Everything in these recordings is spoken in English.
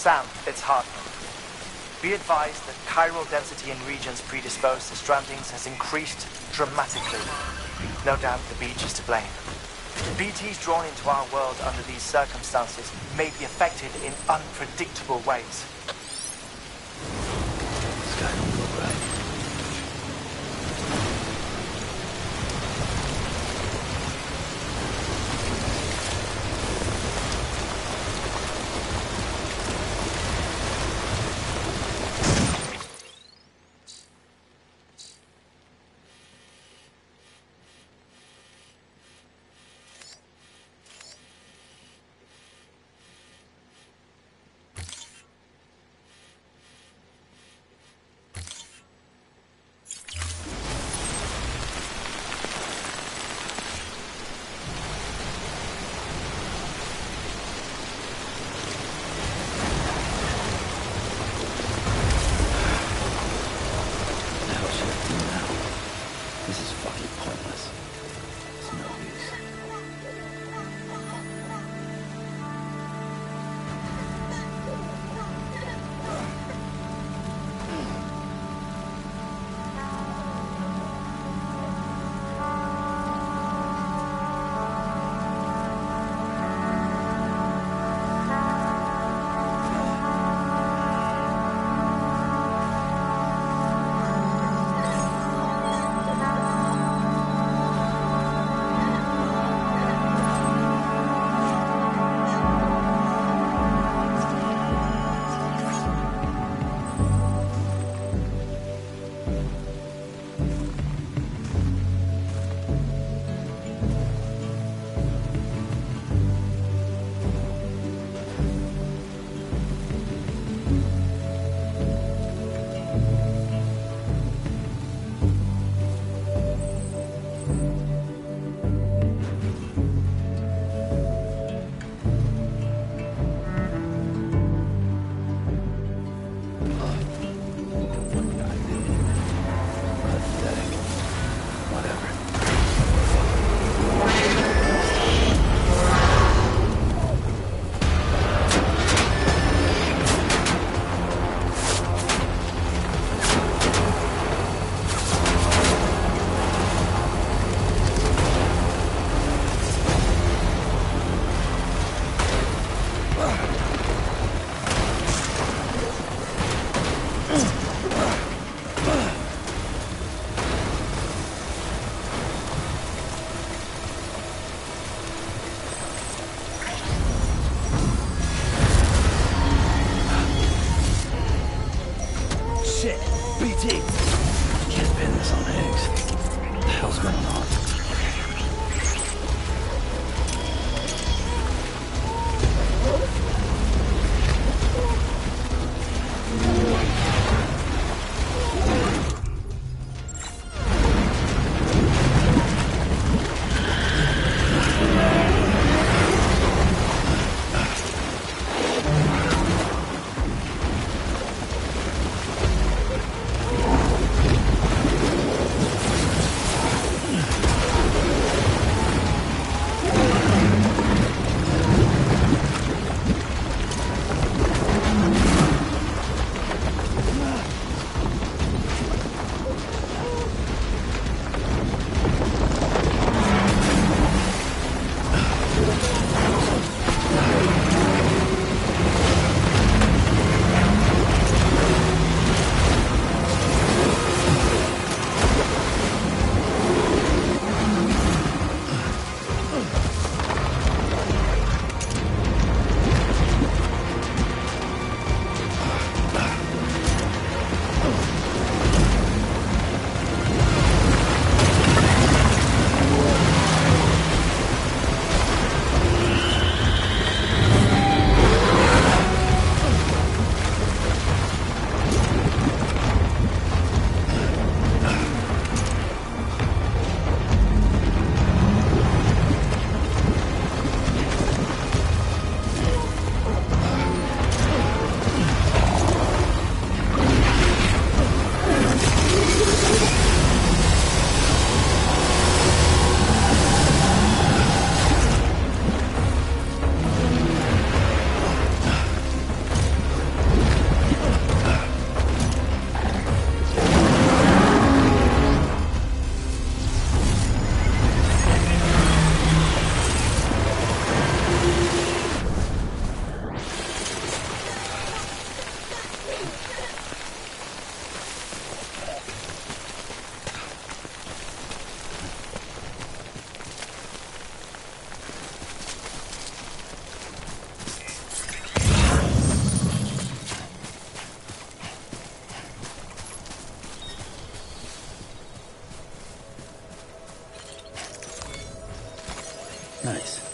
Sam, it's Hartman. Be advised that chiral density in regions predisposed to strandings has increased dramatically. No doubt the beach is to blame. BTs drawn into our world under these circumstances may be affected in unpredictable ways. This guy don't look right. Nice.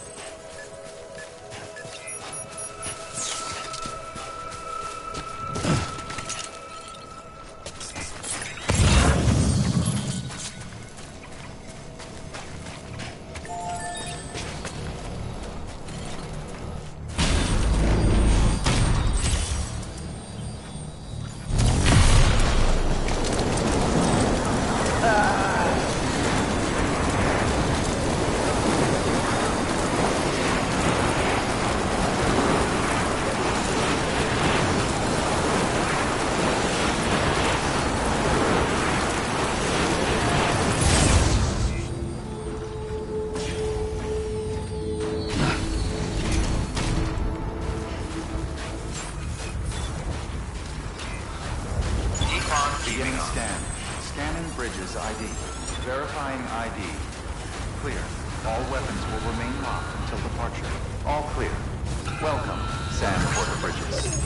Beginning scan. Scanning bridges ID. Verifying ID. Clear. All weapons will remain locked until departure. All clear. Welcome, Sand Porter Bridges.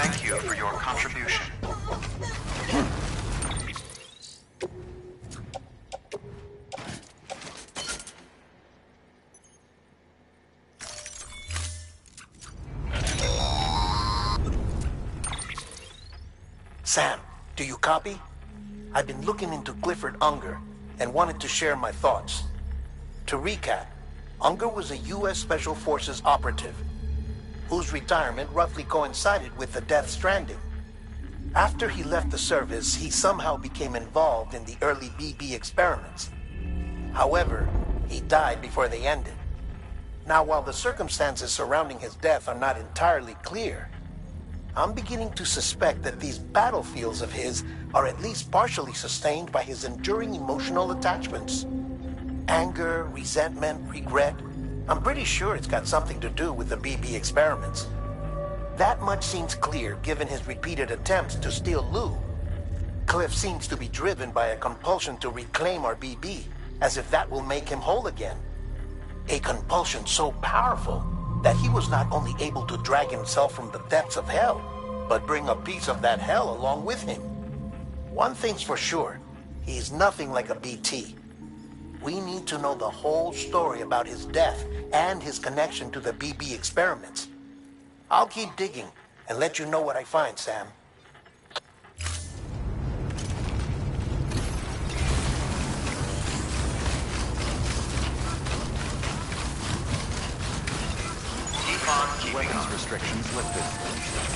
Thank you for your contribution. Sam, do you copy? I've been looking into Clifford Unger and wanted to share my thoughts. To recap, Unger was a U.S. Special Forces operative whose retirement roughly coincided with the Death Stranding. After he left the service, he somehow became involved in the early BB experiments. However, he died before they ended. Now, while the circumstances surrounding his death are not entirely clear, I'm beginning to suspect that these battlefields of his are at least partially sustained by his enduring emotional attachments. Anger, resentment, regret. I'm pretty sure it's got something to do with the BB experiments. That much seems clear given his repeated attempts to steal Lou. Cliff seems to be driven by a compulsion to reclaim our BB, as if that will make him whole again. A compulsion so powerful that he was not only able to drag himself from the depths of hell, but bring a piece of that hell along with him. One thing's for sure, he's nothing like a BT. We need to know the whole story about his death and his connection to the BB experiments. I'll keep digging and let you know what I find, Sam. Keep on keeping weapons restrictions lifted.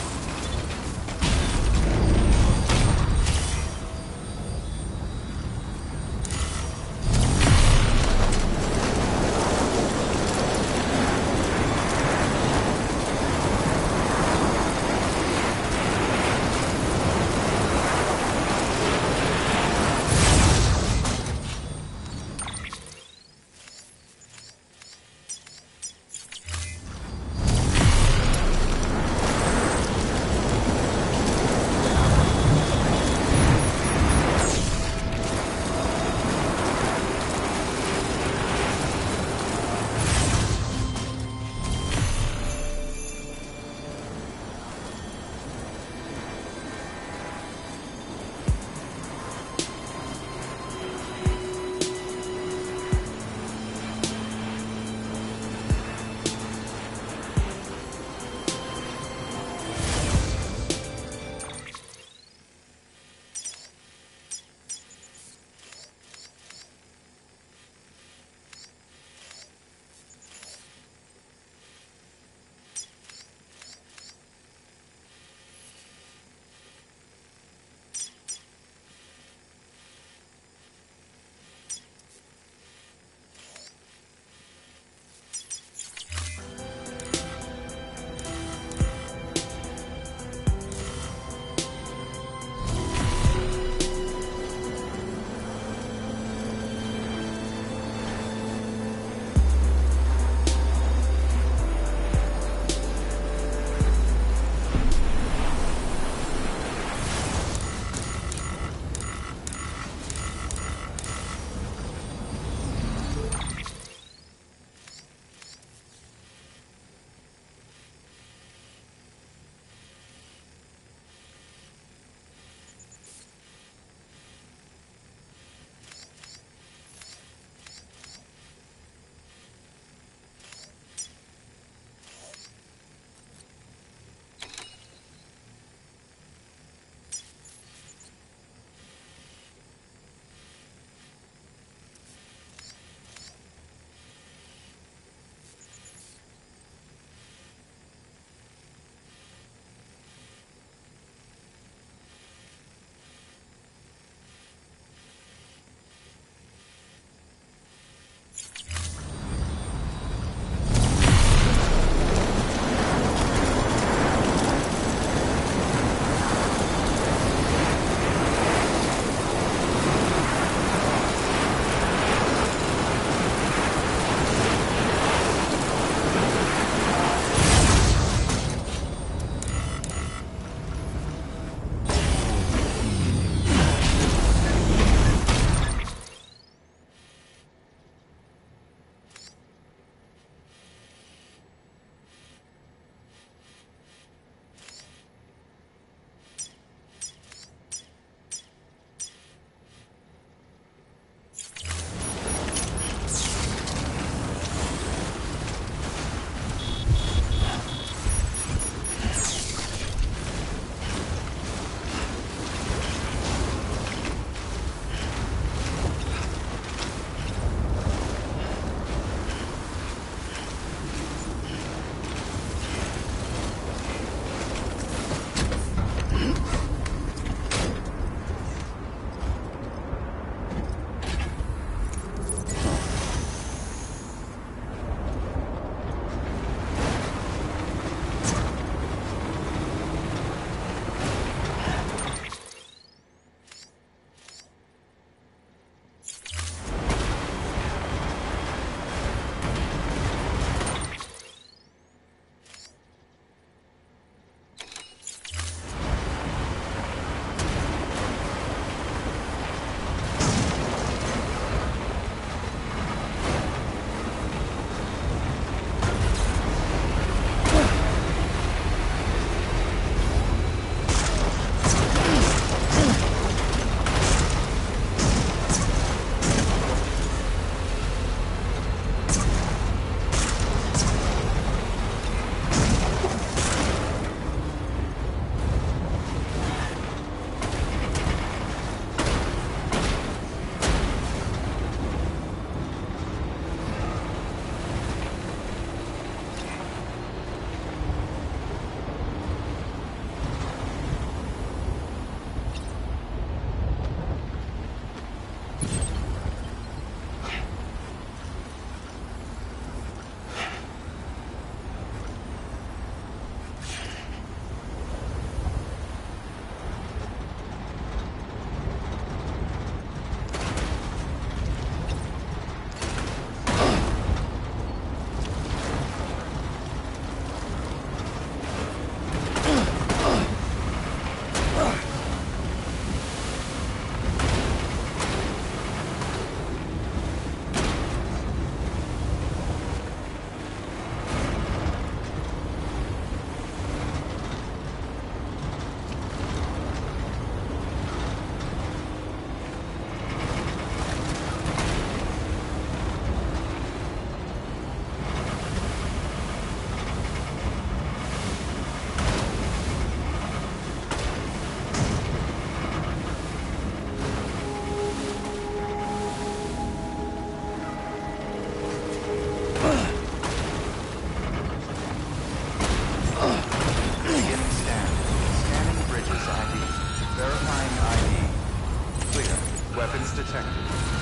Weapons detected.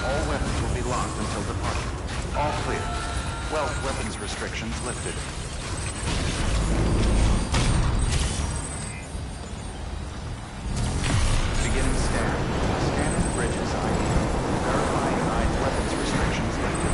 All weapons will be locked until departure. All clear. Weapons restrictions lifted. Beginning scan. Scanning bridges ID. Verifying ID. Weapons restrictions lifted.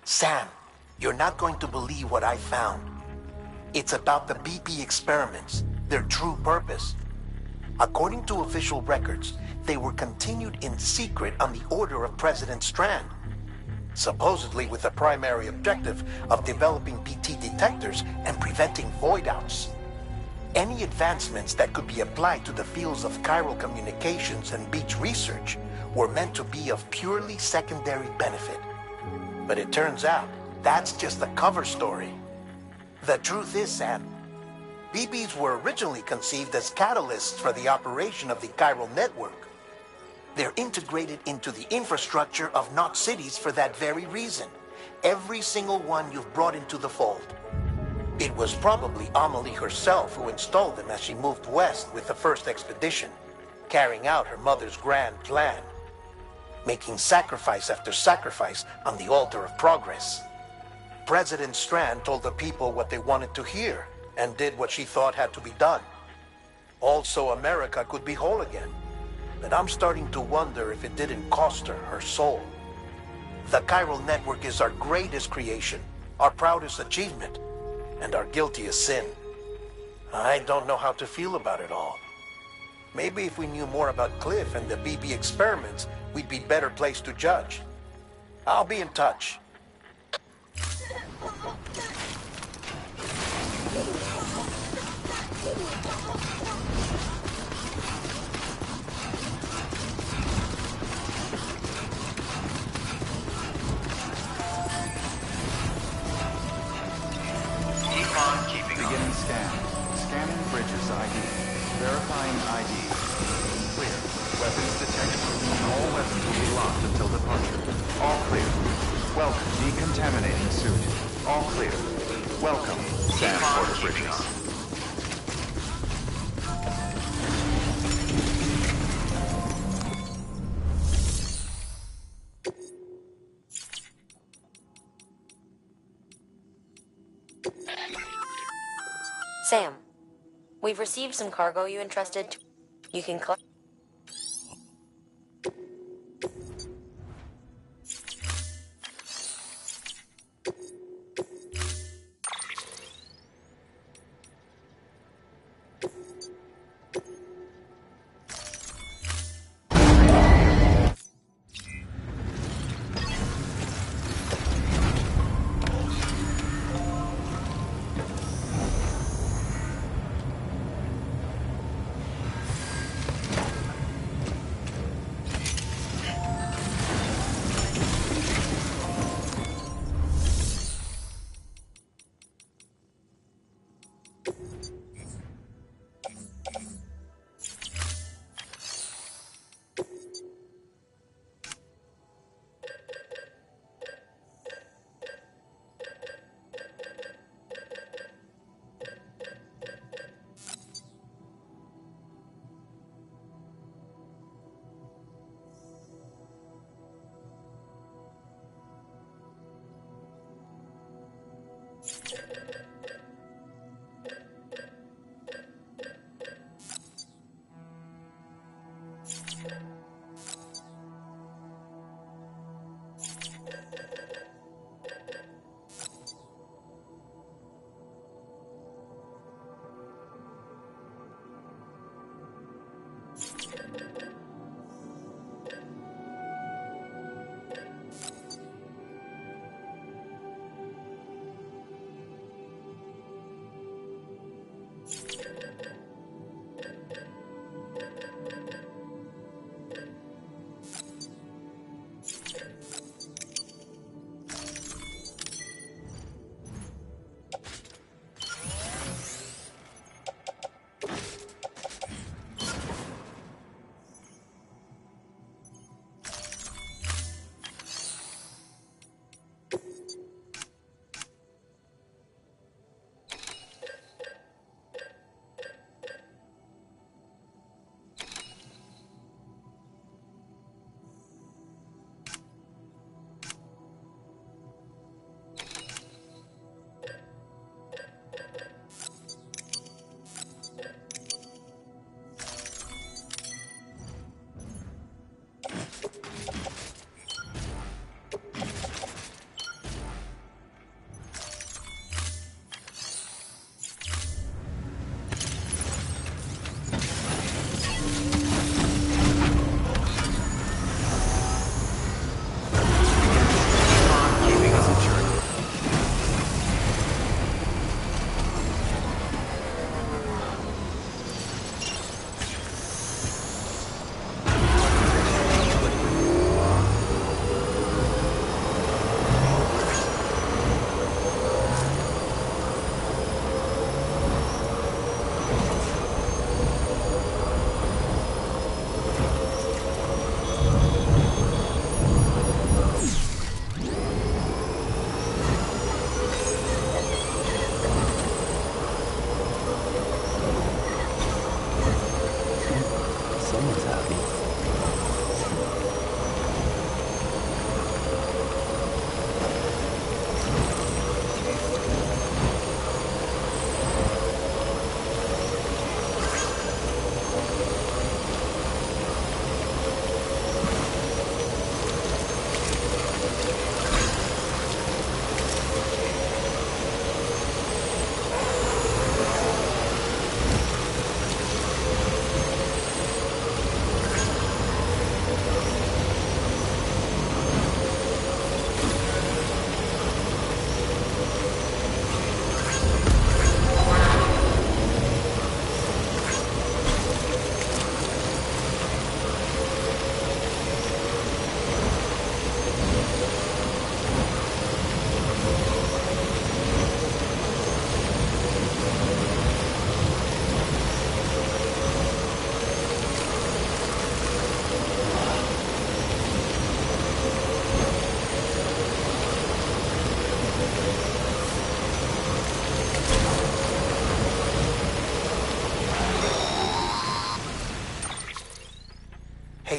Sam, you're not going to believe what I found. It's about the BP experiments, their true purpose. According to official records, they were continued in secret on the order of President Strand, supposedly with the primary objective of developing BT detectors and preventing void-outs. Any advancements that could be applied to the fields of chiral communications and beach research were meant to be of purely secondary benefit. But it turns out, that's just a cover story. The truth is, Sam, BBs were originally conceived as catalysts for the operation of the chiral network. They're integrated into the infrastructure of not cities for that very reason. Every single one you've brought into the fold. It was probably Amelie herself who installed them as she moved west with the first expedition, carrying out her mother's grand plan, making sacrifice after sacrifice on the altar of progress. President Strand told the people what they wanted to hear and did what she thought had to be done. Also, America could be whole again. But I'm starting to wonder if it didn't cost her her soul. The chiral network is our greatest creation, our proudest achievement, and our guiltiest sin. I don't know how to feel about it all. Maybe if we knew more about Cliff and the BB experiments, we'd be better placed to judge. I'll be in touch. Verifying ID. Clear. Weapons detected. All weapons will be locked until departure. All clear. Welcome. Decontaminating suit. All clear. Welcome. Sam Porter Bridges. Sam, we've received some cargo you entrusted. You can collect.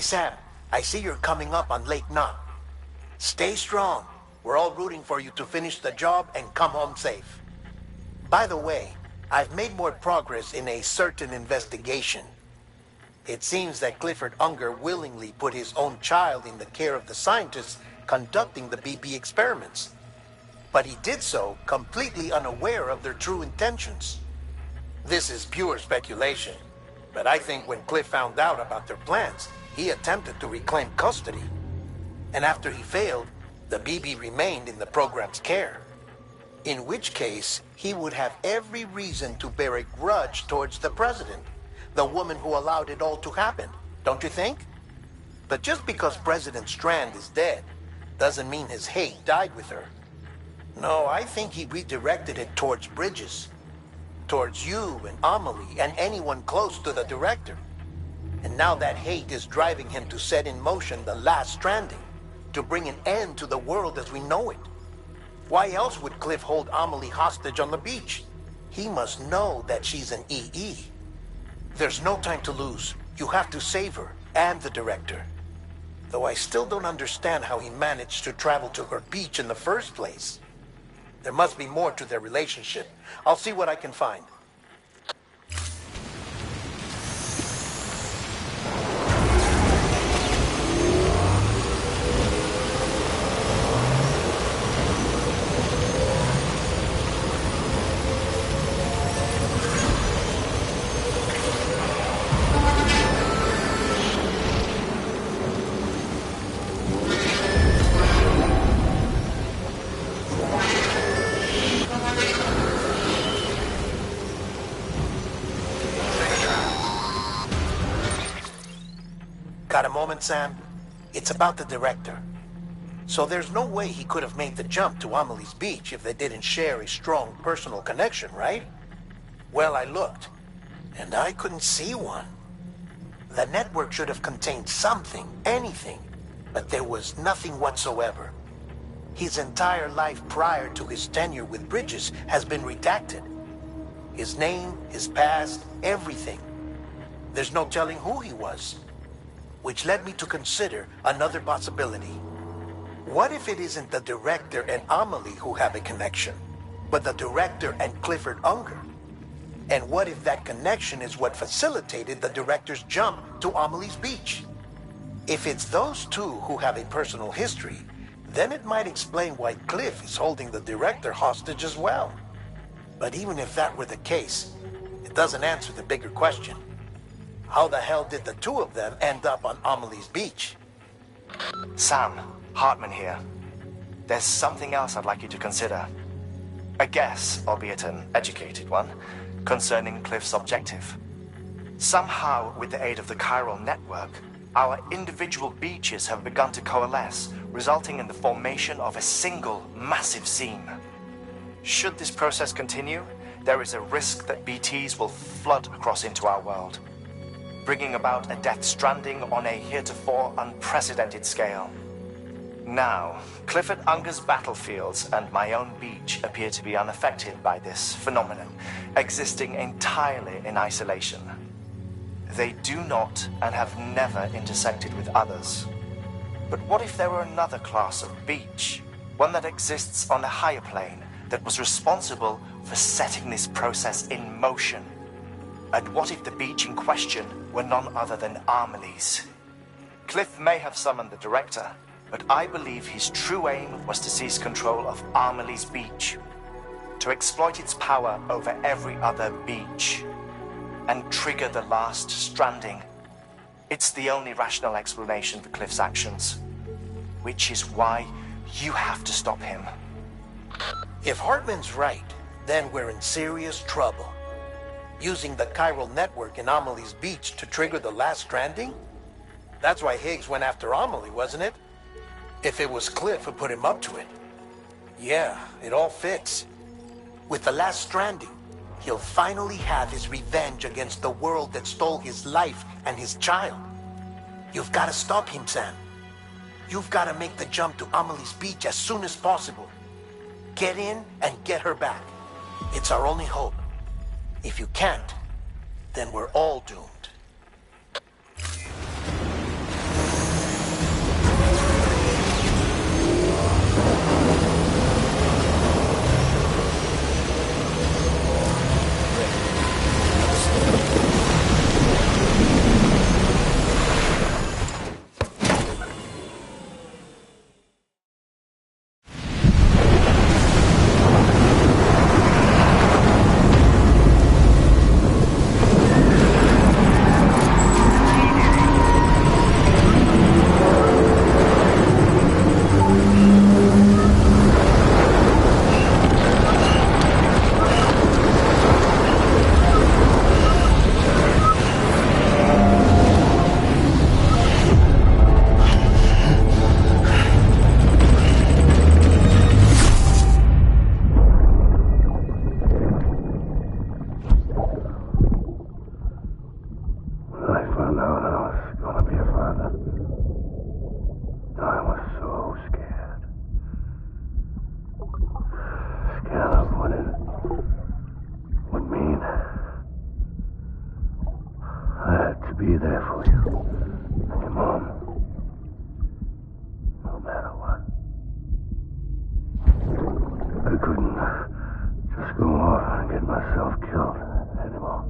Sam, I see you're coming up on Lake Knot. Stay strong. We're all rooting for you to finish the job and come home safe. By the way, I've made more progress in a certain investigation. It seems that Clifford Unger willingly put his own child in the care of the scientists conducting the BB experiments. But he did so completely unaware of their true intentions. This is pure speculation, but I think when Cliff found out about their plans, he attempted to reclaim custody. And after he failed, the BB remained in the program's care. In which case, he would have every reason to bear a grudge towards the president, the woman who allowed it all to happen, don't you think? But just because President Strand is dead, doesn't mean his hate died with her. No, I think he redirected it towards Bridges. Towards you and Amelie and anyone close to the director. And now that hate is driving him to set in motion the last stranding, to bring an end to the world as we know it. Why else would Cliff hold Amelie hostage on the beach? He must know that she's an EE. There's no time to lose. You have to save her and the director. Though I still don't understand how he managed to travel to her beach in the first place. There must be more to their relationship. I'll see what I can find. Got a moment, Sam? It's about the director. So there's no way he could have made the jump to Amelie's beach if they didn't share a strong personal connection, right? Well, I looked, and I couldn't see one. The network should have contained something, anything, but there was nothing whatsoever. His entire life prior to his tenure with Bridges has been redacted. His name, his past, everything. There's no telling who he was. Which led me to consider another possibility. What if it isn't the director and Amelie who have a connection, but the director and Clifford Unger? And what if that connection is what facilitated the director's jump to Amelie's beach? If it's those two who have a personal history, then it might explain why Cliff is holding the director hostage as well. But even if that were the case, it doesn't answer the bigger question. How the hell did the two of them end up on Amelie's beach? Sam, Hartman here. There's something else I'd like you to consider. A guess, albeit an educated one, concerning Cliff's objective. Somehow, with the aid of the chiral network, our individual beaches have begun to coalesce, resulting in the formation of a single massive seam. Should this process continue, there is a risk that BTs will flood across into our world, bringing about a Death Stranding on a heretofore unprecedented scale. Now, Clifford Unger's battlefields and my own beach appear to be unaffected by this phenomenon, existing entirely in isolation. They do not and have never intersected with others. But what if there were another class of beach, one that exists on a higher plane, that was responsible for setting this process in motion? And what if the beach in question were none other than Amelie's? Cliff may have summoned the director, but I believe his true aim was to seize control of Amelie's beach, to exploit its power over every other beach, and trigger the last stranding. It's the only rational explanation for Cliff's actions, which is why you have to stop him. If Hartman's right, then we're in serious trouble. Using the chiral network in Amelie's beach to trigger the last stranding? That's why Higgs went after Amelie, wasn't it? If it was Cliff who put him up to it. Yeah, it all fits. With the last stranding, he'll finally have his revenge against the world that stole his life and his child. You've got to stop him, Sam. You've got to make the jump to Amelie's beach as soon as possible. Get in and get her back. It's our only hope. If you can't, then we're all doomed. found out I was gonna be a father, I was so scared. Scared of what it would mean. I had to be there for you and your mom, no matter what. I couldn't just go off and get myself killed anymore.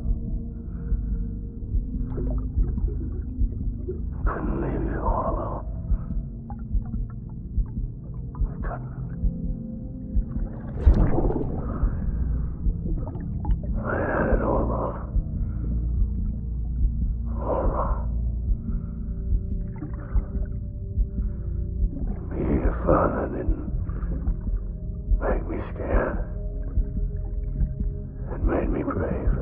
Couldn't leave you all alone. I couldn't. I had it all wrong. All wrong. Being a father didn't make me scared. It made me brave.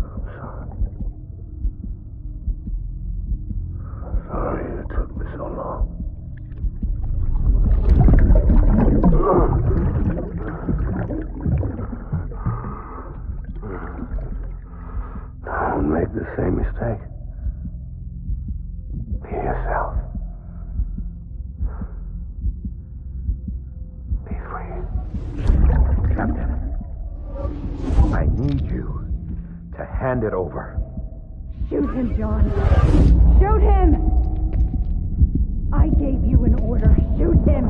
I'm sorry. Sorry it took me so long. Don't make the same mistake. Be yourself. Be free. Captain, I need you to hand it over. Shoot him, John. Shoot him! I gave you an order. Shoot him!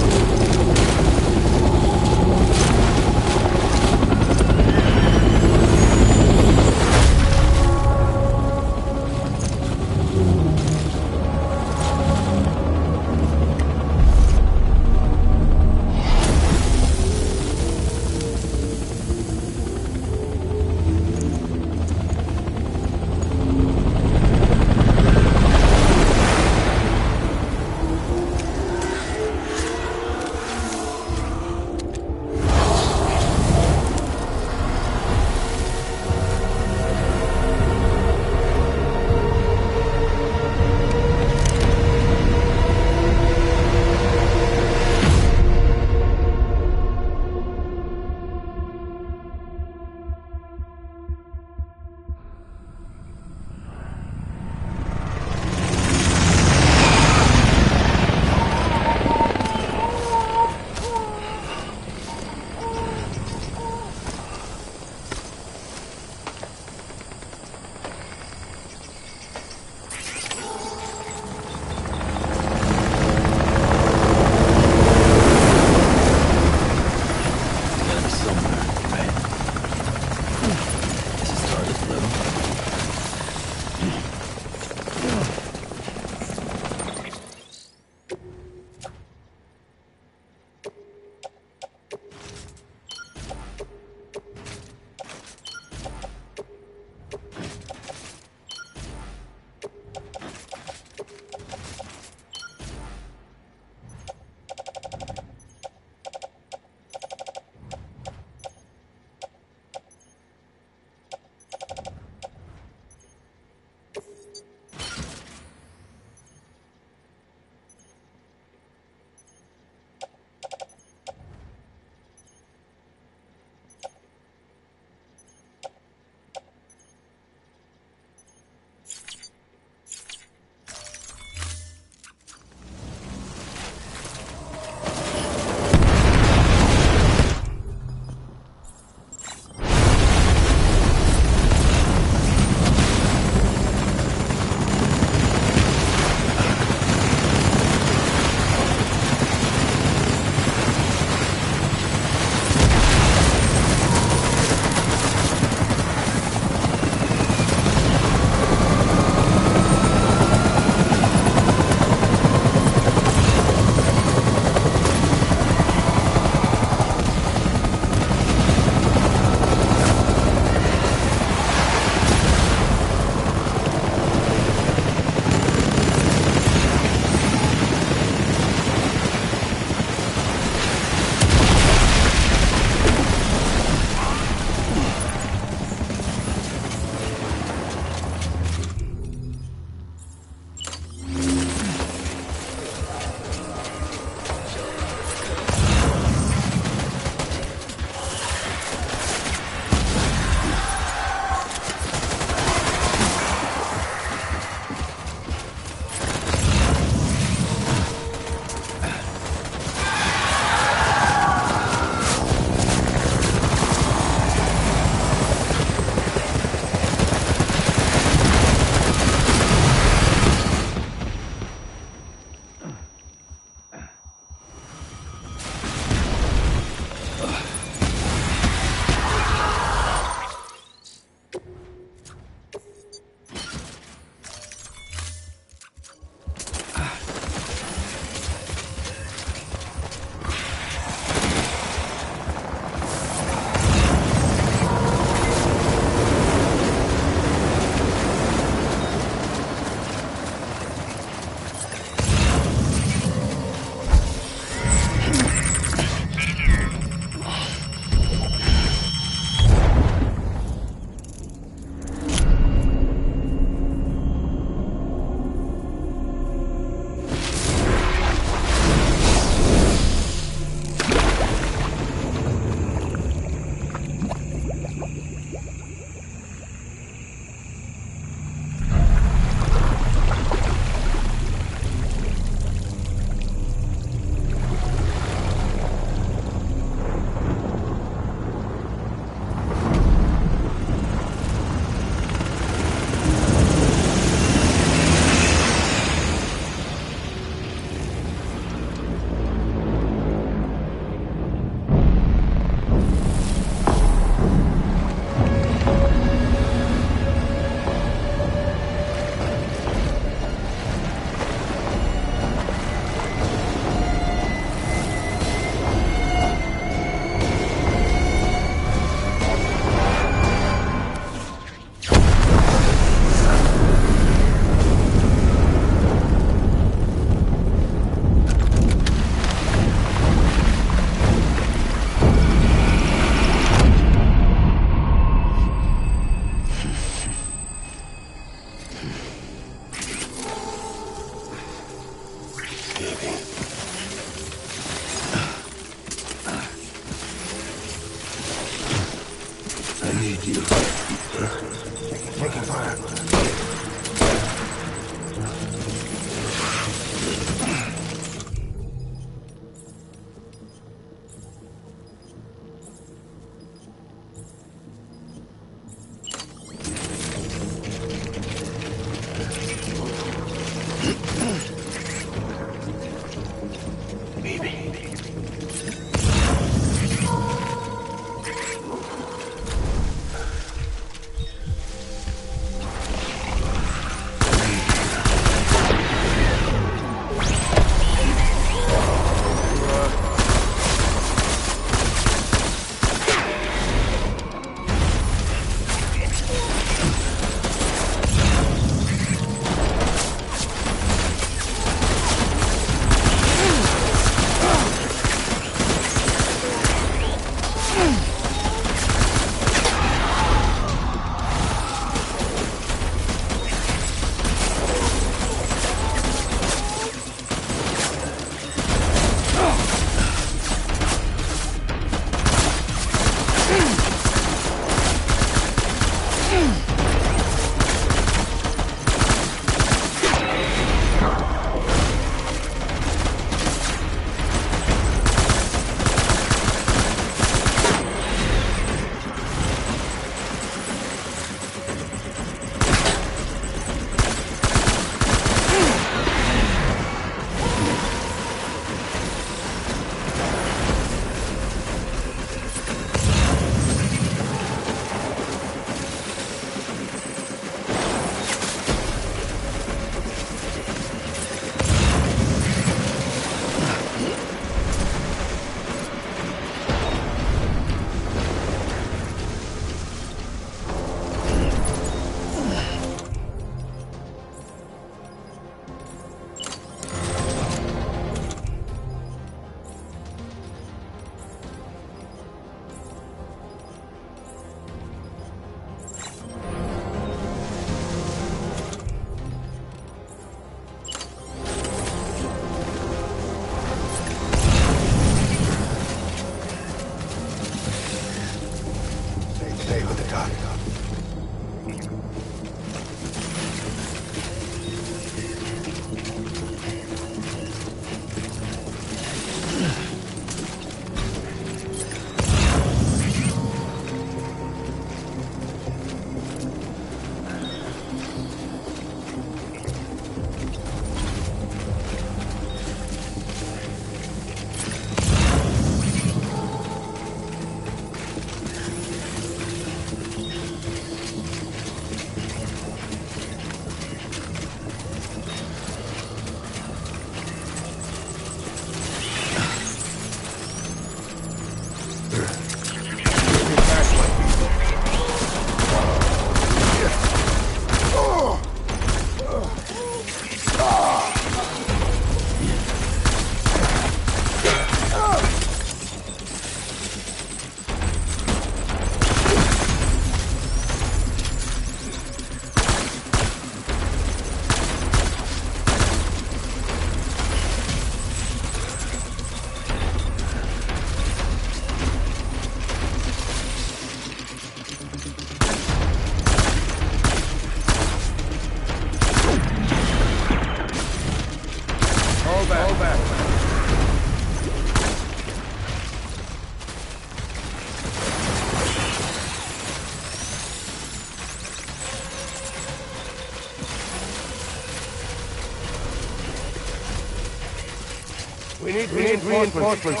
We need reinforcements.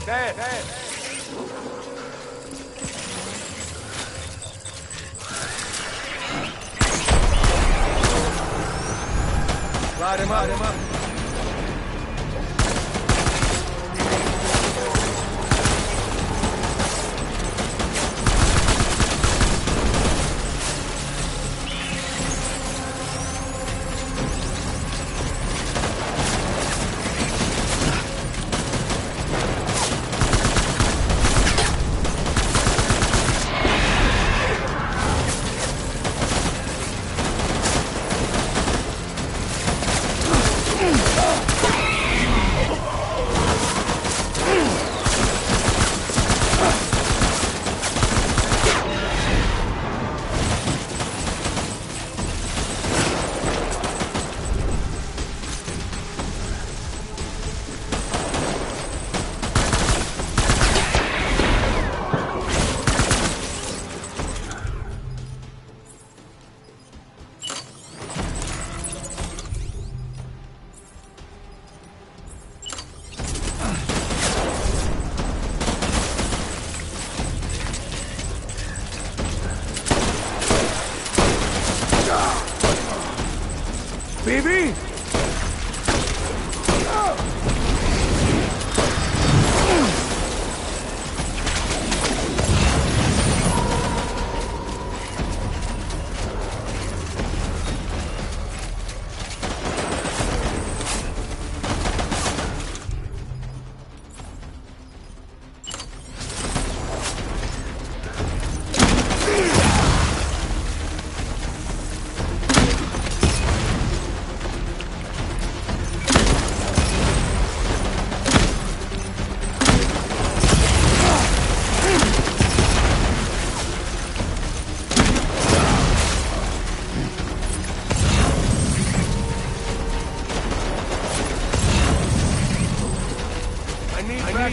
Dad. Light him up. BB!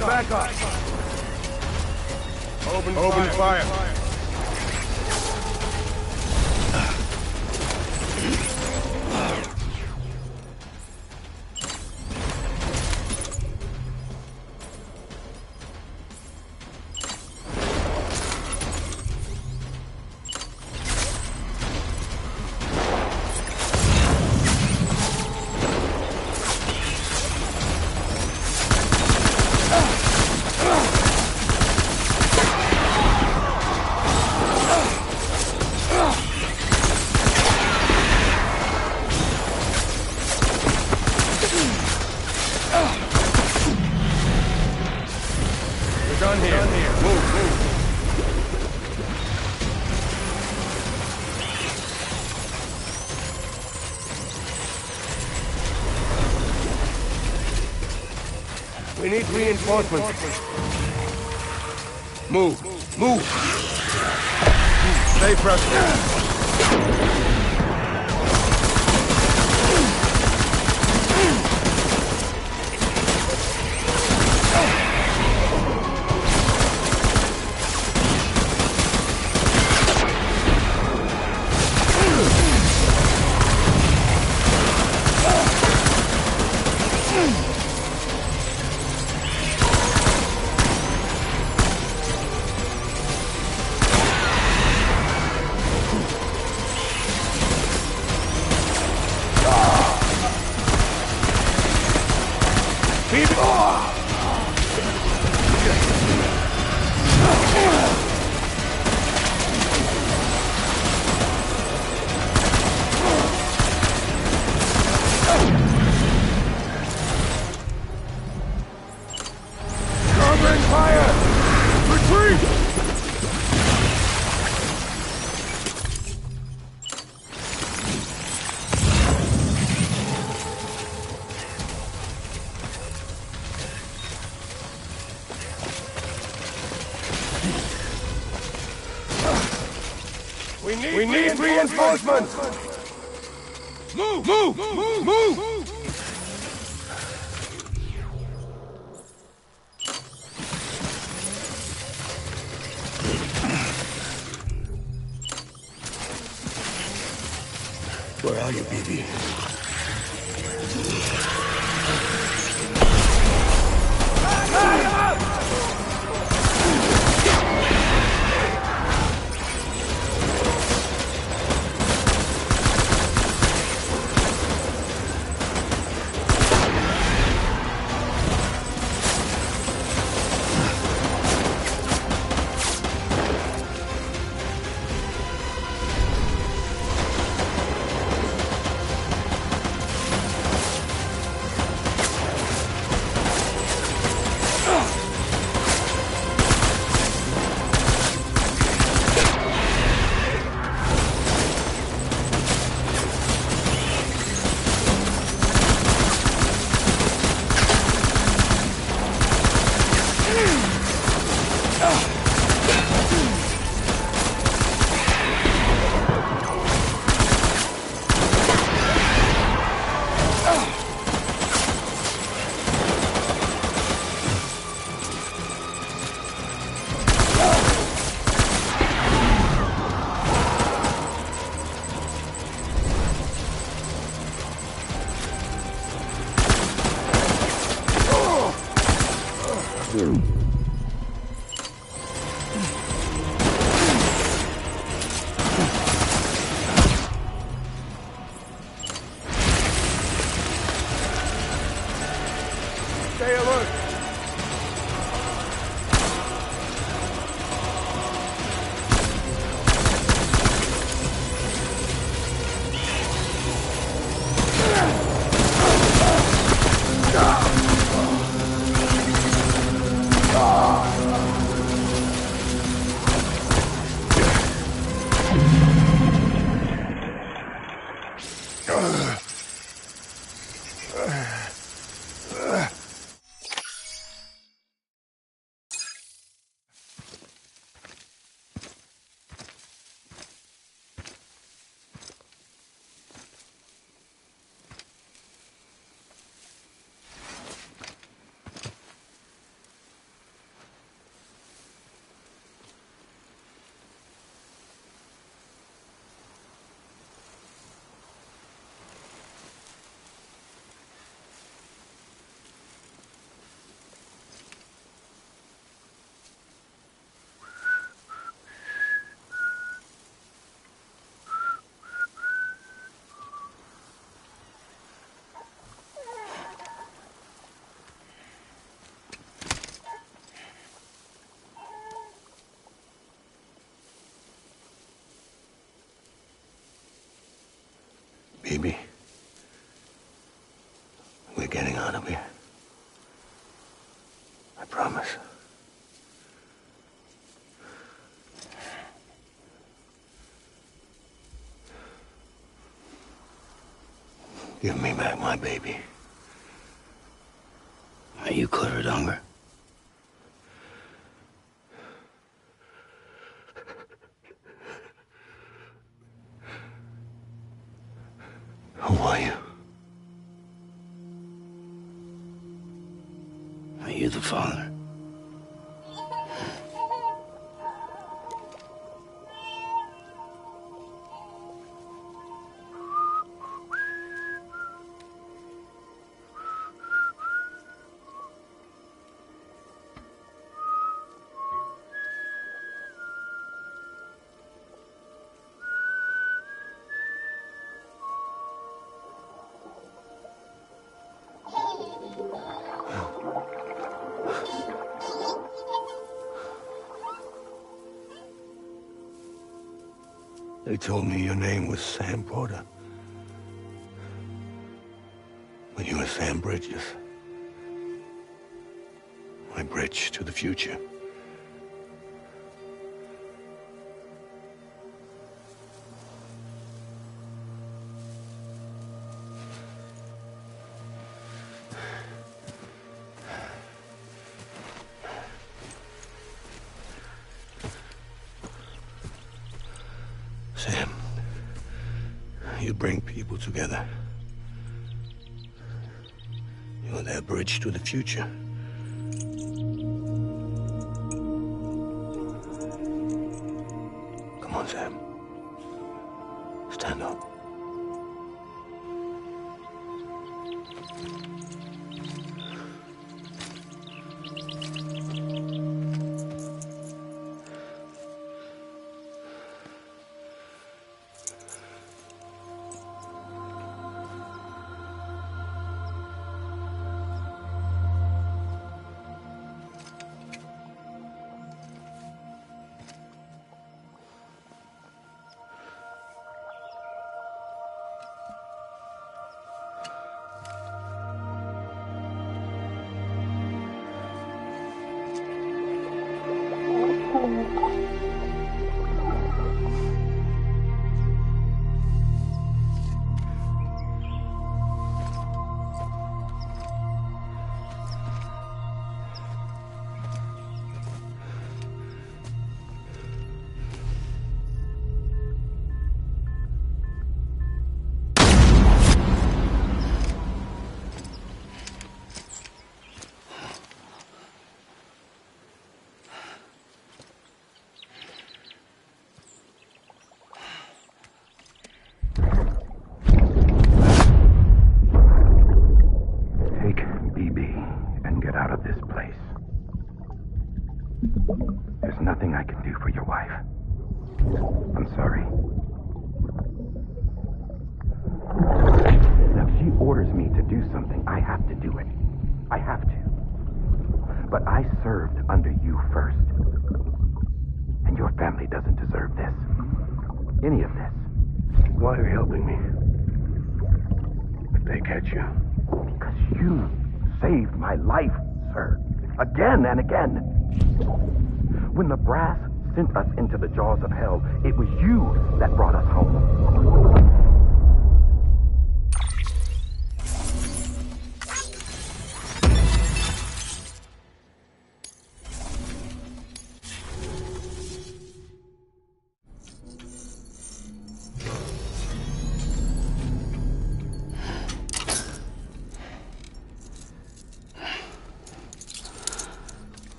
Back up. Open fire. Done here. Move. We need reinforcements. Move. Stay pressed. Covering fire! Retreat! We need reinforcements! Move! Stay alert! Baby, we're getting out of here. I promise. Give me back my baby. Are you cleared, Unger? Who are you? Are you the father? They told me your name was Sam Porter. But you were Sam Bridges. My bridge to the future. Sam, you bring people together. You're their bridge to the future. Come on, Sam. Stand up. There's nothing I can do for your wife. I'm sorry. Now, if she orders me to do something, I have to do it. I have to. But I served under you first. And your family doesn't deserve this. Any of this. Why are you helping me? If they catch you. Because you saved my life, sir. Again and again. When the brass sent us into the jaws of hell, it was you that brought us home.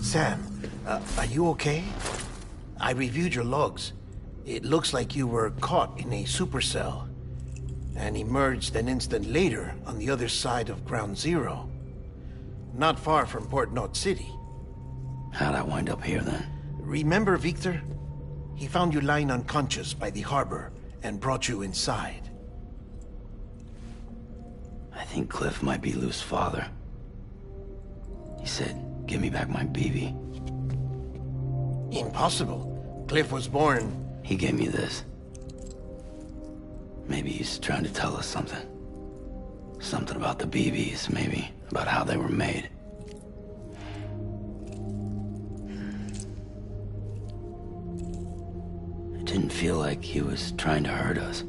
Sam, are you okay? I reviewed your logs. It looks like you were caught in a supercell and emerged an instant later on the other side of Ground Zero. Not far from Port Knot City. How'd I wind up here then? Remember Victor? He found you lying unconscious by the harbor and brought you inside. I think Cliff might be Lou's father. He said, "Give me back my BB." Impossible. Cliff was born... He gave me this. Maybe he's trying to tell us something. Something about the BBs, maybe. About how they were made. It didn't feel like he was trying to hurt us.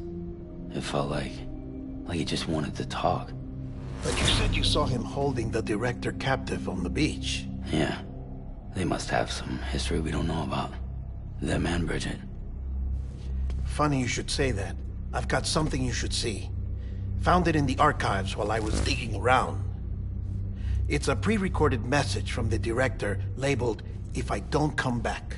It felt like he just wanted to talk. But you said you saw him holding the director captive on the beach. Yeah. They must have some history we don't know about. Them and Bridget. Funny you should say that. I've got something you should see. Found it in the archives while I was digging around. It's a pre-recorded message from the director labeled, "If I don't come back."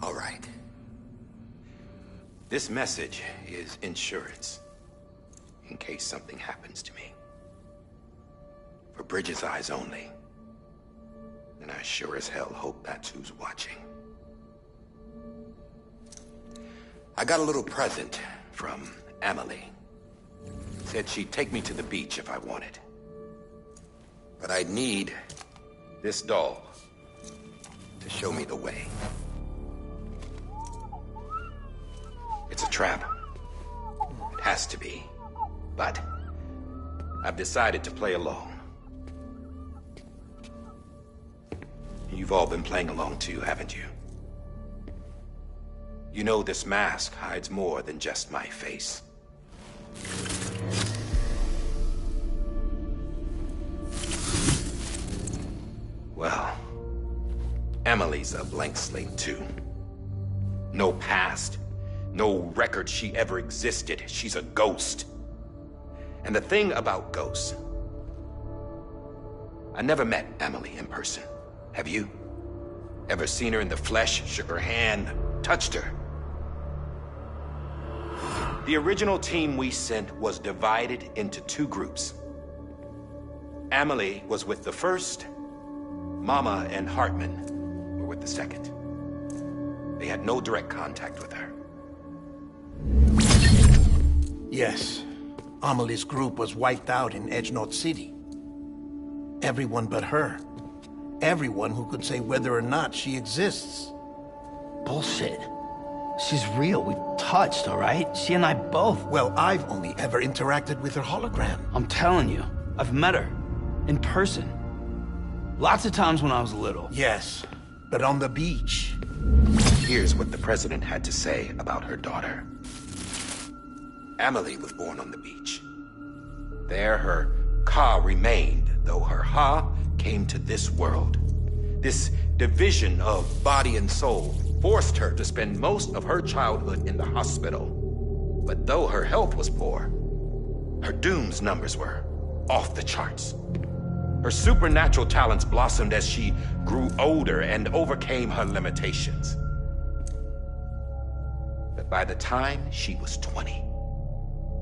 All right. This message is insurance, in case something happens to me. For Bridget's eyes only. And I sure as hell hope that's who's watching. I got a little present from Emily. Said she'd take me to the beach if I wanted. But I'd need this doll to show me the way. It's a trap. It has to be. But I've decided to play along. You've all been playing along too, haven't you? You know this mask hides more than just my face. Well, Emily's a blank slate too. No past. No record she ever existed. She's a ghost. And the thing about ghosts, I never met Emily in person. Have you? Ever seen her in the flesh, shook her hand, touched her? The original team we sent was divided into two groups. Amelie was with the first. Mama and Hartman were with the second. They had no direct contact with her. Yes. Amelie's group was wiped out in Edge North City. Everyone but her. Everyone who could say whether or not she exists. Bullshit. She's real. We've touched, all right? She and I both. Well, I've only ever interacted with her hologram. I'm telling you, I've met her. In person. Lots of times when I was little. Yes, but on the beach. Here's what the president had to say about her daughter. Amelie was born on the beach. There her Ka remained, though her Ha came to this world. This division of body and soul forced her to spend most of her childhood in the hospital. But though her health was poor, her Doom's numbers were off the charts. Her supernatural talents blossomed as she grew older and overcame her limitations. But by the time she was 20,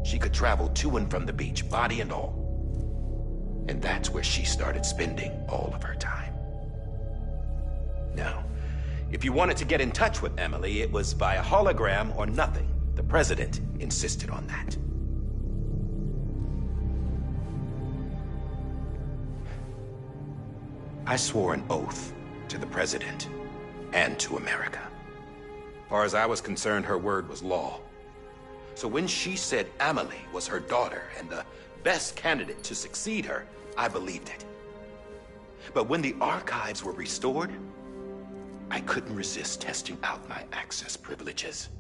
she could travel to and from the beach, body and all. And that's where she started spending all of her time. Now, if you wanted to get in touch with Emily, it was via hologram or nothing. The president insisted on that. I swore an oath to the president and to America. As far as I was concerned, her word was law. So when she said Amelie was her daughter and the best candidate to succeed her, I believed it. But when the archives were restored, I couldn't resist testing out my access privileges.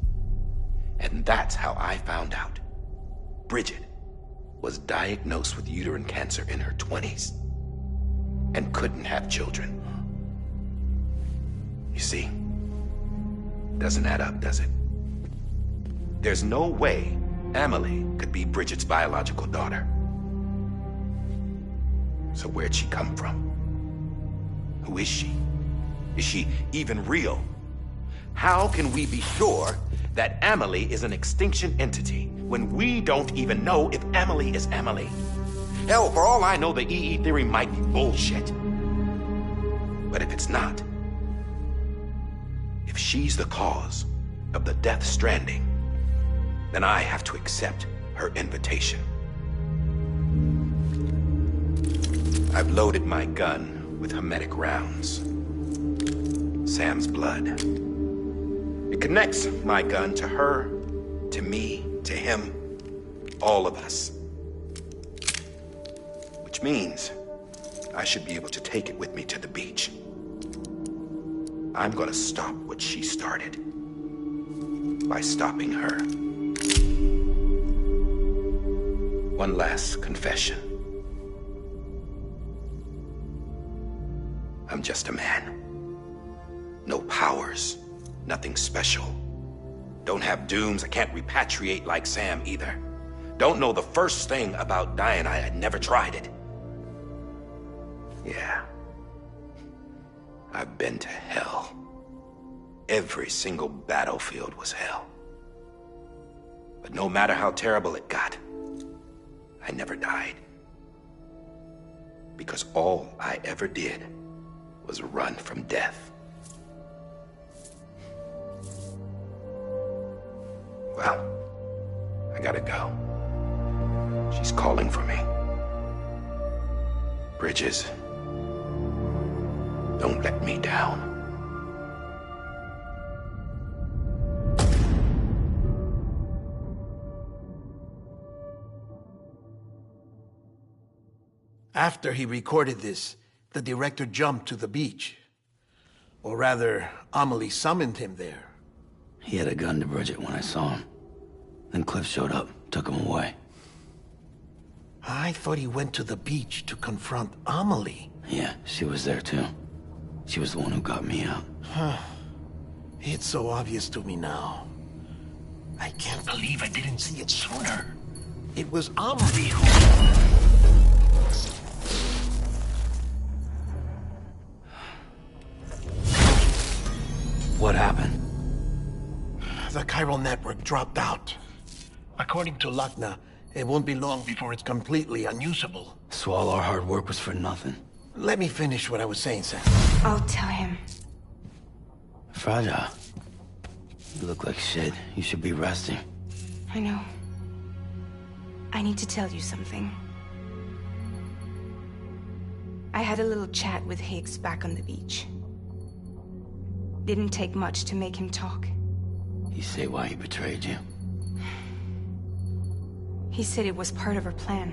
And that's how I found out Bridget was diagnosed with uterine cancer in her 20s and couldn't have children. You see, doesn't add up, does it? There's no way Amelie could be Bridget's biological daughter. So where'd she come from? Who is she? Is she even real? How can we be sure that Amelie is an extinction entity when we don't even know if Amelie is Amelie? Hell, for all I know, the EE theory might be bullshit. But if it's not, if she's the cause of the Death Stranding, then I have to accept her invitation. I've loaded my gun with hermetic rounds. Sam's blood. It connects my gun to her, to me, to him, all of us. Which means I should be able to take it with me to the beach. I'm gonna stop what she started by stopping her. One last confession. I'm just a man. No powers, nothing special. Don't have dooms, I can't repatriate like Sam either. Don't know the first thing about dying, I had never tried it. Yeah. I've been to hell. Every single battlefield was hell. But no matter how terrible it got, I never died. Because all I ever did was run from death. Well, I gotta go. She's calling for me. Bridges, don't let me down. After he recorded this, the director jumped to the beach. Or rather, Amelie summoned him there. He had a gun to Bridget when I saw him. Then Cliff showed up, took him away. I thought he went to the beach to confront Amelie. Yeah, she was there too. She was the one who got me out. It's so obvious to me now. I can't believe I didn't see it sooner. It was Amelie who... What happened? The chiral network dropped out. According to Luckna, It won't be long before it's completely unusable. So all our hard work was for nothing. Let me finish what I was saying, Sam. I'll tell him. Fragile. You look like shit. You should be resting. I know. I need to tell you something. I had a little chat with Higgs back on the beach. Didn't take much to make him talk. You say why he betrayed you? He said it was part of her plan.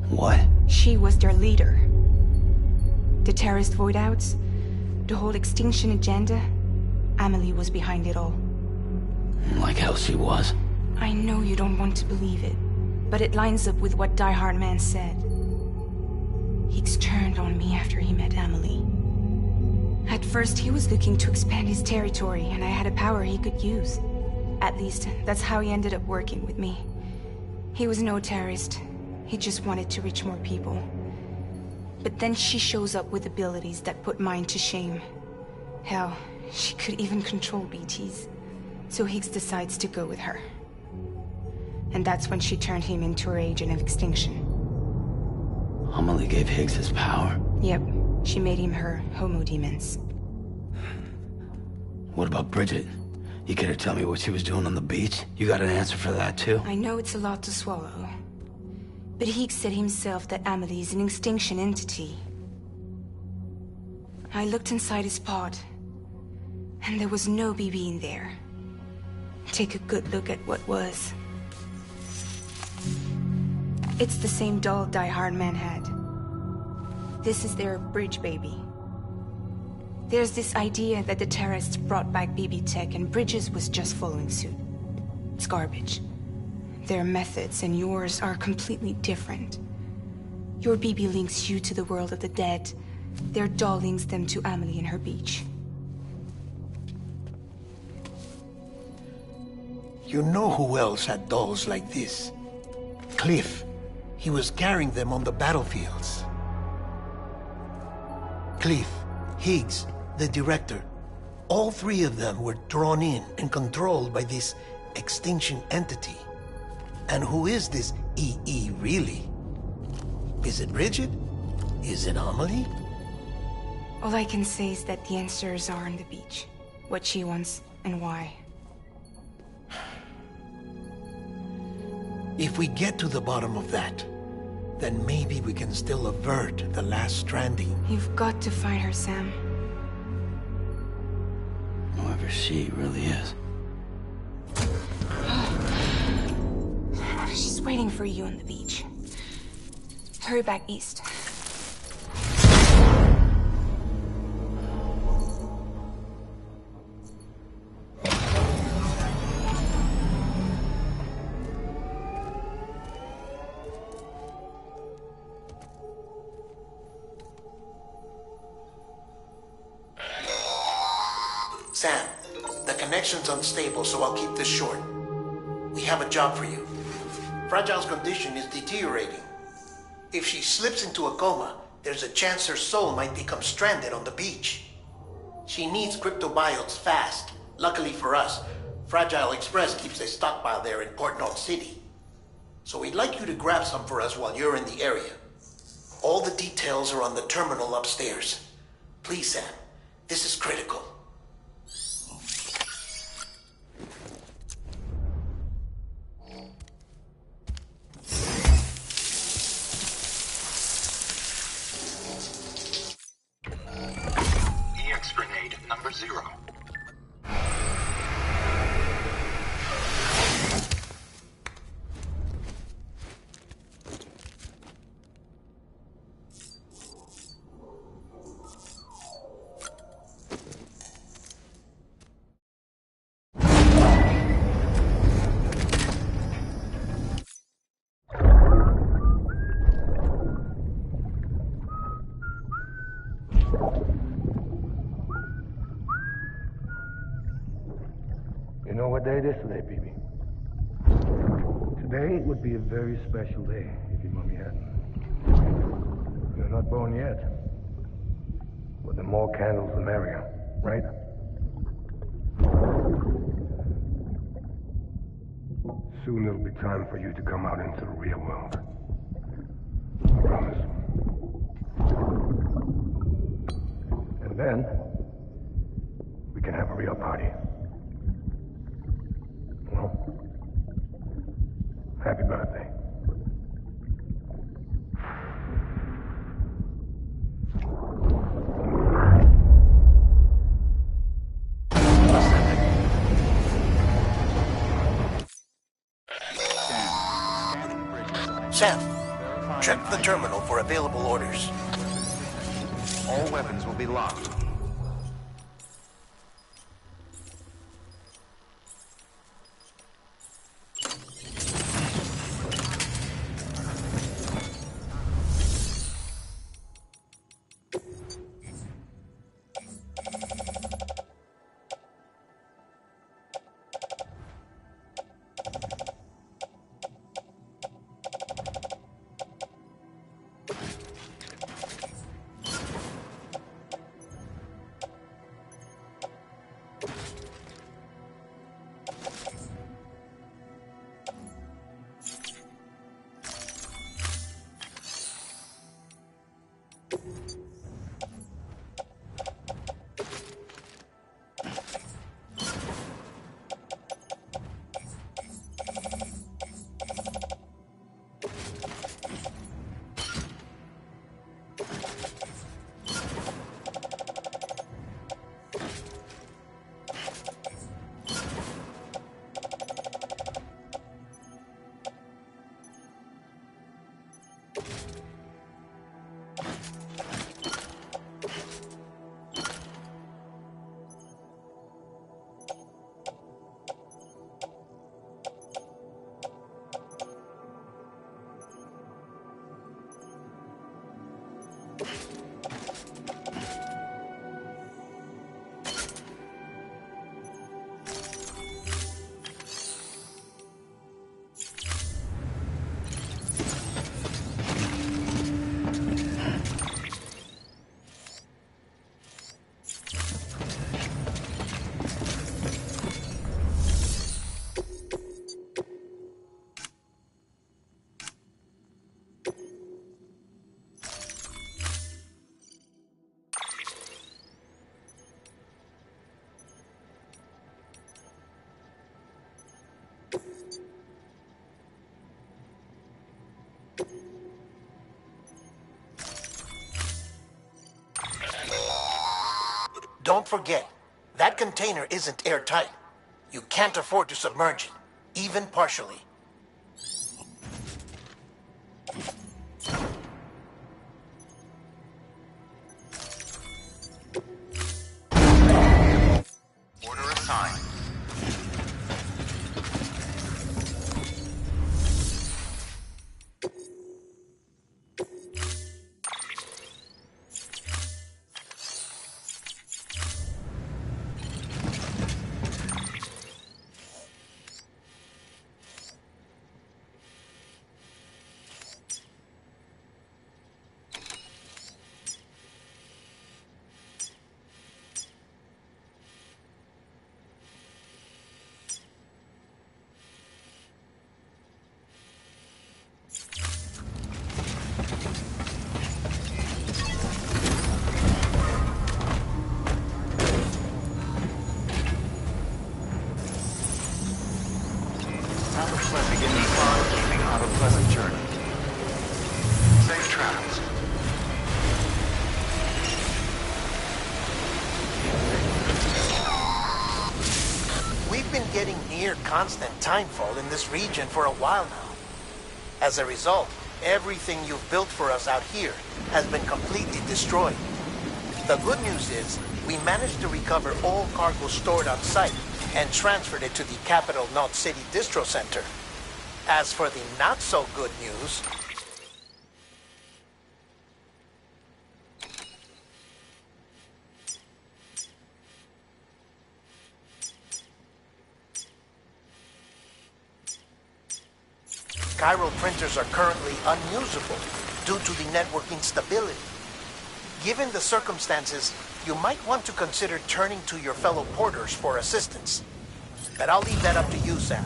What? She was their leader. The terrorist void-outs, the whole extinction agenda, Amelie was behind it all. Like hell she was. I know you don't want to believe it, but it lines up with what Die Hard Man said. Higgs turned on me after he met Amelie. At first, he was looking to expand his territory, and I had a power he could use. At least, that's how he ended up working with me. He was no terrorist. He just wanted to reach more people. But then she shows up with abilities that put mine to shame. Hell, she could even control BTs. So Higgs decides to go with her. And that's when she turned him into her agent of extinction. Amelie gave Higgs his power? Yep, she made him her homo demons. What about Bridget? You care to tell me what she was doing on the beach? You got an answer for that too? I know it's a lot to swallow. But Higgs said himself that Amelie is an extinction entity. I looked inside his pod, and there was no BB in there. Take a good look at what was. It's the same doll Die Hard Man had. This is their bridge baby. There's this idea that the terrorists brought back BB tech and Bridges was just following suit. It's garbage. Their methods and yours are completely different. Your BB links you to the world of the dead. Their doll links them to Amelie and her beach. You know who else had dolls like this? Cliff. He was carrying them on the battlefields. Cliff, Higgs, the director. All three of them were drawn in and controlled by this extinction entity. And who is this EE really? Is it Bridget? Is it Amelie? All I can say is that the answers are on the beach. What she wants and why. If we get to the bottom of that, then maybe we can still avert the last stranding. You've got to find her, Sam. Whoever she really is. She's waiting for you on the beach. Hurry back east. Sam, the connection's unstable, so I'll keep this short. We have a job for you. Fragile's condition is deteriorating. If she slips into a coma, there's a chance her soul might become stranded on the beach. She needs cryptobiotes fast. Luckily for us, Fragile Express keeps a stockpile there in Port North City. So we'd like you to grab some for us while you're in the area. All the details are on the terminal upstairs. Please, Sam, this is critical. EX grenade number 0. You know what day it is today, BB? Today would be a very special day if your mommy hadn't. You're not born yet. But the more candles, the merrier, right? Soon it'll be time for you to come out into the real world. I promise. And then, we can have a real party. Well, happy birthday. Sam, check the terminal for available orders. All weapons will be locked. Don't forget, that container isn't airtight. You can't afford to submerge it, even partially. Order assigned. Beginning climb, keeping out a pleasant journey. Safe travels. We've been getting near constant timefall in this region for a while now. As a result, everything you've built for us out here has been completely destroyed. The good news is, we managed to recover all cargo stored on site and transferred it to the Capital Knot City Distro Center. As for the not-so-good news, Chiral printers are currently unusable due to the network instability. Given the circumstances, you might want to consider turning to your fellow porters for assistance. But I'll leave that up to you, Sam.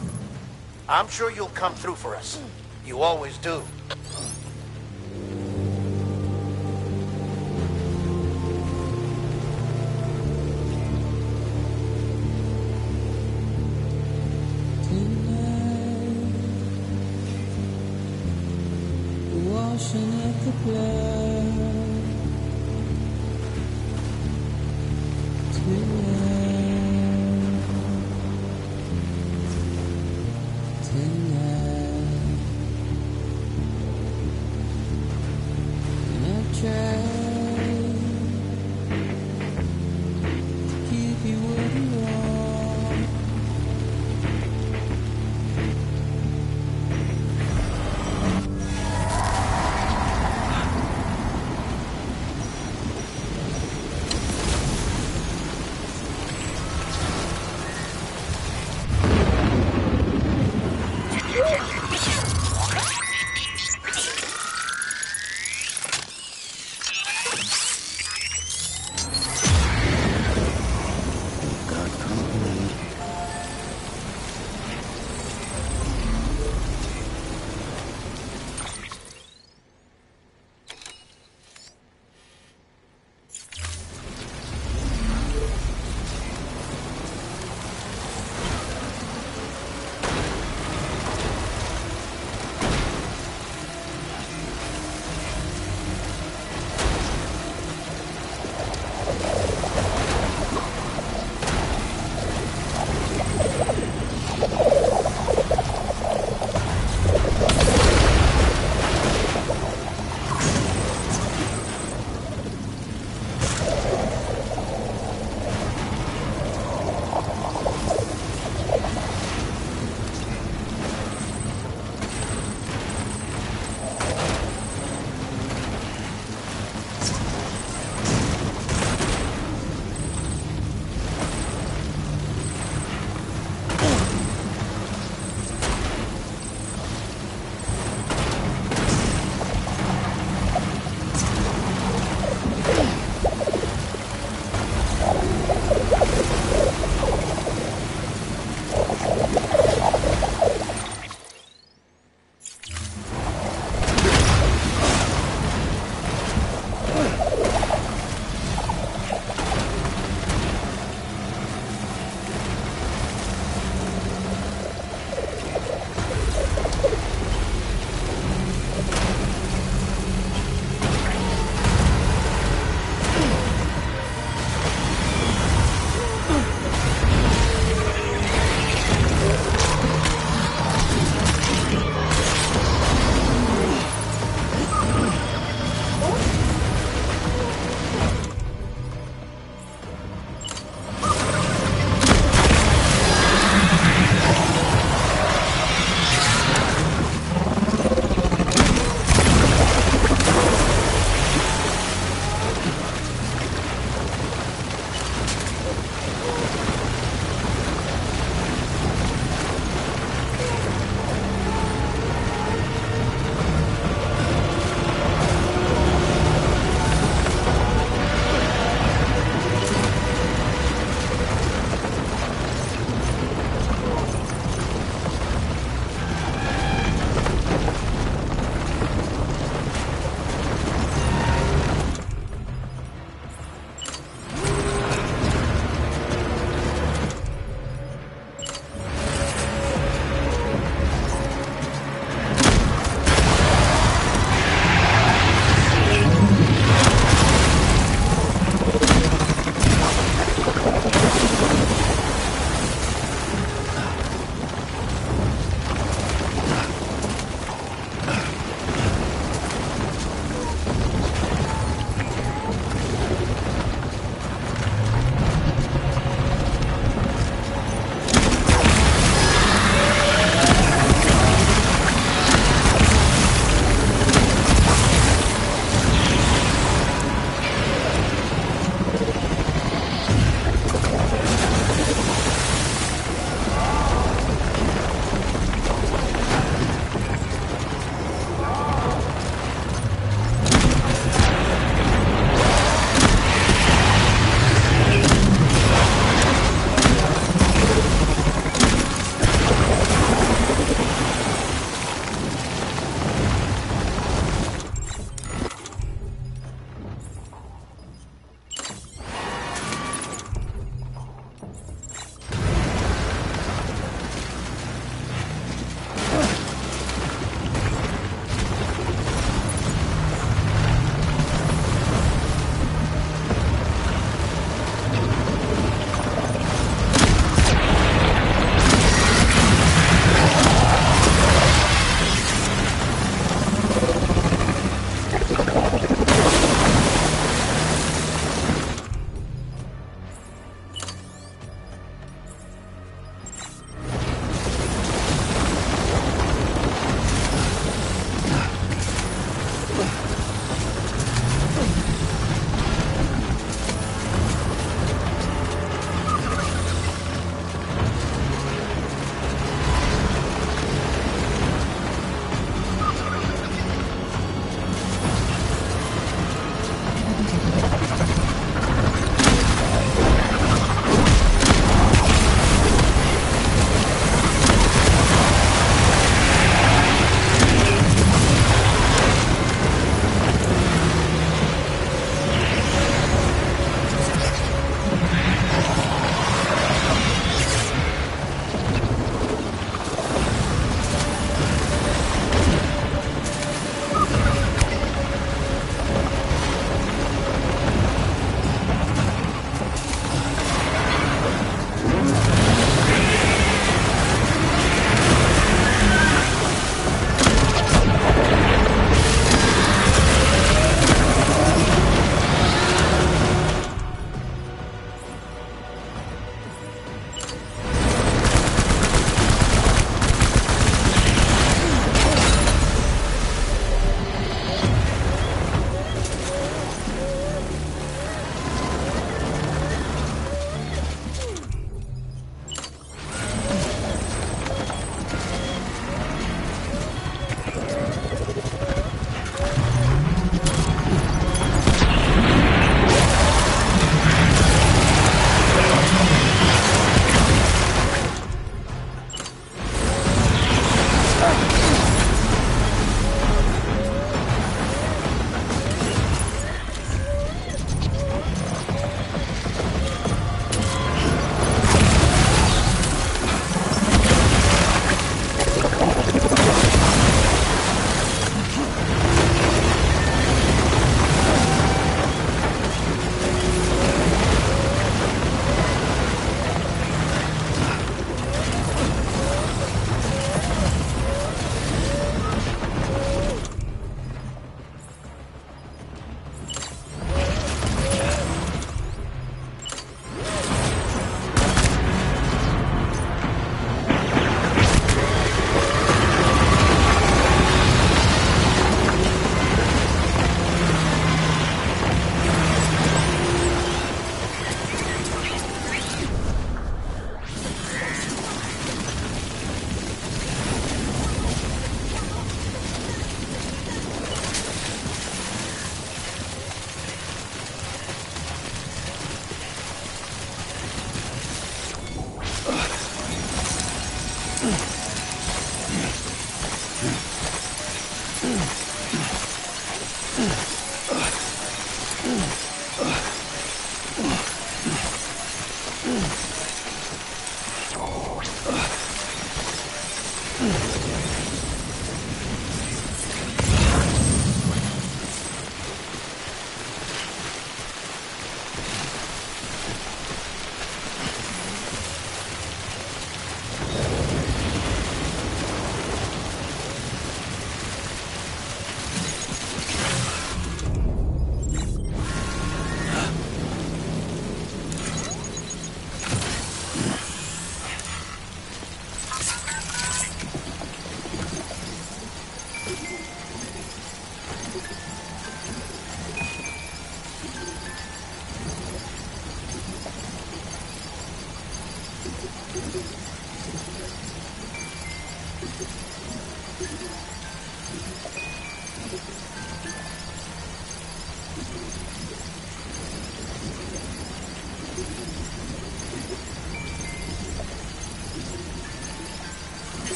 I'm sure you'll come through for us. You always do. Washing up the blood tonight. And I've tried to keep you where you are.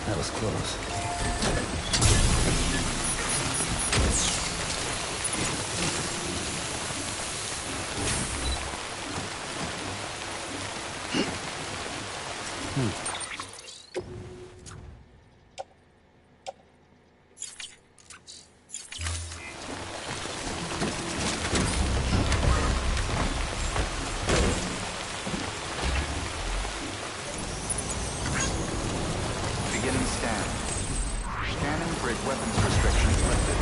That was close. Beginning scan. Scan and bridge weapons restrictions lifted.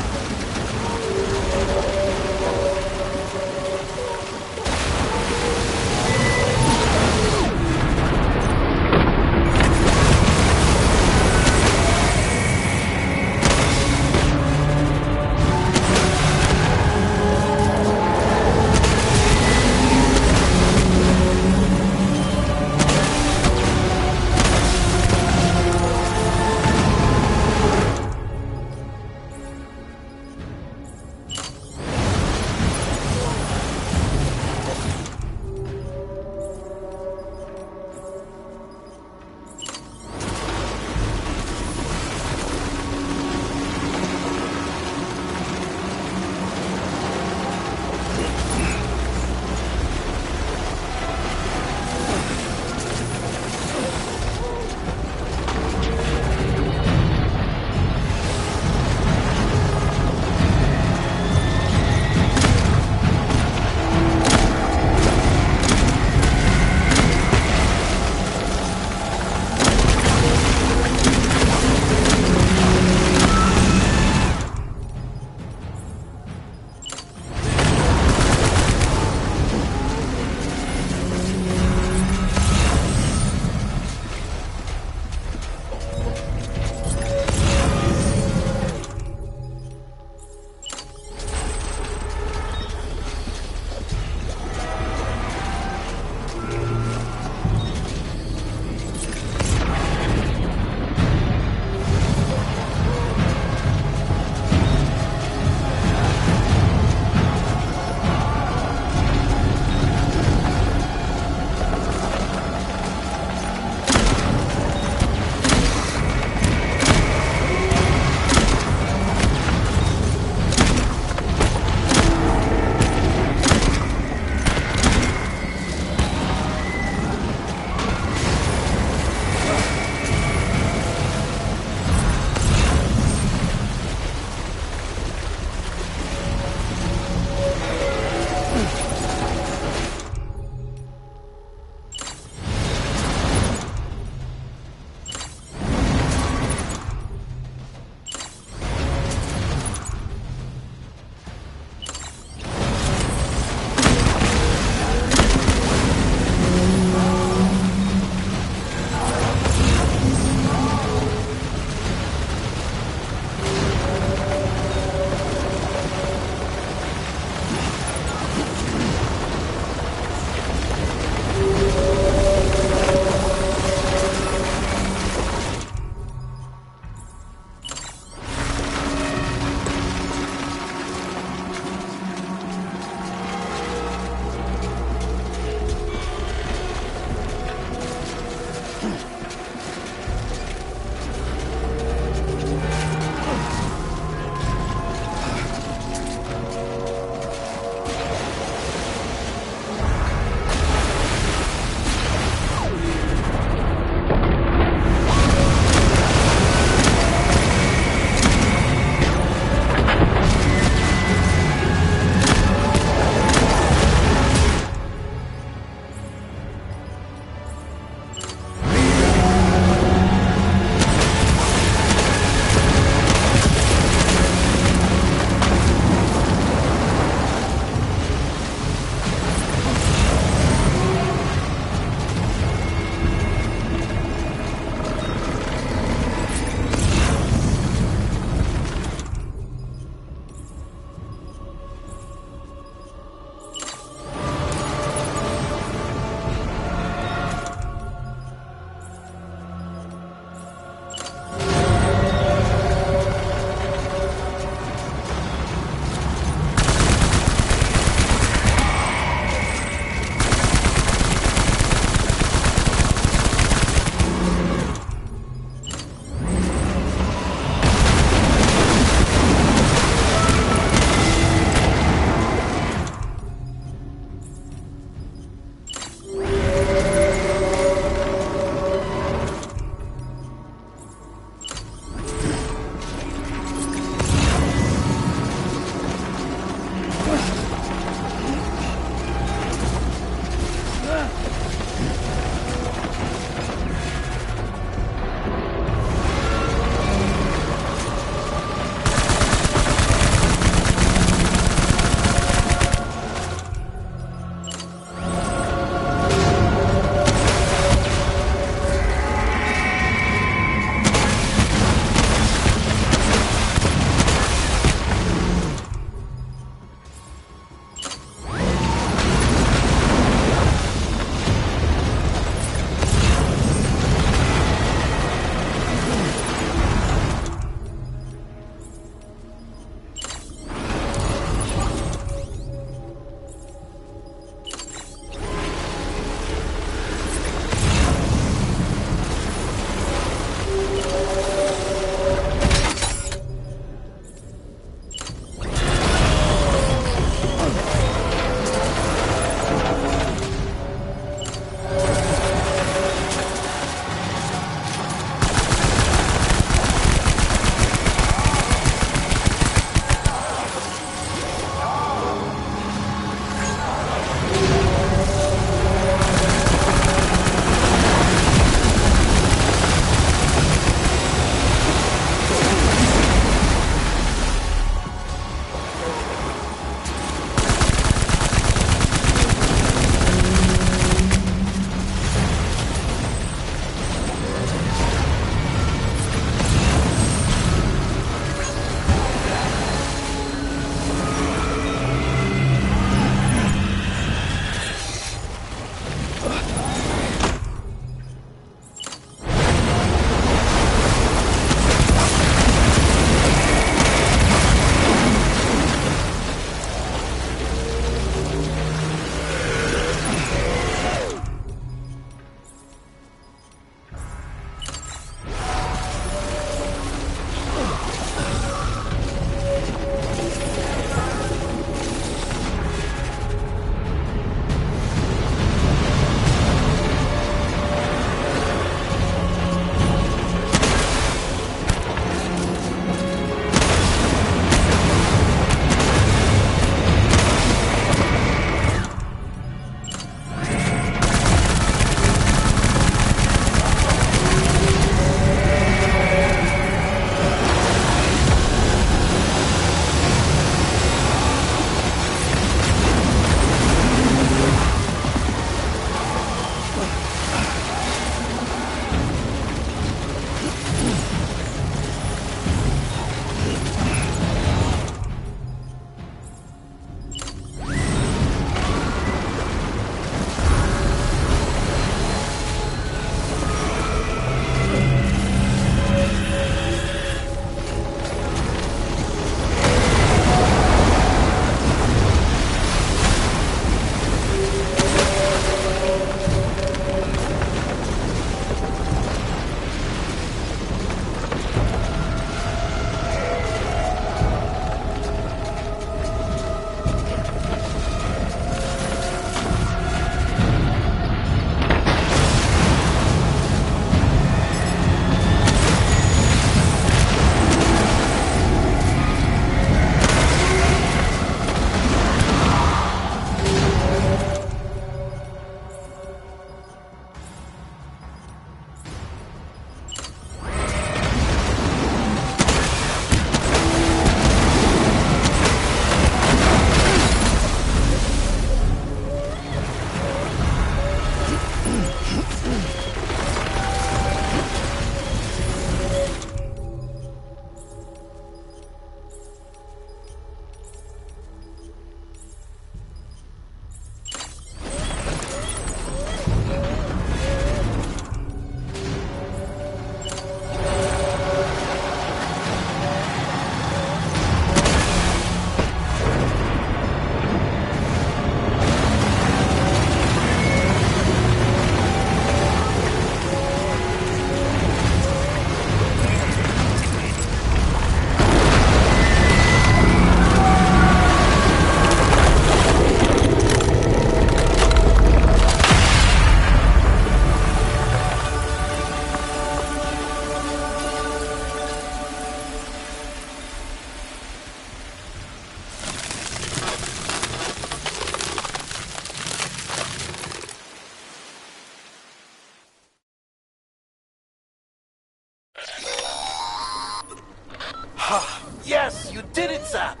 Yes, you did it, Zap!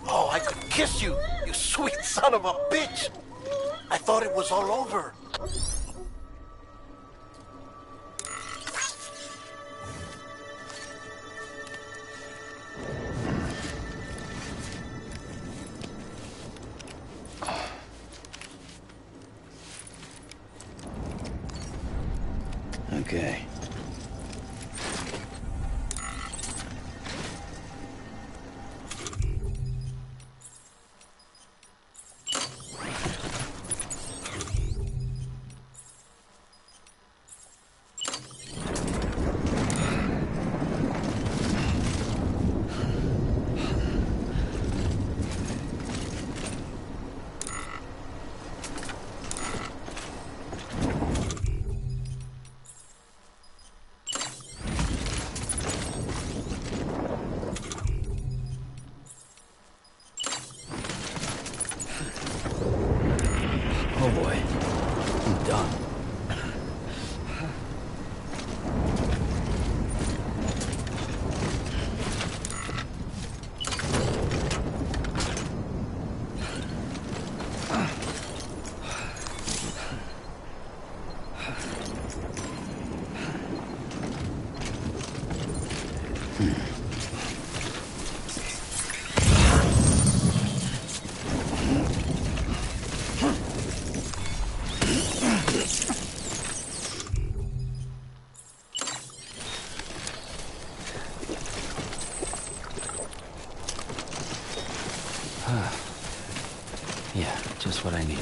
Oh, I could kiss you, you sweet son of a bitch! I thought it was all over. Okay. Oh boy, I'm done. Yeah, just what I needed.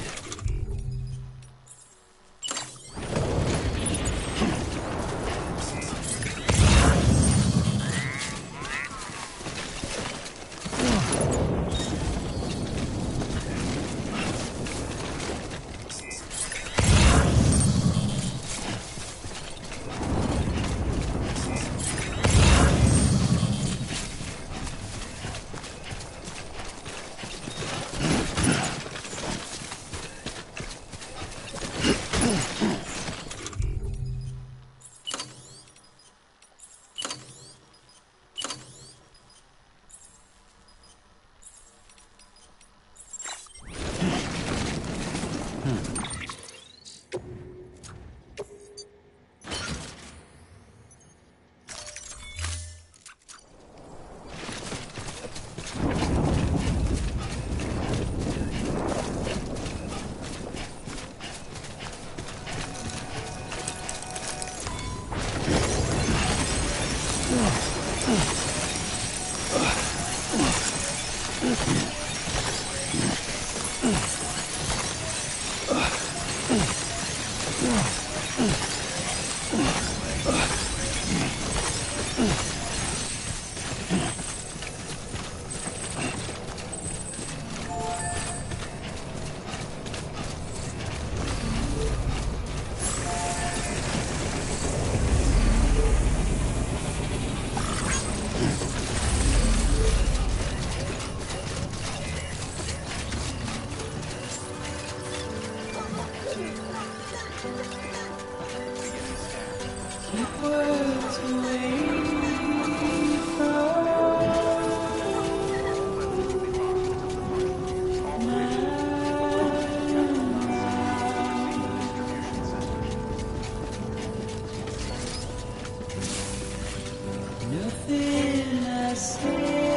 Nothing I say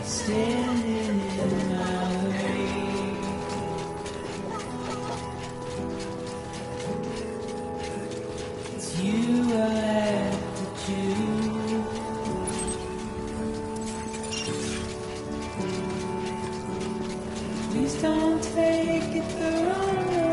standing in my way. It's you I have to choose. Please don't take it the wrong way.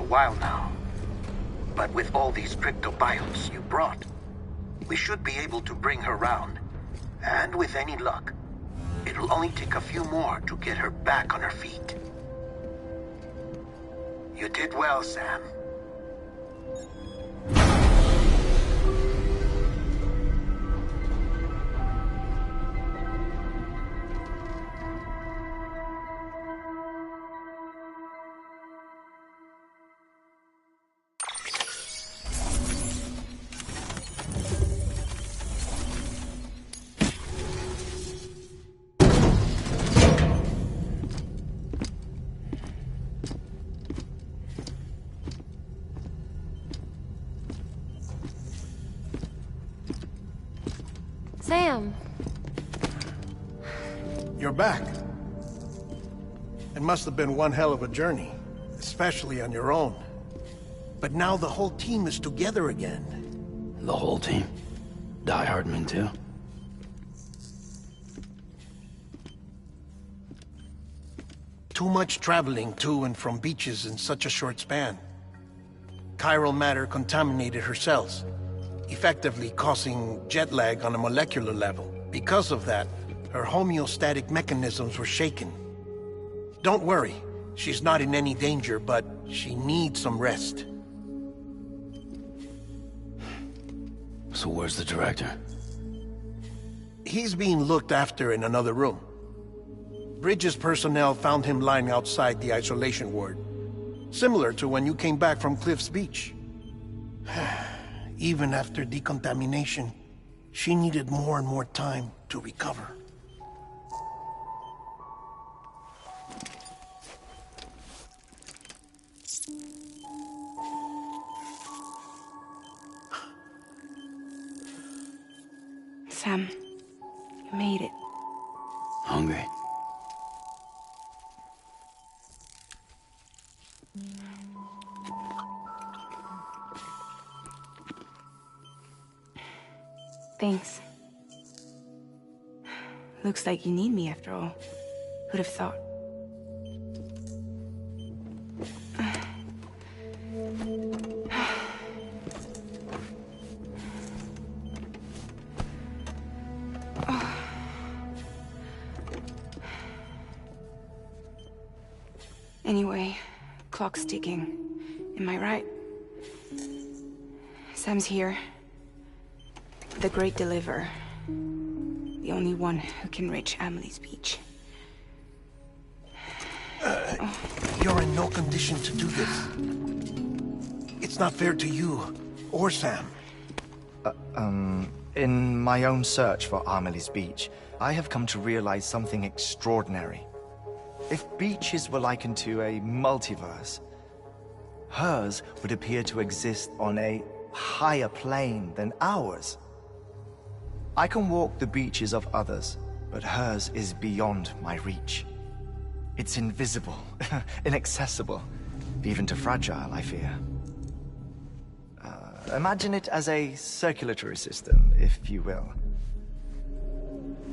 while now. But with all these cryptobiotes you brought, we should be able to bring her round. And with any luck, it'll only take a few more to get her back on her feet. You did well, Sam. Sam. You're back. It must have been one hell of a journey, especially on your own. But now the whole team is together again. The whole team? Die Hardman too? Too much traveling to and from beaches in such a short span. Chiral matter contaminated her cells, effectively causing jet lag on a molecular level. Because of that, her homeostatic mechanisms were shaken. Don't worry, she's not in any danger, but she needs some rest. So where's the director? He's being looked after in another room. Bridges personnel found him lying outside the isolation ward. Similar to when you came back from Cliff's Beach. Even after decontamination, she needed more and more time to recover. Sam, you made it. Hungry? Thanks. Looks like you need me after all. Who'd have thought? Anyway, clock's ticking. Am I right? Sam's here. The Great Deliverer. The only one who can reach Amelie's Beach. You're in no condition to do this. It's not fair to you, or Sam. In my own search for Amelie's Beach, I have come to realize something extraordinary. If beaches were likened to a multiverse, hers would appear to exist on a higher plane than ours. I can walk the beaches of others, but hers is beyond my reach. It's invisible, inaccessible, even to fragile, I fear. Imagine it as a circulatory system, if you will.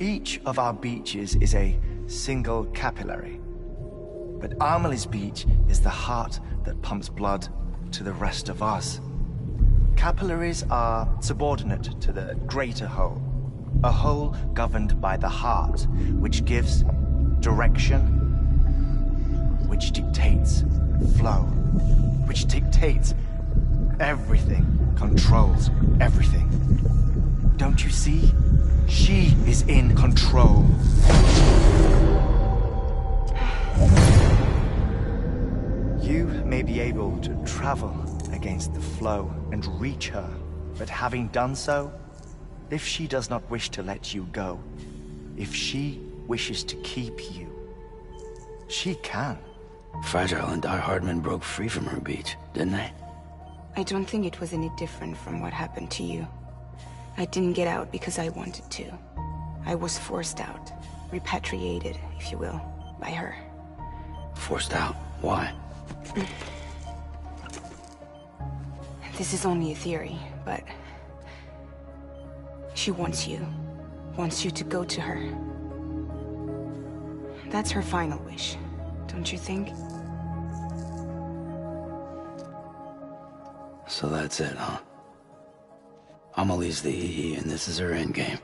Each of our beaches is a single capillary, but Amelie's Beach is the heart that pumps blood to the rest of us. Capillaries are subordinate to the greater whole, a whole governed by the heart, which gives direction, which dictates flow, which dictates everything, controls everything. Don't you see? She is in control. You may be able to travel against the flow and reach her, but having done so, if she does not wish to let you go, if she wishes to keep you, she can. Fragile and Die Hardman broke free from her beach, didn't they? I don't think it was any different from what happened to you. I didn't get out because I wanted to. I was forced out. Repatriated, if you will, by her. Forced out? Why? This is only a theory, but... she wants you. Wants you to go to her. That's her final wish, don't you think? So that's it, huh? Amelie's the EE, and this is her endgame.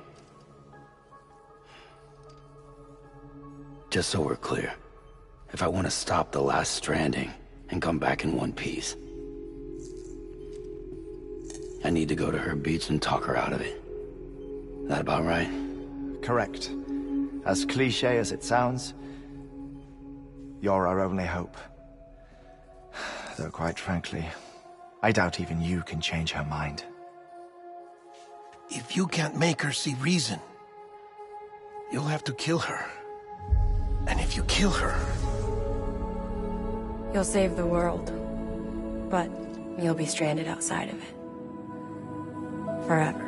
Just so we're clear, if I want to stop the last stranding and come back in one piece, I need to go to her beach and talk her out of it. That about right? Correct. As cliche as it sounds, you're our only hope. Though quite frankly, I doubt even you can change her mind. If you can't make her see reason, you'll have to kill her. And if you kill her... You'll save the world, but you'll be stranded outside of it. Forever.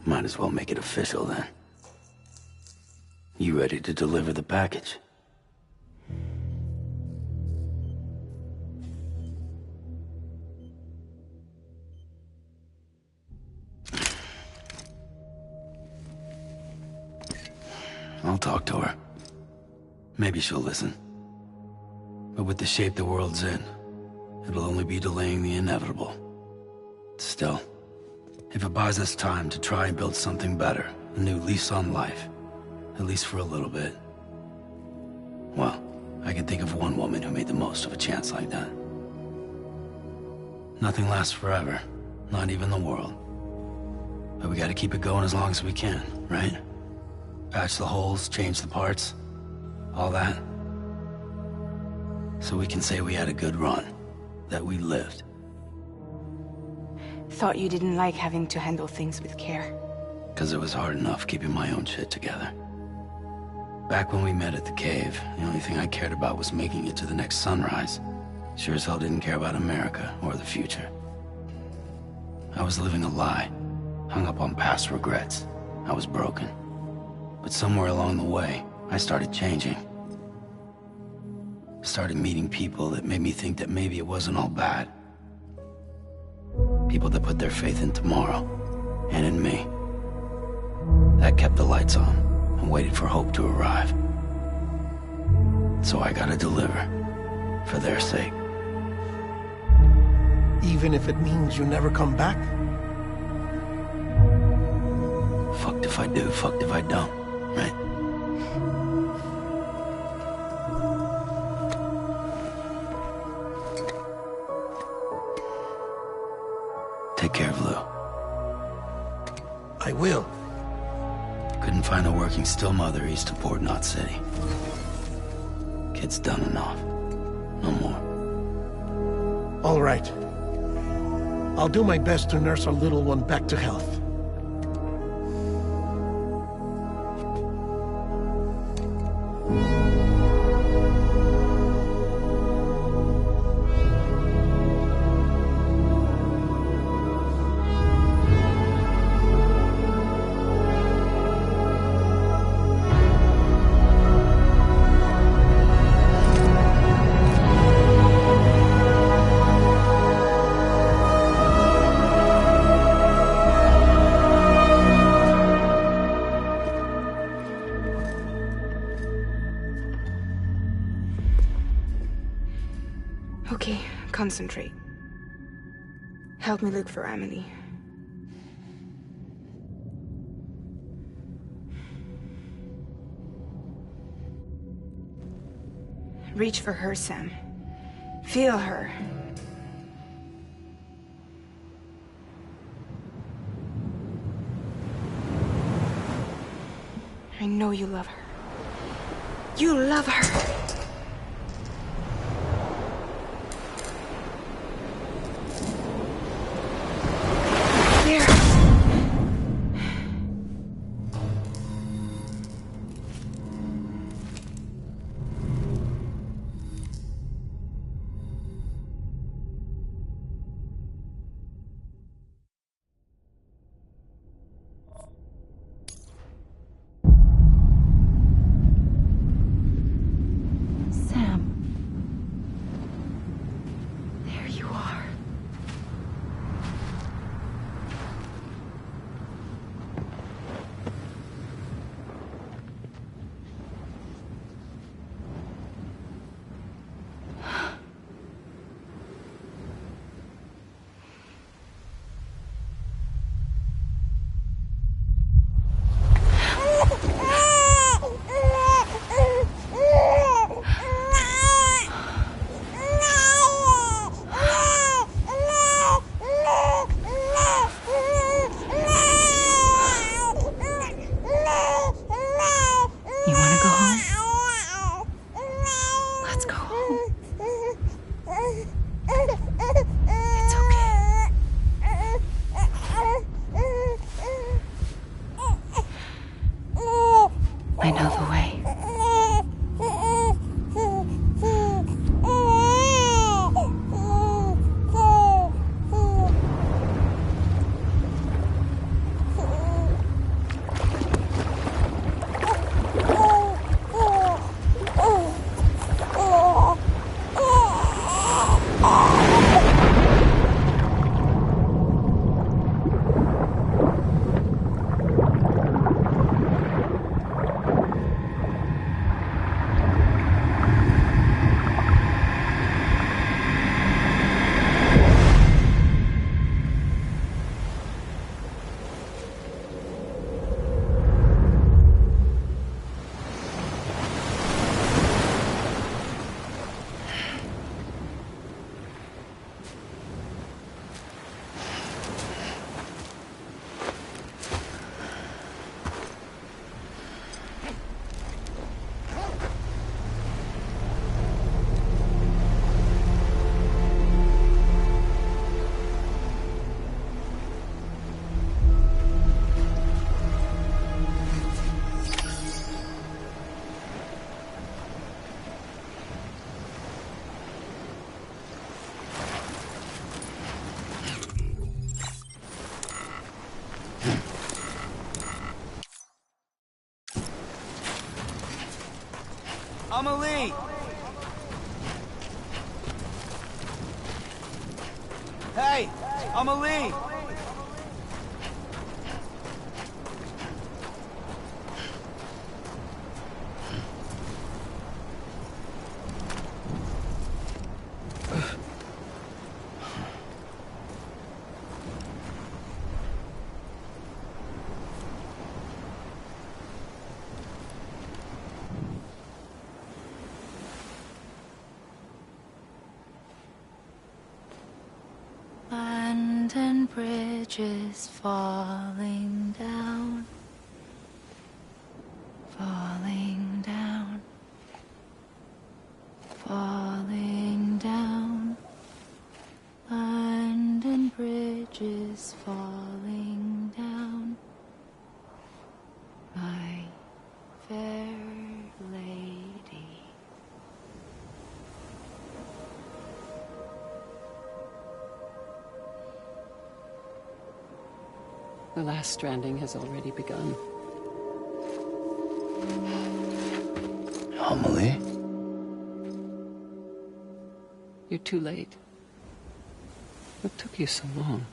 Might as well make it official then. You ready to deliver the package? I'll talk to her. Maybe she'll listen. But with the shape the world's in, it'll only be delaying the inevitable. Still, if it buys us time to try and build something better, a new lease on life, at least for a little bit, well, I can think of one woman who made the most of a chance like that. Nothing lasts forever, not even the world. But we gotta keep it going as long as we can, right? Patch the holes, change the parts, all that. So we can say we had a good run, that we lived. Thought you didn't like having to handle things with care. 'Cause it was hard enough keeping my own shit together. Back when we met at the cave, the only thing I cared about was making it to the next sunrise. Sure as hell didn't care about America or the future. I was living a lie, hung up on past regrets. I was broken. But somewhere along the way, I started changing. Started meeting people that made me think that maybe it wasn't all bad. People that put their faith in tomorrow, and in me. That kept the lights on, and waited for hope to arrive. So I gotta deliver, for their sake. Even if it means you never come back? Fucked if I do, fucked if I don't, right? Take care of Lou. I will. Couldn't find a working still mother east of Port Knot City. Kid's done enough. No more. All right. I'll do my best to nurse our little one back to health. Okay, concentrate. Help me look for Emily. Reach for her, Sam. Feel her. I know you love her. You love her! go home? Let's go home. It's okay. I know the way. Amelie! Hey! Amelie! London Bridge is falling down, falling down, falling down. London Bridge is falling down, my fair lady. The last stranding has already begun. Amelie? You're too late. What took you so long?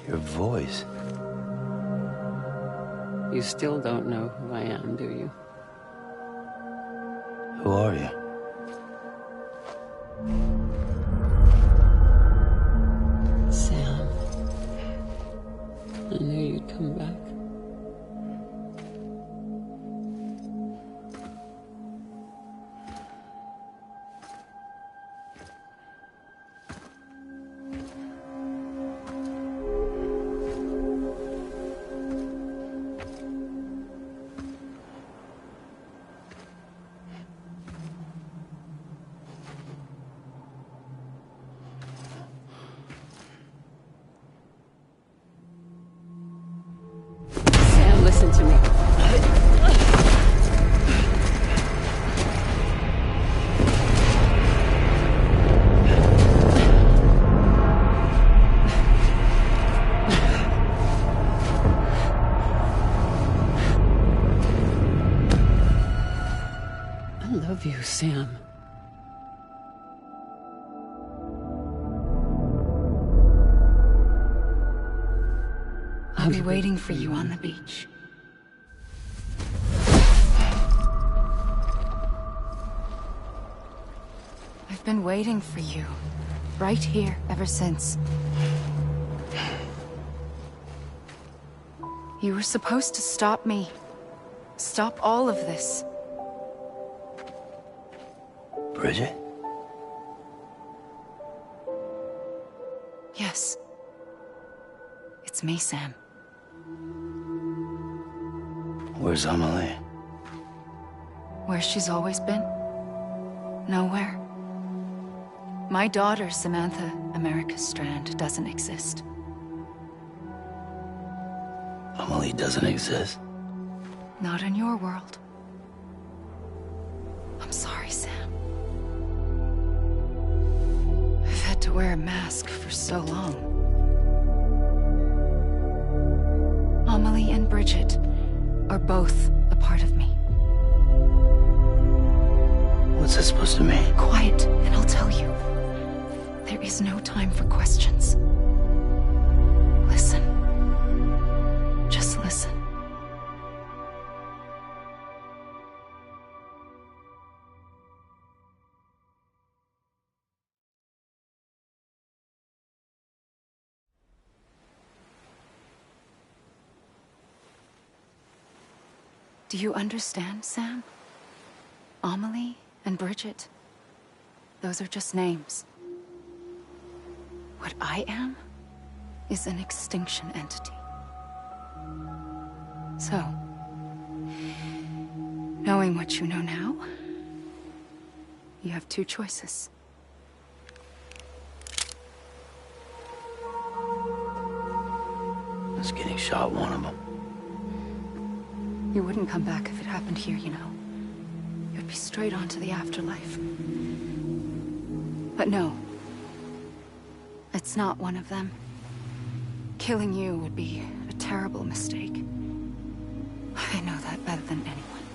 Your voice. You still don't know who I am, do you? Who are you? Sam. I knew you'd come back. Listen to me. I love you, Sam. I'll be waiting for you on the beach. I've been waiting for you, right here, ever since. You were supposed to stop me. Stop all of this. Bridget? Yes. It's me, Sam. Where's Amelie? Where she's always been? Nowhere. My daughter, Samantha America Strand, doesn't exist. Amelie doesn't exist. Not in your world. I'm sorry, Sam. I've had to wear a mask for so long. Amelie and Bridget are both a part of me. What's that supposed to mean? Quiet, and I'll tell you. There is no time for questions. Listen. Just listen. Do you understand, Sam? Amelie and Bridget, those are just names. What I am is an extinction entity. So, knowing what you know now, you have two choices. Is getting shot one of them? You wouldn't come back if it happened here, you know. You'd be straight on to the afterlife. But no. It's not one of them. Killing you would be a terrible mistake. I know that better than anyone.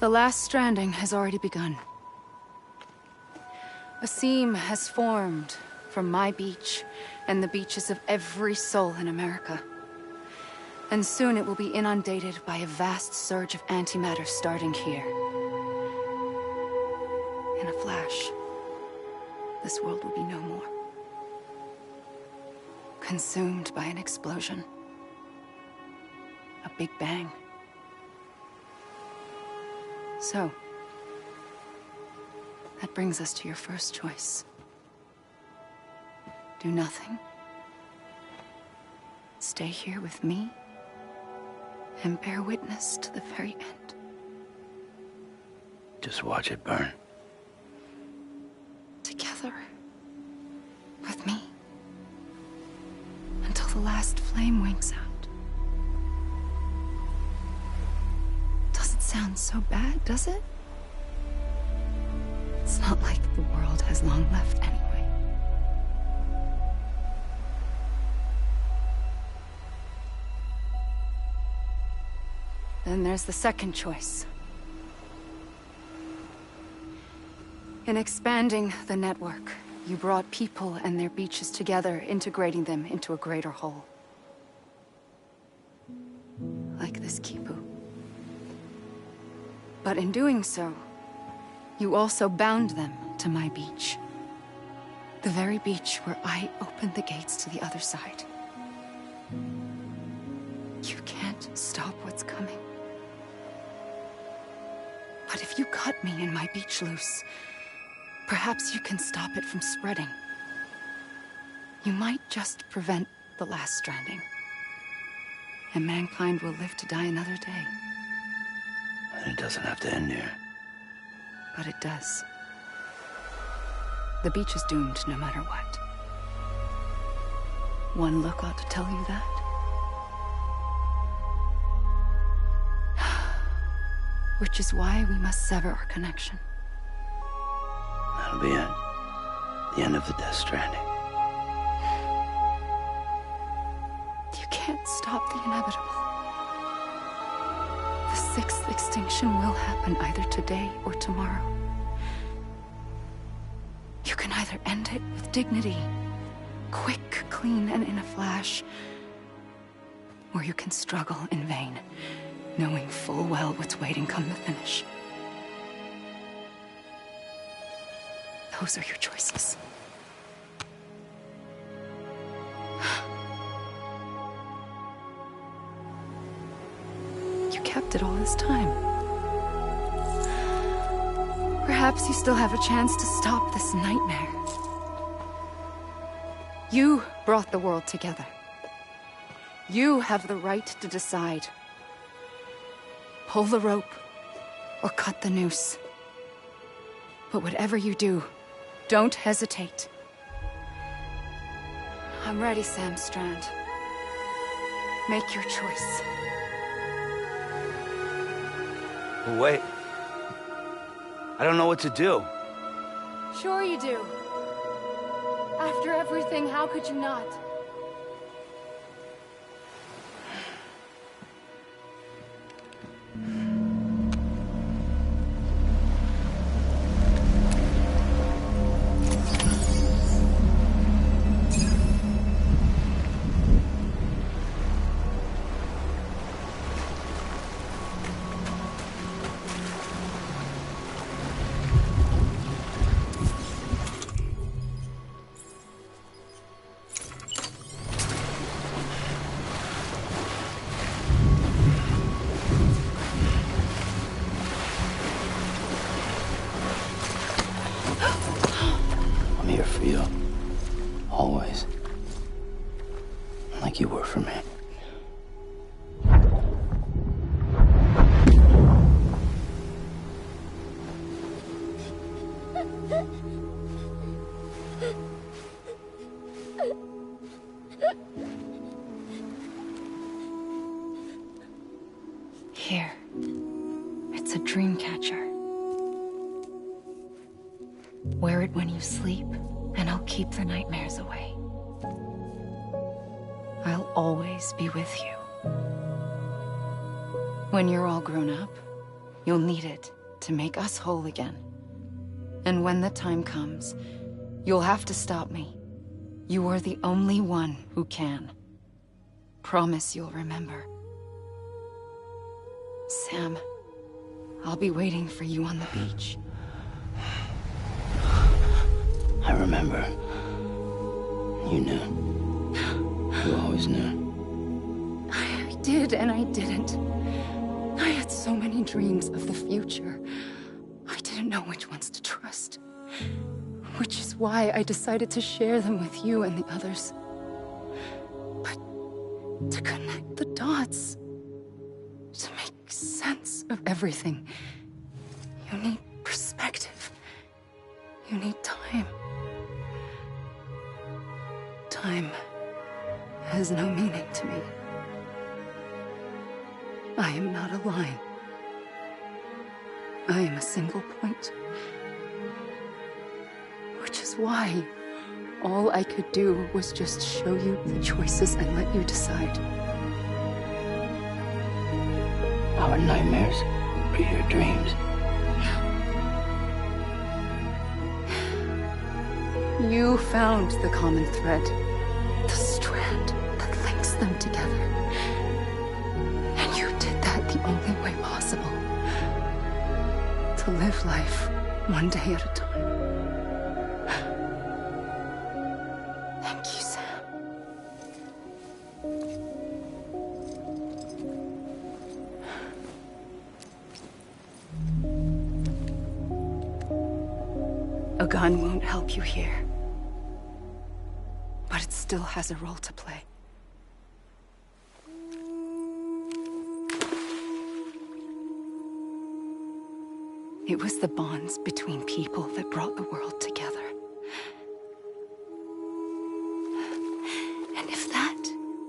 The last stranding has already begun. A seam has formed from my beach and the beaches of every soul in America. And soon it will be inundated by a vast surge of antimatter starting here. In a flash, this world will be no more. Consumed by an explosion. A big bang. So, that brings us to your first choice. Do nothing. Stay here with me and bear witness to the very end. Just watch it burn. Together. With me. Until the last flame winks out. Doesn't sound so bad, does it? It's not like the world has long left anyway. Then there's the second choice. In expanding the network, you brought people and their beaches together, integrating them into a greater whole. Like this Kipu. But in doing so, you also bound them to my beach. The very beach where I opened the gates to the other side. You can't stop what's coming. But if you cut me and my beach loose, perhaps you can stop it from spreading. You might just prevent the last stranding. And mankind will live to die another day. And it doesn't have to end here. But it does. The beach is doomed no matter what. One look ought to tell you that. Which is why we must sever our connection. That'll be it. The end of the Death Stranding. You can't stop the inevitable. The sixth extinction will happen either today or tomorrow. You can either end it with dignity, quick, clean, and in a flash, or you can struggle in vain, knowing full well what's waiting come the finish. Those are your choices. You kept it all this time. Perhaps you still have a chance to stop this nightmare. You brought the world together. You have the right to decide. Pull the rope, or cut the noose. But whatever you do, don't hesitate. I'm ready, Sam Strand. Make your choice. Wait. I don't know what to do. Sure you do. After everything, how could you not? I'm here for you. Always. Like you were for me. Here. It's a dream catcher. Wear it when you sleep, and I'll keep the nightmares away. I'll always be with you. When you're all grown up, you'll need it to make us whole again. And when the time comes, you'll have to stop me. You are the only one who can. Promise you'll remember. Sam, I'll be waiting for you on the beach. I remember. You knew. You always knew. I did and I didn't. I had so many dreams of the future. I didn't know which ones to trust. Which is why I decided to share them with you and the others. But to connect the dots, to make sense of everything, you need perspective. You need time. Time has no meaning to me. I am not a line. I am a single point. Which is why all I could do was just show you the choices and let you decide. Our nightmares are your dreams. You found the common thread, the strand that links them together. And you did that the only way possible. To live life one day at a time. Thank you, Sam. A gun won't help you here. But it still has a role to play. It was the bonds between people that brought the world together. And if that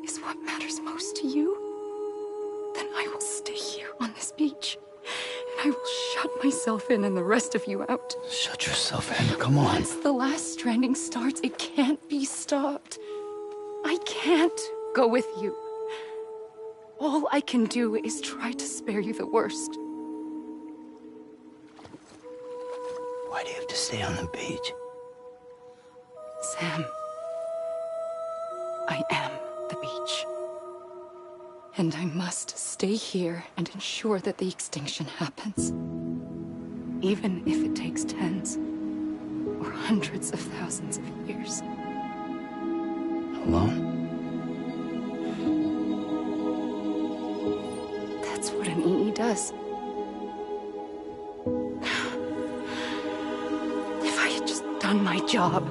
is what matters most to you, then I will stay here on this beach. And I will shut myself in and the rest of you out. Shut yourself in, come on. Once the last stranding starts, it can't be stopped. I can't go with you. All I can do is try to spare you the worst. Why do you have to stay on the beach? Sam, I am the beach. And I must stay here and ensure that the extinction happens. Even if it takes tens or hundreds of thousands of years. Alone? That's what an EE does. If I had just done my job,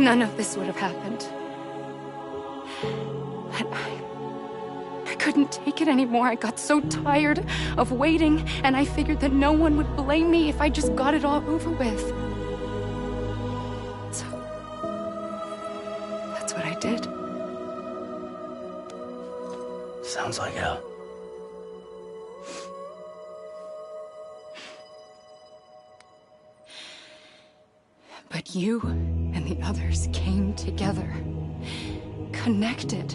none of this would have happened. But I couldn't take it anymore. I got so tired of waiting, and I figured that no one would blame me if I just got it all over with. So, that's what I did. Sounds like hell. But you and the others came together, connected.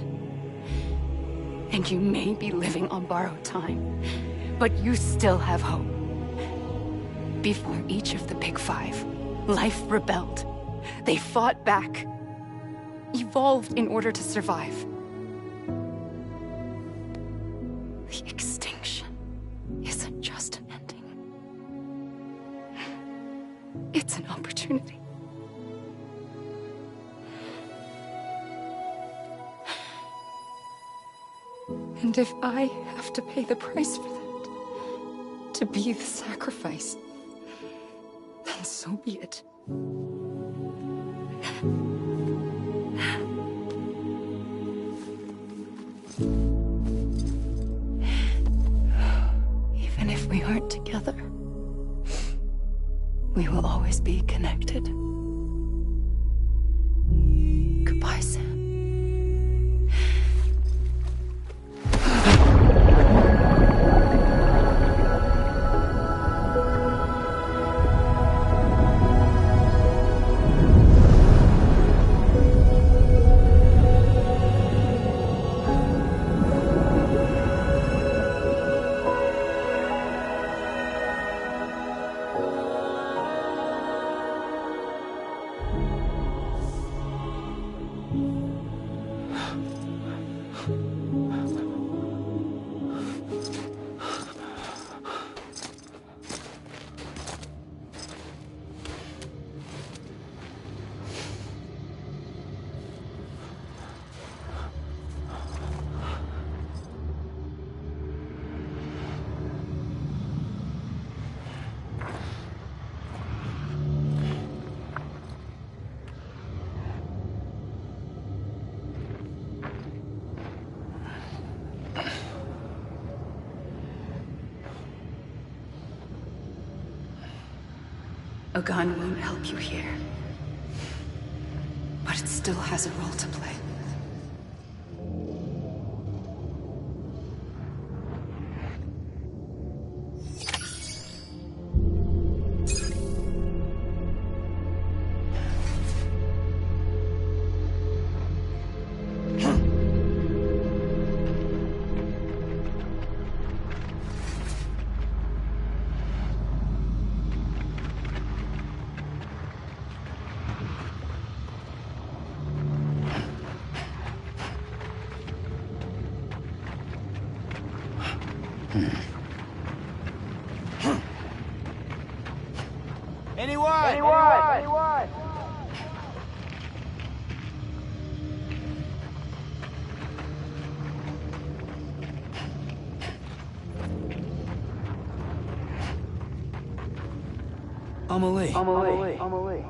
And you may be living on borrowed time, but you still have hope. Before each of the Big Five, life rebelled. They fought back, evolved in order to survive. The extinction isn't just an ending. It's an opportunity. And if I have to pay the price for that, to be the sacrifice, then so be it. Even if we aren't together, we will always be connected. Goodbye, Sam. A gun won't help you here, but it still has a role to play. Anyone? Amelie. Amelie.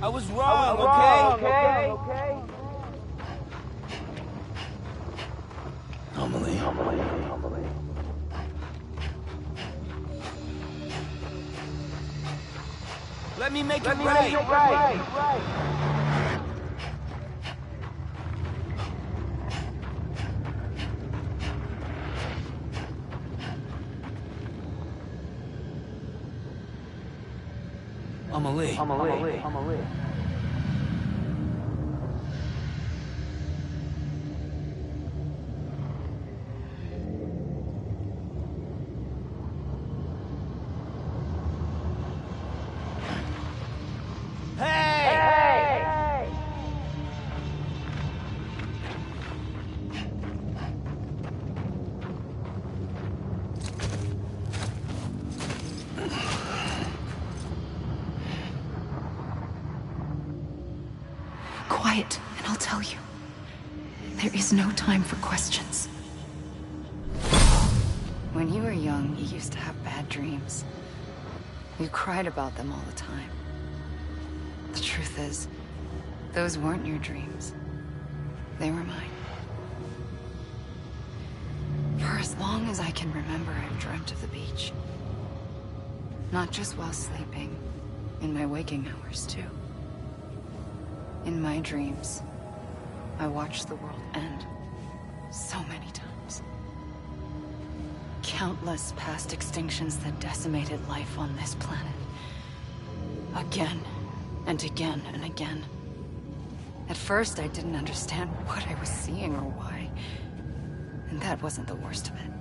I was wrong, okay? Amelie. Let me make it right. Amelie. Hey! I'll tell you. There is no time for questions. When you were young, you used to have bad dreams. You cried about them all the time. The truth is, those weren't your dreams. They were mine. For as long as I can remember, I've dreamt of the beach. Not just while sleeping, in my waking hours too. In my dreams, I watched the world end so many times. Countless past extinctions that decimated life on this planet. Again, and again, and again. At first, I didn't understand what I was seeing or why. And that wasn't the worst of it.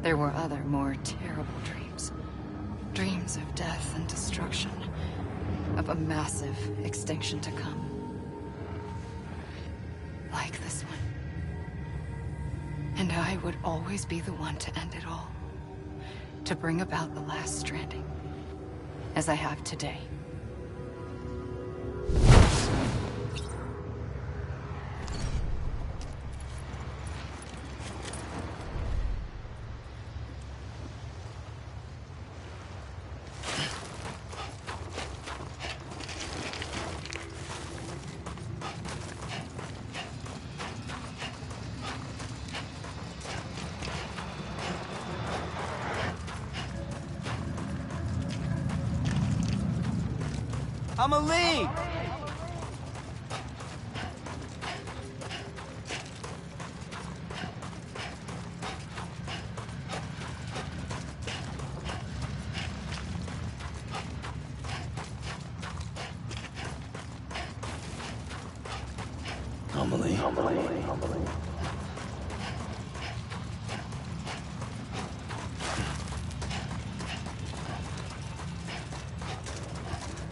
There were other, more terrible dreams. Dreams of death and destruction. Of a massive extinction to come. Like this one. And I would always be the one to end it all. To bring about the last stranding. As I have today.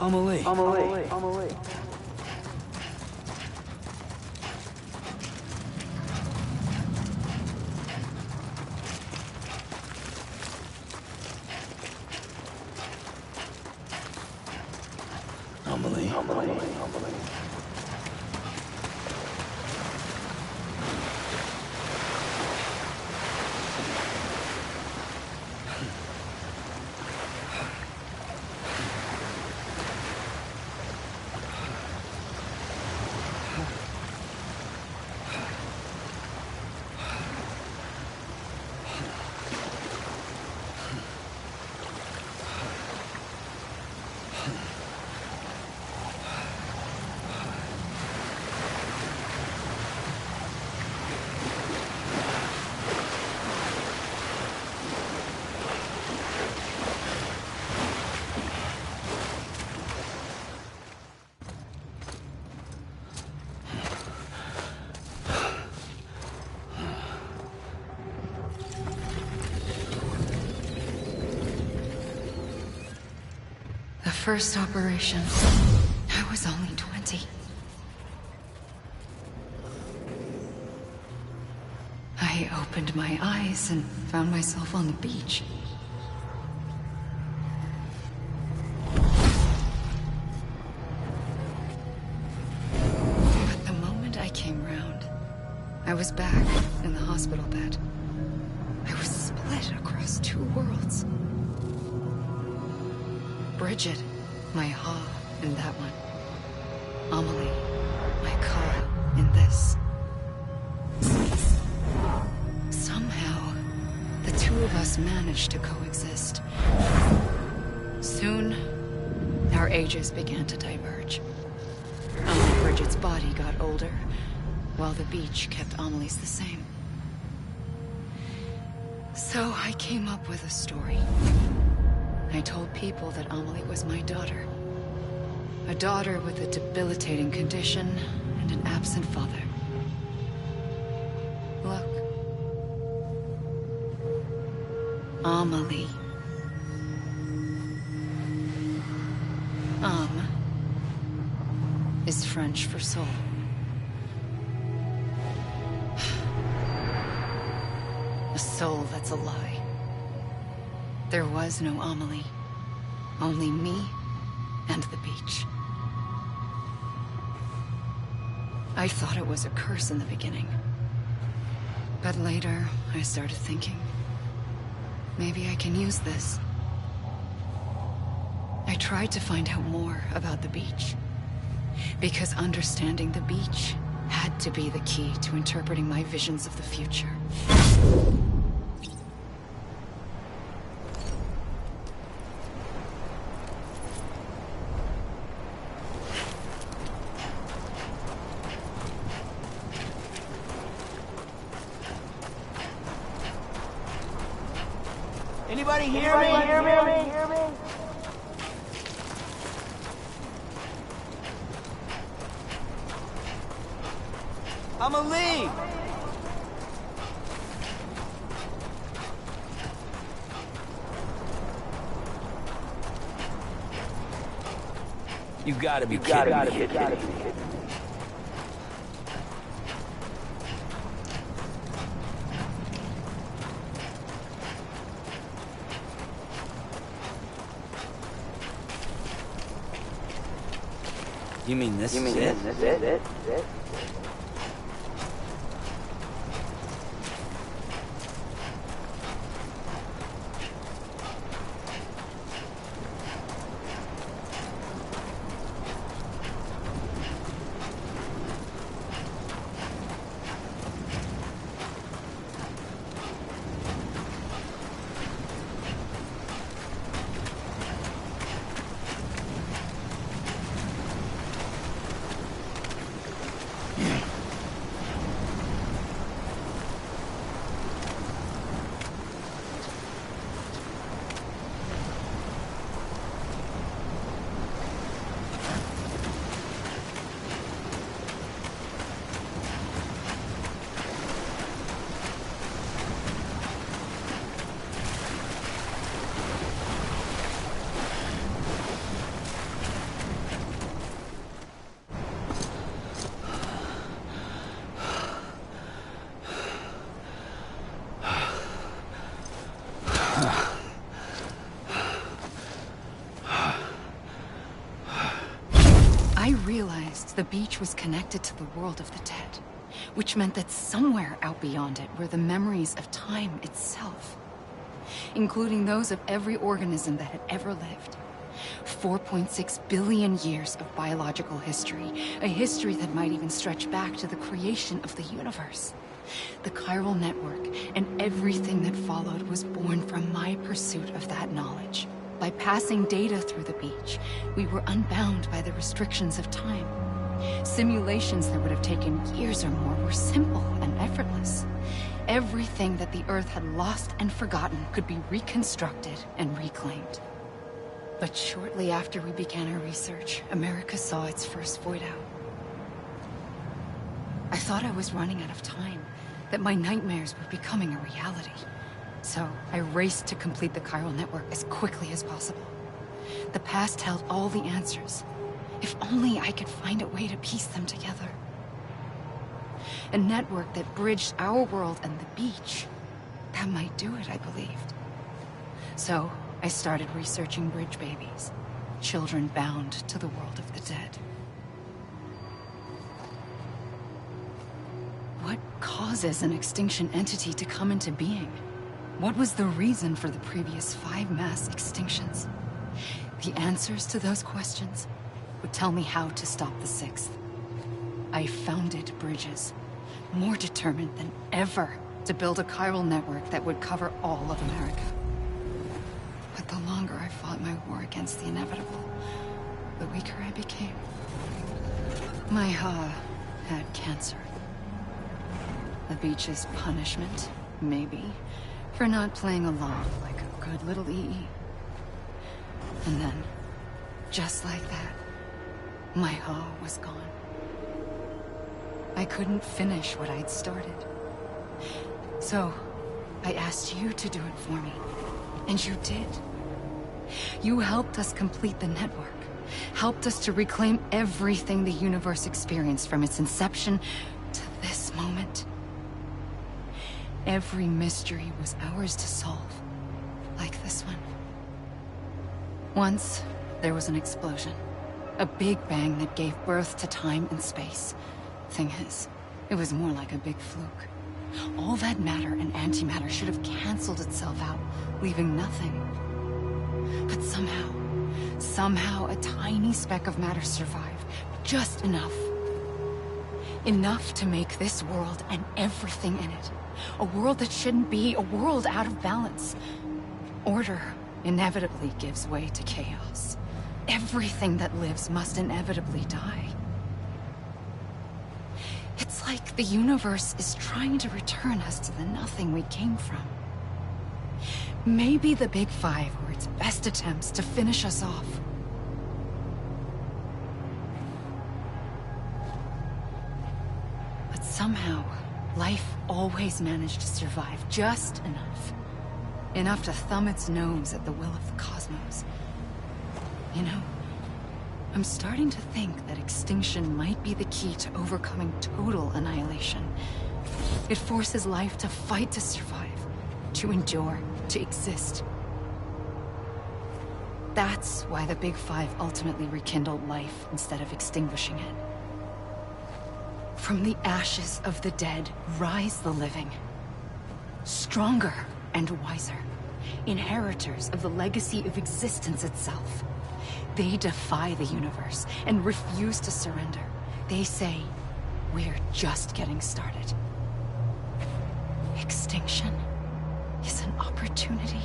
Amelie! Amelie. Amelie. First operation, I was only 20. I opened my eyes and found myself on the beach. But the moment I came round, I was back in the hospital bed. I was split across two worlds. Bridget, my Ha in that one. Amelie, my Ka in this. Somehow, the two of us managed to coexist. Soon, our ages began to diverge. Only Bridget's body got older, while the beach kept Amelie's the same. So I came up with a story. I told people that Amelie was my daughter. A daughter with a debilitating condition and an absent father. Look. Amelie. Âme is French for soul. A soul that's a lie. There was no Amelie. Only me and the beach. I thought it was a curse in the beginning. But later, I started thinking, maybe I can use this. I tried to find out more about the beach. Because understanding the beach had to be the key to interpreting my visions of the future. Anybody hear me? I'm a lead. You gotta be kidding me. You mean this is it? I realized the beach was connected to the world of the dead, which meant that somewhere out beyond it were the memories of time itself, including those of every organism that had ever lived. 4.6 billion years of biological history, a history that might even stretch back to the creation of the universe. The chiral network and everything that followed was born from my pursuit of that knowledge. By passing data through the beach, we were unbound by the restrictions of time. Simulations that would have taken years or more were simple and effortless. Everything that the Earth had lost and forgotten could be reconstructed and reclaimed. But shortly after we began our research, America saw its first void out. I thought I was running out of time, that my nightmares were becoming a reality. So I raced to complete the chiral network as quickly as possible. The past held all the answers. If only I could find a way to piece them together. A network that bridged our world and the beach. That might do it, I believed. So I started researching bridge babies, children bound to the world of the dead. What causes an extinction entity to come into being? What was the reason for the previous 5 mass extinctions? The answers to those questions would tell me how to stop the 6th. I founded bridges, more determined than ever to build a chiral network that would cover all of America. But the longer I fought my war against the inevitable, the weaker I became. My Ha had cancer. The beach's punishment, maybe, for not playing along like a good little EE. And then, just like that, my Ha was gone. I couldn't finish what I'd started. So, I asked you to do it for me. And you did. You helped us complete the network. Helped us to reclaim everything the universe experienced from its inception to this moment. Every mystery was ours to solve, like this one. Once, there was an explosion. A big bang that gave birth to time and space. Thing is, it was more like a big fluke. All that matter and antimatter should have canceled itself out, leaving nothing. But somehow a tiny speck of matter survived. Just enough. Enough to make this world and everything in it a world that shouldn't be, a world out of balance. Order inevitably gives way to chaos. Everything that lives must inevitably die. It's like the universe is trying to return us to the nothing we came from. Maybe the Big Five were its best attempts to finish us off. But somehow, life always managed to survive just enough. Enough to thumb its nose at the will of the cosmos. You know, I'm starting to think that extinction might be the key to overcoming total annihilation. It forces life to fight to survive, to endure, to exist. That's why the Big Five ultimately rekindled life instead of extinguishing it. From the ashes of the dead rise the living. Stronger and wiser. Inheritors of the legacy of existence itself. They defy the universe and refuse to surrender. They say, we're just getting started. Extinction is an opportunity.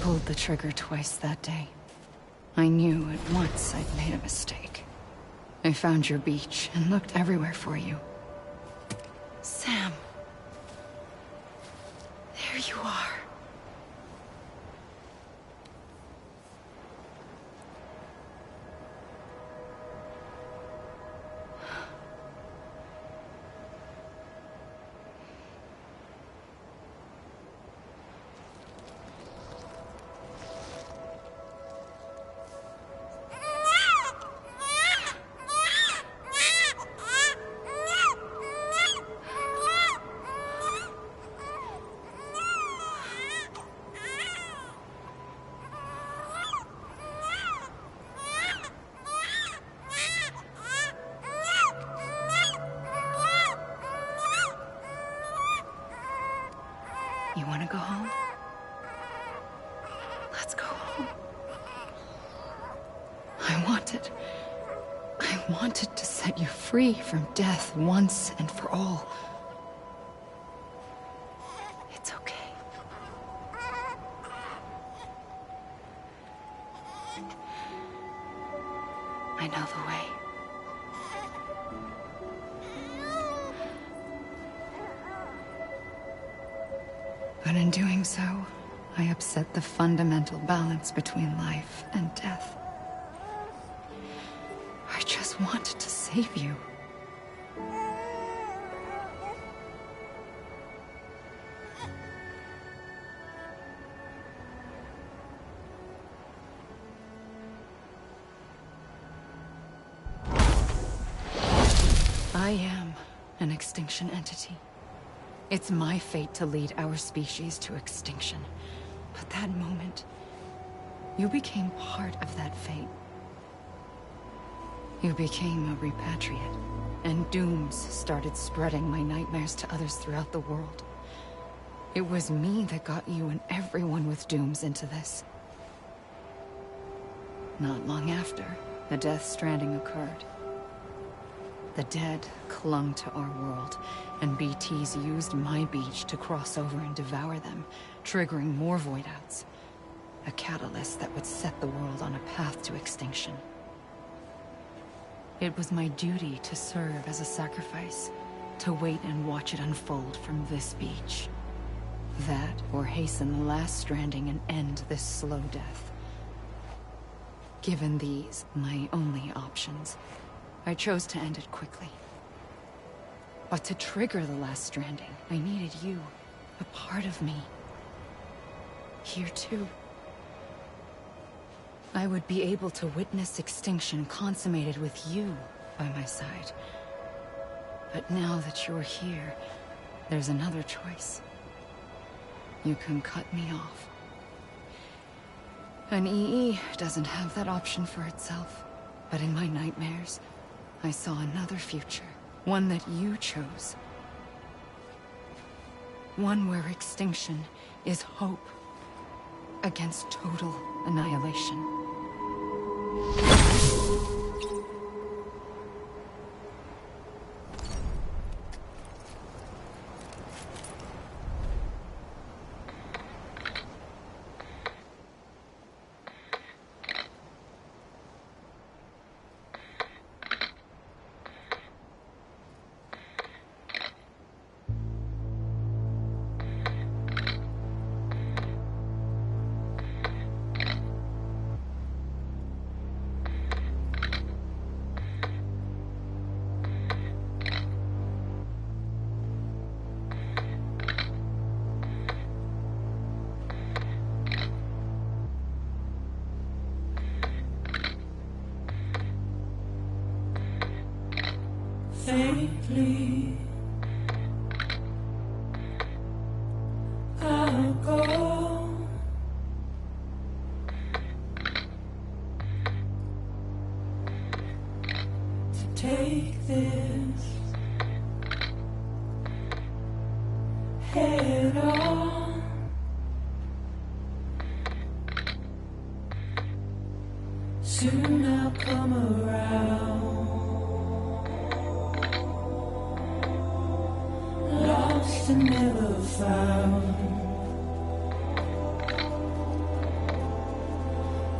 Pulled the trigger twice that day. I knew at once I'd made a mistake. I found your beach and looked everywhere for you. Sam. There you are. You want to go home? Let's go home. I wanted to set you free from death once and for all. It's okay. I know the way. But in doing so, I upset the fundamental balance between life and death. I just wanted to save you. I am an extinction entity. It's my fate to lead our species to extinction. But that moment, you became part of that fate. You became a repatriate, and dooms started spreading my nightmares to others throughout the world. It was me that got you and everyone with dooms into this. Not long after, the Death Stranding occurred. The dead clung to our world, and BTs used my beach to cross over and devour them, triggering more void-outs. A catalyst that would set the world on a path to extinction. It was my duty to serve as a sacrifice, to wait and watch it unfold from this beach. That, or hasten the last stranding and end this slow death. Given these, my only options, I chose to end it quickly. But to trigger the last stranding, I needed you, a part of me. Here too. I would be able to witness extinction consummated with you by my side. But now that you're here, there's another choice. You can cut me off. An EE doesn't have that option for itself. But in my nightmares, I saw another future. One that you chose. One where extinction is hope against total annihilation. Faintly, I'll go. To take this head on. Soon I'll come around. Lost and never found.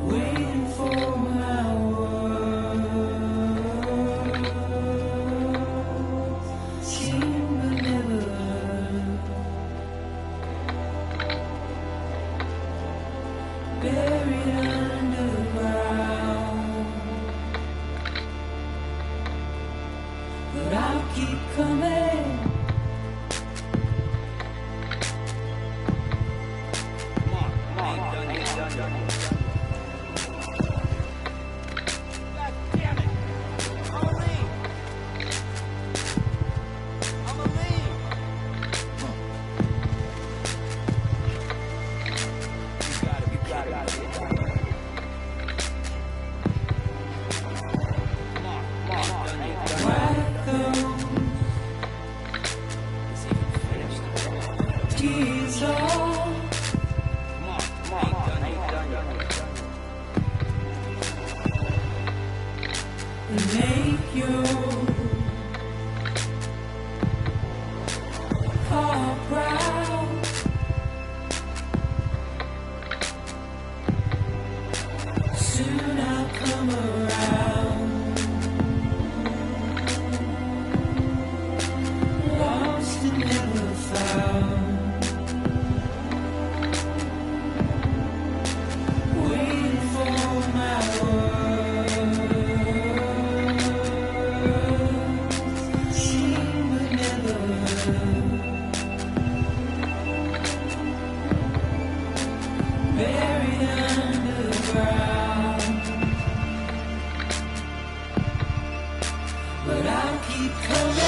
Waiting for my words. Seen but never heard. Buried underground. But I'll keep coming. buried underground. But I'll keep coming.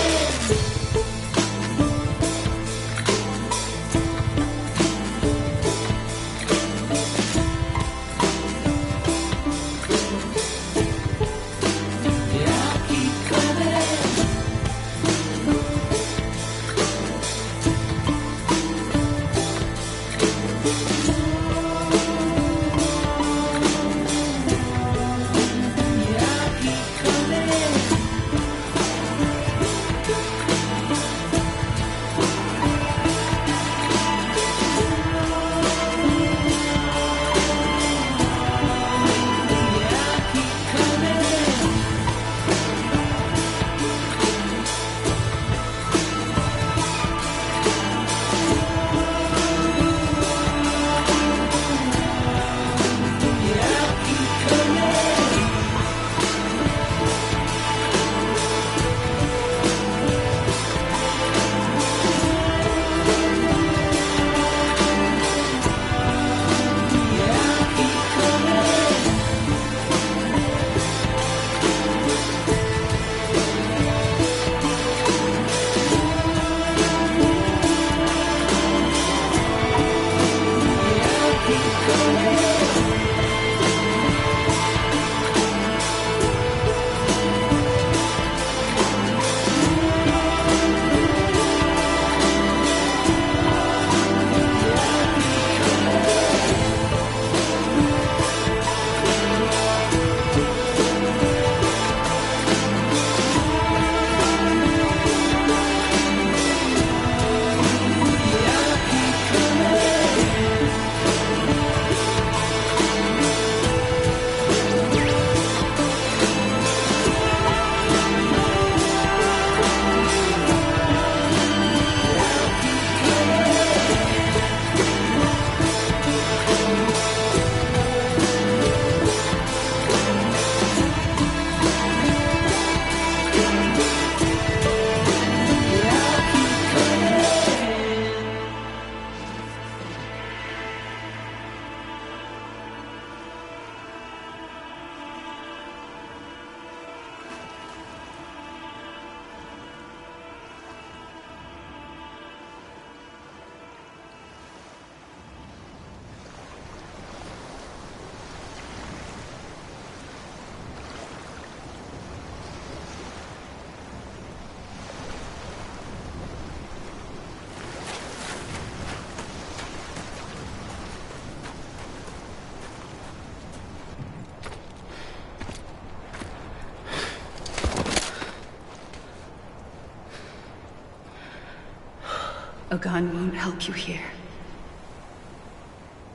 A gun won't help you here.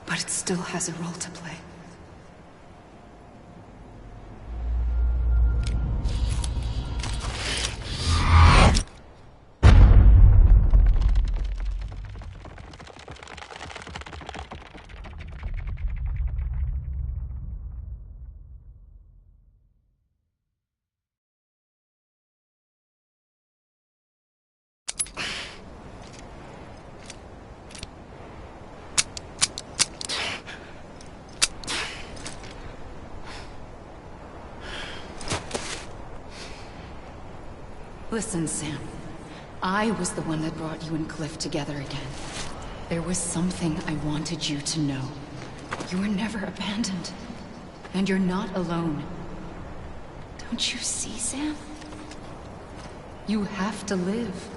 But it still has a role to play. Listen, Sam. I was the one that brought you and Cliff together again. There was something I wanted you to know. You were never abandoned. And you're not alone. Don't you see, Sam? You have to live.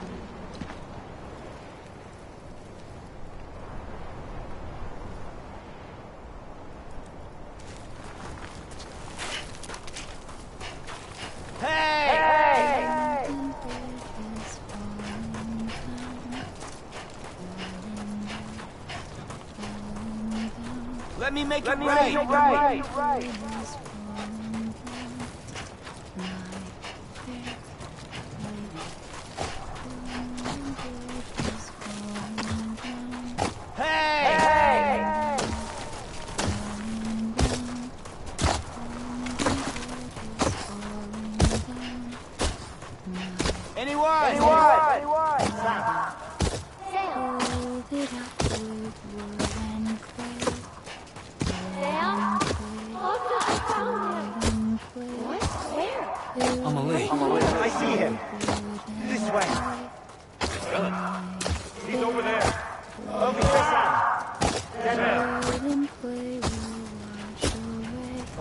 Let me make it right.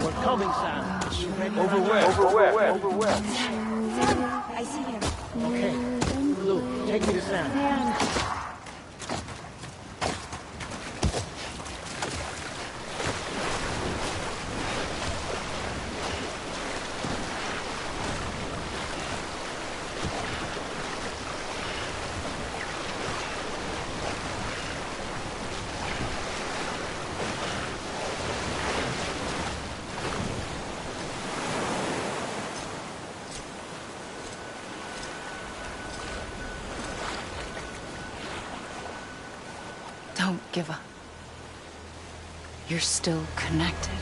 We're coming, Sam. Over where? I see him. Okay. Blue, take me to Sam. Don't give up. You're still connected.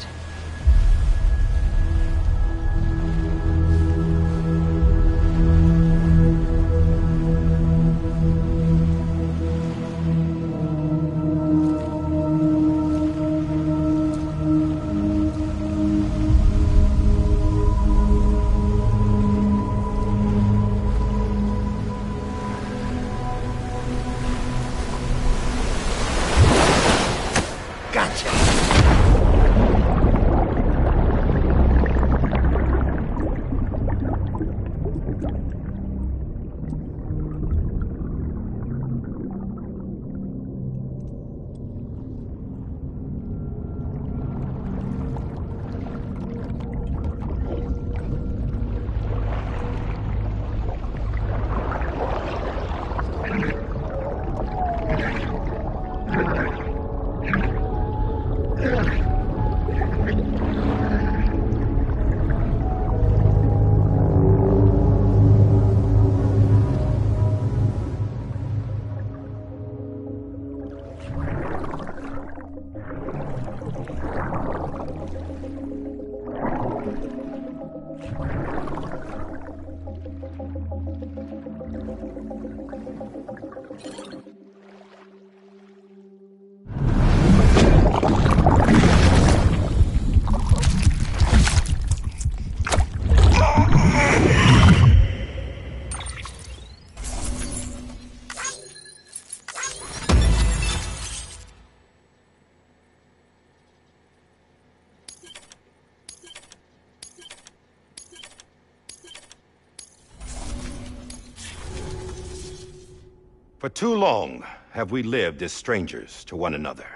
For too long have we lived as strangers to one another,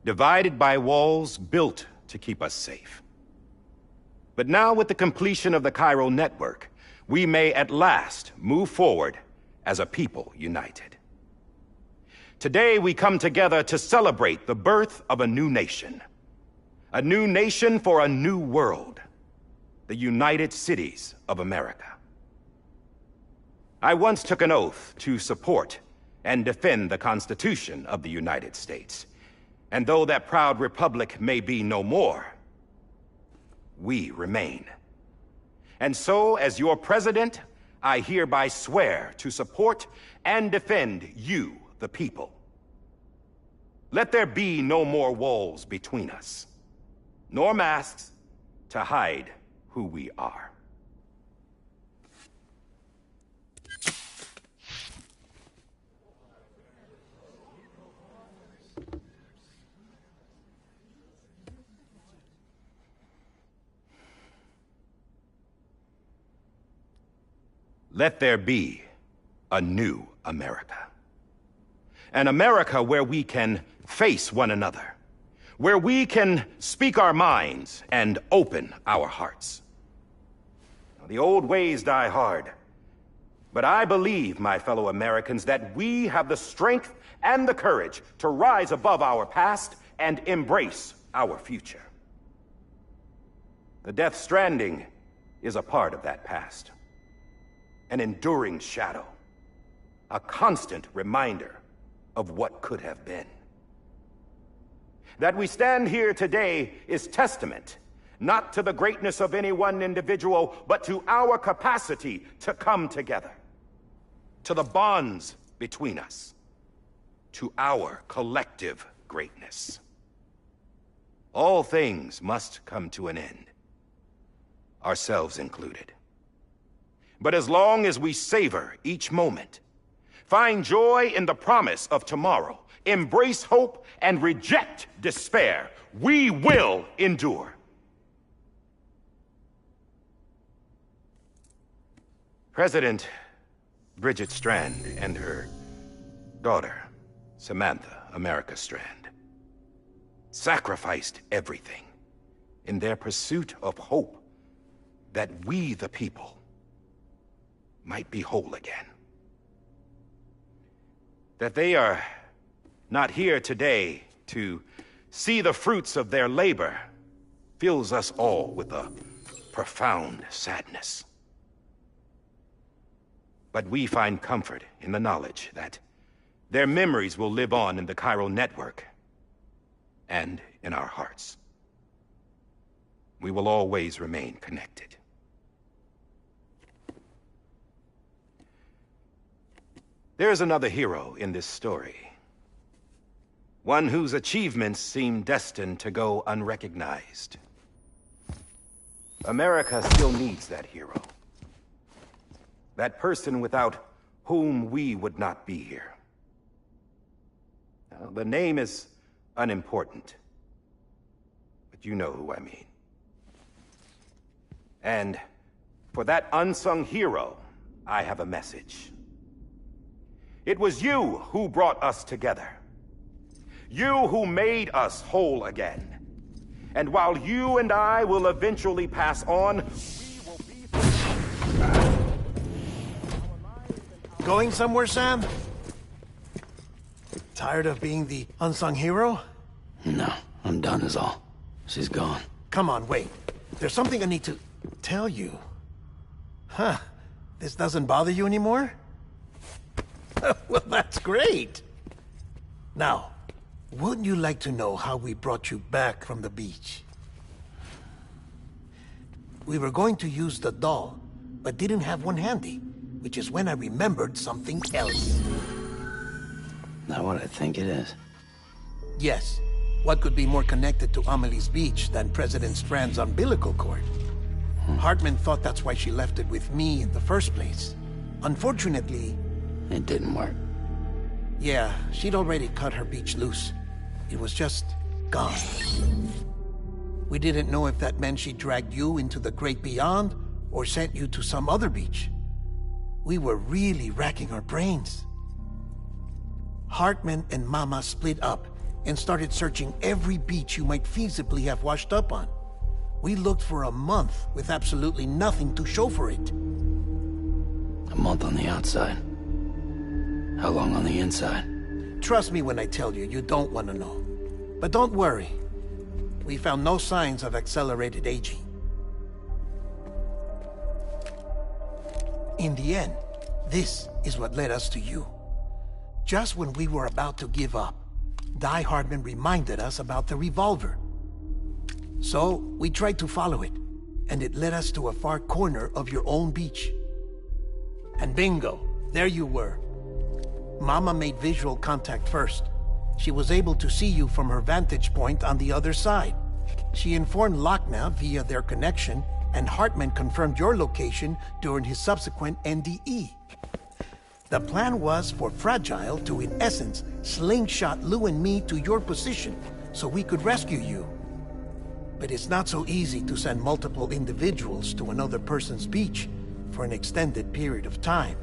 divided by walls built to keep us safe. But now, with the completion of the Chiral network, we may at last move forward as a people united. Today we come together to celebrate the birth of a new nation for a new world, the United Cities of America. I once took an oath to support and defend the Constitution of the United States. And though that proud republic may be no more, we remain. And so, as your president, I hereby swear to support and defend you, the people. Let there be no more walls between us, nor masks to hide who we are. Let there be a new America. An America where we can face one another, where we can speak our minds and open our hearts. Now, the old ways die hard, but I believe, my fellow Americans, that we have the strength and the courage to rise above our past and embrace our future. The Death Stranding is a part of that past. An enduring shadow, a constant reminder of what could have been. That we stand here today is testament, not to the greatness of any one individual, but to our capacity to come together, to the bonds between us, to our collective greatness. All things must come to an end, ourselves included. But as long as we savor each moment, find joy in the promise of tomorrow, embrace hope, and reject despair, we will endure. President Bridget Strand and her daughter, Samantha America Strand, sacrificed everything in their pursuit of hope that we, the people, might be whole again. That they are not here today to see the fruits of their labor fills us all with a profound sadness. But we find comfort in the knowledge that their memories will live on in the chiral network and in our hearts. We will always remain connected. There's another hero in this story. One whose achievements seem destined to go unrecognized. America still needs that hero. That person without whom we would not be here. Now, the name is unimportant, but you know who I mean. And for that unsung hero, I have a message. It was you who brought us together. You who made us whole again. And while you and I will eventually pass on, we will be... Going somewhere, Sam? Tired of being the unsung hero? No, I'm done is all. She's gone. Come on, wait. There's something I need to tell you. Huh. This doesn't bother you anymore? Well, that's great. Now, wouldn't you like to know how we brought you back from the beach? We were going to use the doll, but didn't have one handy, which is when I remembered something else. Not what I think it is. Yes. What could be more connected to Amelie's beach than President Strand's umbilical cord? Hartman thought that's why she left it with me in the first place. Unfortunately... It didn't work. Yeah, she'd already cut her beach loose. It was just gone. We didn't know if that meant she dragged you into the great beyond or sent you to some other beach. We were really racking our brains. Hartman and Mama split up and started searching every beach you might feasibly have washed up on. We looked for a month with absolutely nothing to show for it. A month on the outside. How long on the inside? Trust me when I tell you, you don't want to know. But don't worry. We found no signs of accelerated aging. In the end, this is what led us to you. Just when we were about to give up, Die Hardman reminded us about the revolver. So, we tried to follow it, and it led us to a far corner of your own beach. And bingo, there you were. Mama made visual contact first. She was able to see you from her vantage point on the other side. She informed Lochna via their connection, and Hartman confirmed your location during his subsequent NDE. The plan was for Fragile to, in essence, slingshot Lou and me to your position so we could rescue you. But it's not so easy to send multiple individuals to another person's beach for an extended period of time.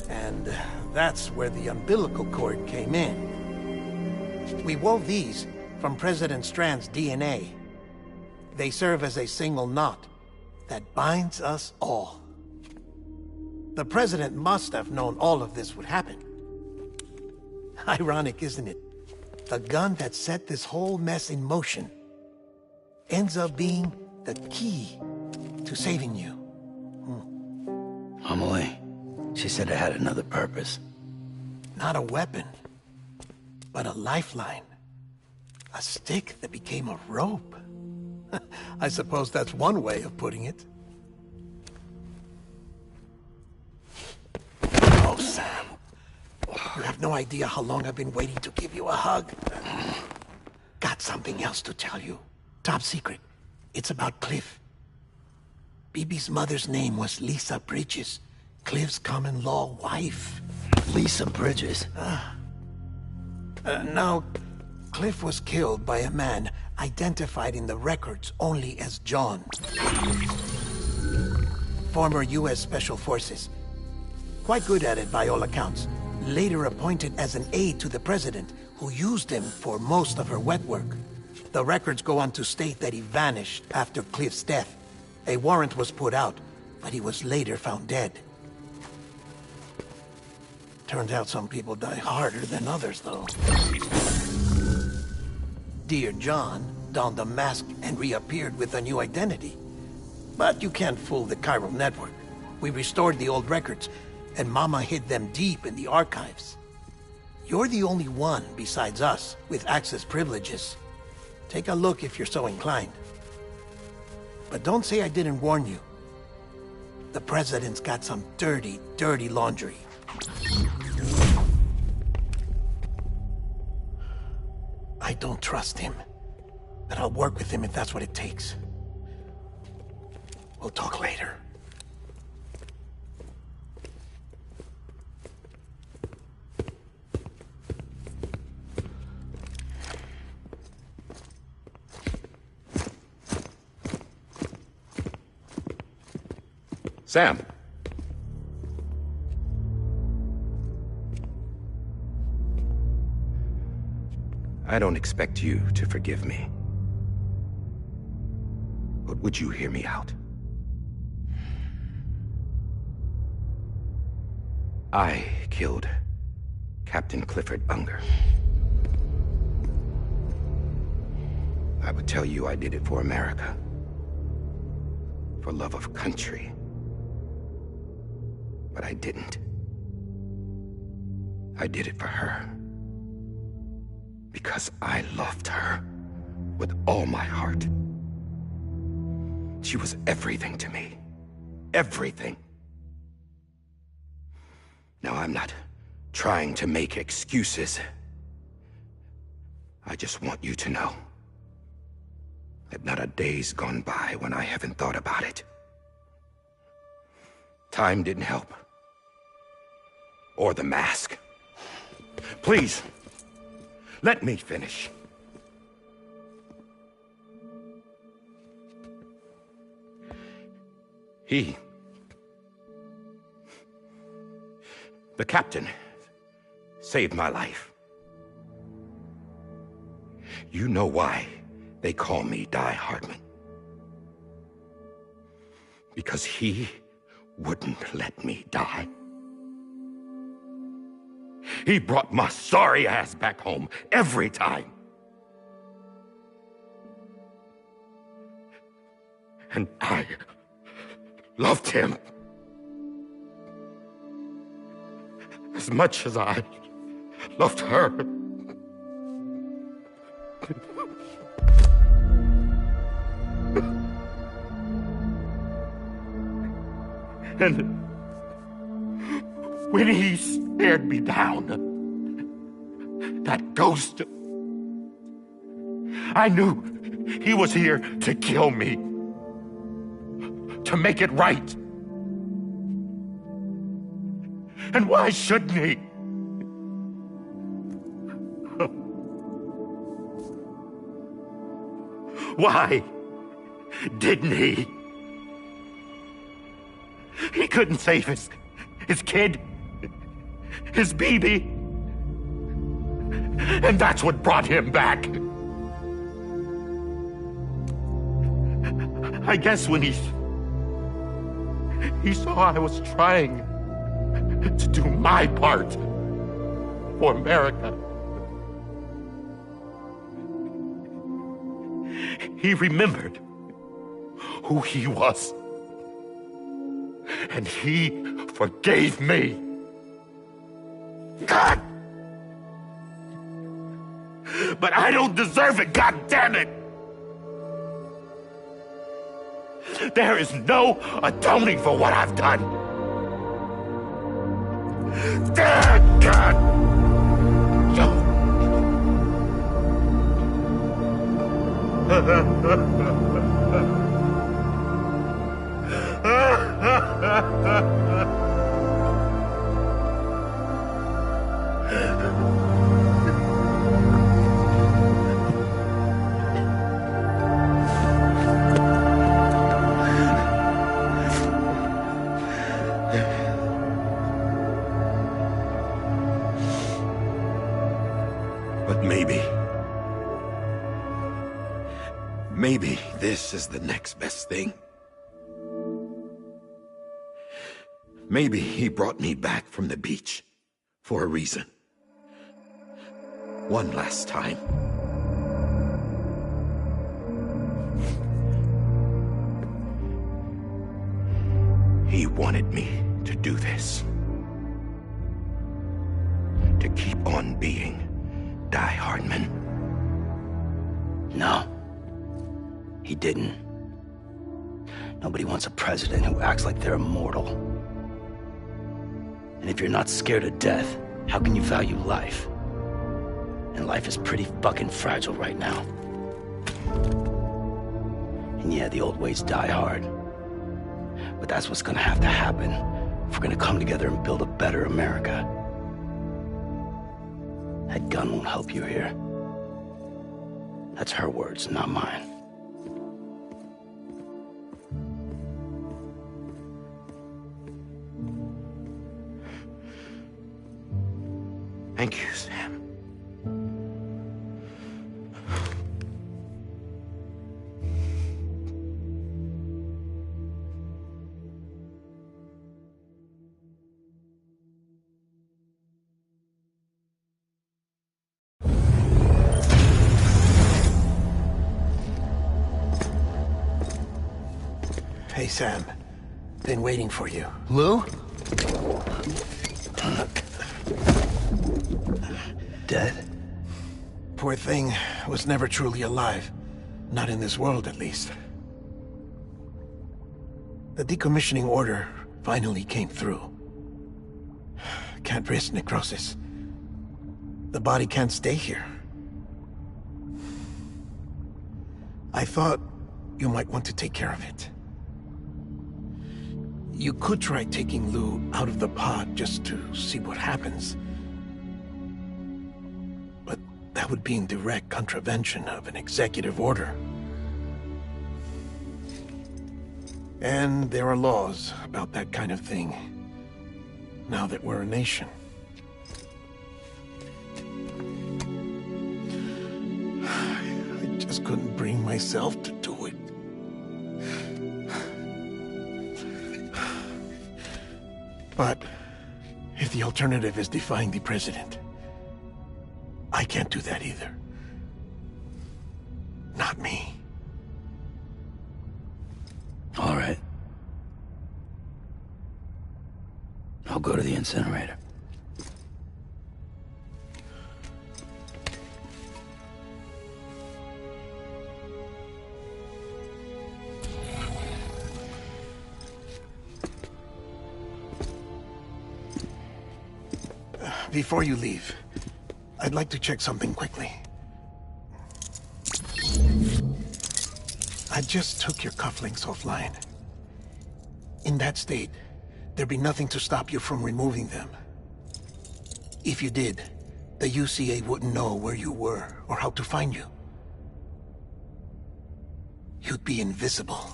And that's where the umbilical cord came in. We wove these from President Strand's DNA. They serve as a single knot that binds us all. The President must have known all of this would happen. Ironic, isn't it? The gun that set this whole mess in motion ends up being the key to saving you. Amelie, she said it had another purpose. Not a weapon, but a lifeline. A stick that became a rope. I suppose that's one way of putting it. Oh, Sam. You have no idea how long I've been waiting to give you a hug. Got something else to tell you. Top secret. It's about Cliff. Bibi's mother's name was Lisa Bridges, Cliff's common-law wife. Lisa Bridges? Now, Cliff was killed by a man identified in the records only as John. Former U.S. Special Forces. Quite good at it by all accounts. Later appointed as an aide to the president, who used him for most of her wet work. The records go on to state that he vanished after Cliff's death. A warrant was put out, but he was later found dead. Turns out some people die harder than others, though. Dear John donned a mask and reappeared with a new identity. But you can't fool the chiral network. We restored the old records, and Mama hid them deep in the archives. You're the only one besides us with access privileges. Take a look if you're so inclined. But don't say I didn't warn you. The president's got some dirty, dirty laundry. I don't trust him, but I'll work with him if that's what it takes. We'll talk later. Sam. I don't expect you to forgive me. But would you hear me out? I killed Captain Clifford Unger. I would tell you I did it for America. For love of country. But I didn't. I did it for her. Because I loved her with all my heart. She was everything to me. Everything. Now, I'm not trying to make excuses. I just want you to know that not a day's gone by when I haven't thought about it. Time didn't help. Or the mask. Please, let me finish. The captain, saved my life. You know why they call me Die Hardman. Because he wouldn't let me die. He brought my sorry ass back home every time. And I loved him as much as I loved her. And when he stared me down, that ghost, I knew he was here to kill me, to make it right. And why shouldn't he? Why didn't he? He couldn't save his kid, his baby. And that's what brought him back. I guess when he saw I was trying to do my part for America, he remembered who he was. And he forgave me. God! But I don't deserve it, God damn it! There is no atoning for what I've done. God! Maybe this is the next best thing. Maybe he brought me back from the beach for a reason. One last time. He wanted me to do this. To keep on being Die Hardman. No. He didn't. Nobody wants a president who acts like they're immortal. And if you're not scared of death, how can you value life? And life is pretty fucking fragile right now. And yeah, the old ways die hard. But that's what's gonna have to happen if we're gonna come together and build a better America. That gun won't help you here. That's her words, not mine. Thank you, Sam. Hey, Sam. Been waiting for you. Lou? Dead? Poor thing was never truly alive. Not in this world, at least. The decommissioning order finally came through. Can't risk necrosis. The body can't stay here. I thought you might want to take care of it. You could try taking Lou out of the pod just to see what happens. But that would be in direct contravention of an executive order. And there are laws about that kind of thing, now that we're a nation. I just couldn't bring myself to do it. But if the alternative is defying the president, I can't do that either. Not me. All right. I'll go to the incinerator. Before you leave, I'd like to check something quickly. I just took your cufflinks offline. In that state, there'd be nothing to stop you from removing them. If you did, the UCA wouldn't know where you were or how to find you. You'd be invisible.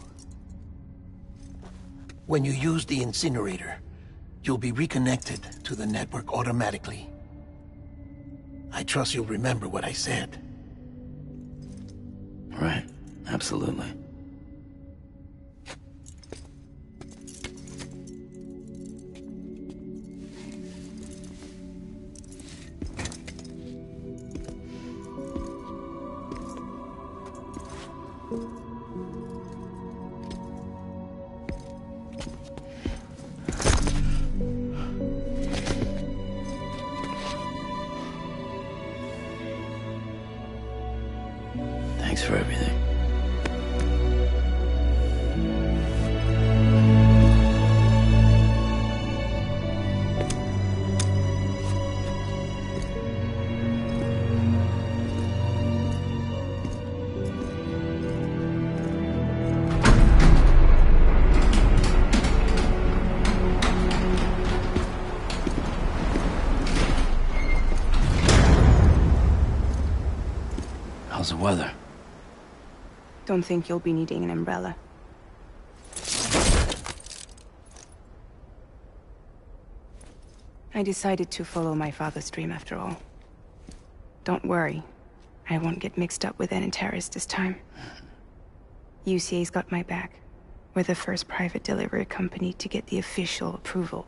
When you use the incinerator, you'll be reconnected to the network automatically. I trust you'll remember what I said. Right, absolutely. Thanks for everything. How's the weather? Don't think you'll be needing an umbrella. I decided to follow my father's dream after all. Don't worry. I won't get mixed up with any terrorists this time. UCA's got my back. We're the first private delivery company to get the official approval.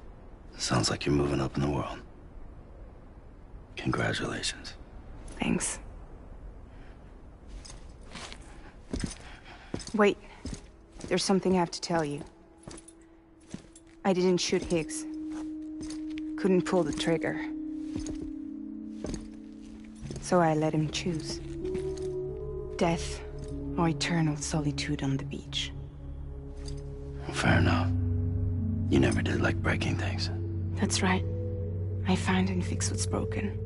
Sounds like you're moving up in the world. Congratulations. Thanks. Wait. There's something I have to tell you. I didn't shoot Higgs. Couldn't pull the trigger. So I let him choose. Death or eternal solitude on the beach. Fair enough. You never did like breaking things. That's right. I find and fix what's broken.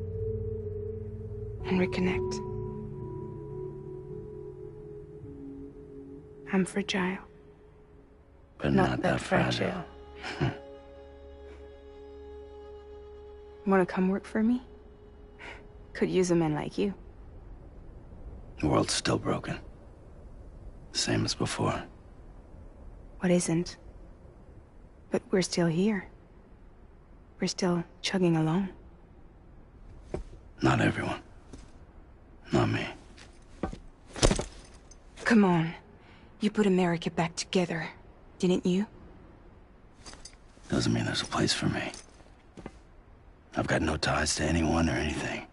And reconnect. I'm fragile. But not that fragile. Wanna come work for me? Could use a man like you. The world's still broken. Same as before. What isn't? But we're still here. We're still chugging along. Not everyone. Not me. Come on. You put America back together, didn't you? Doesn't mean there's a place for me. I've got no ties to anyone or anything.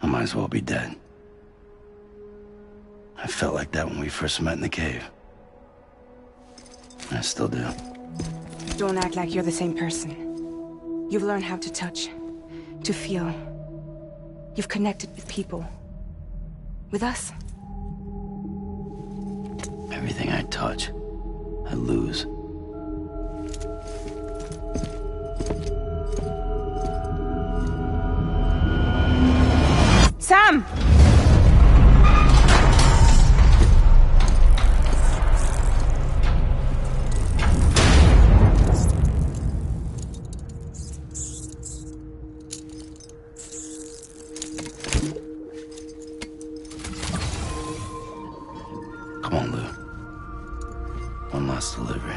I might as well be dead. I felt like that when we first met in the cave. I still do. Don't act like you're the same person. You've learned how to touch, to feel. You've connected with people. With us. Everything I touch, I lose. Sam! Come on, Lou. One last delivery.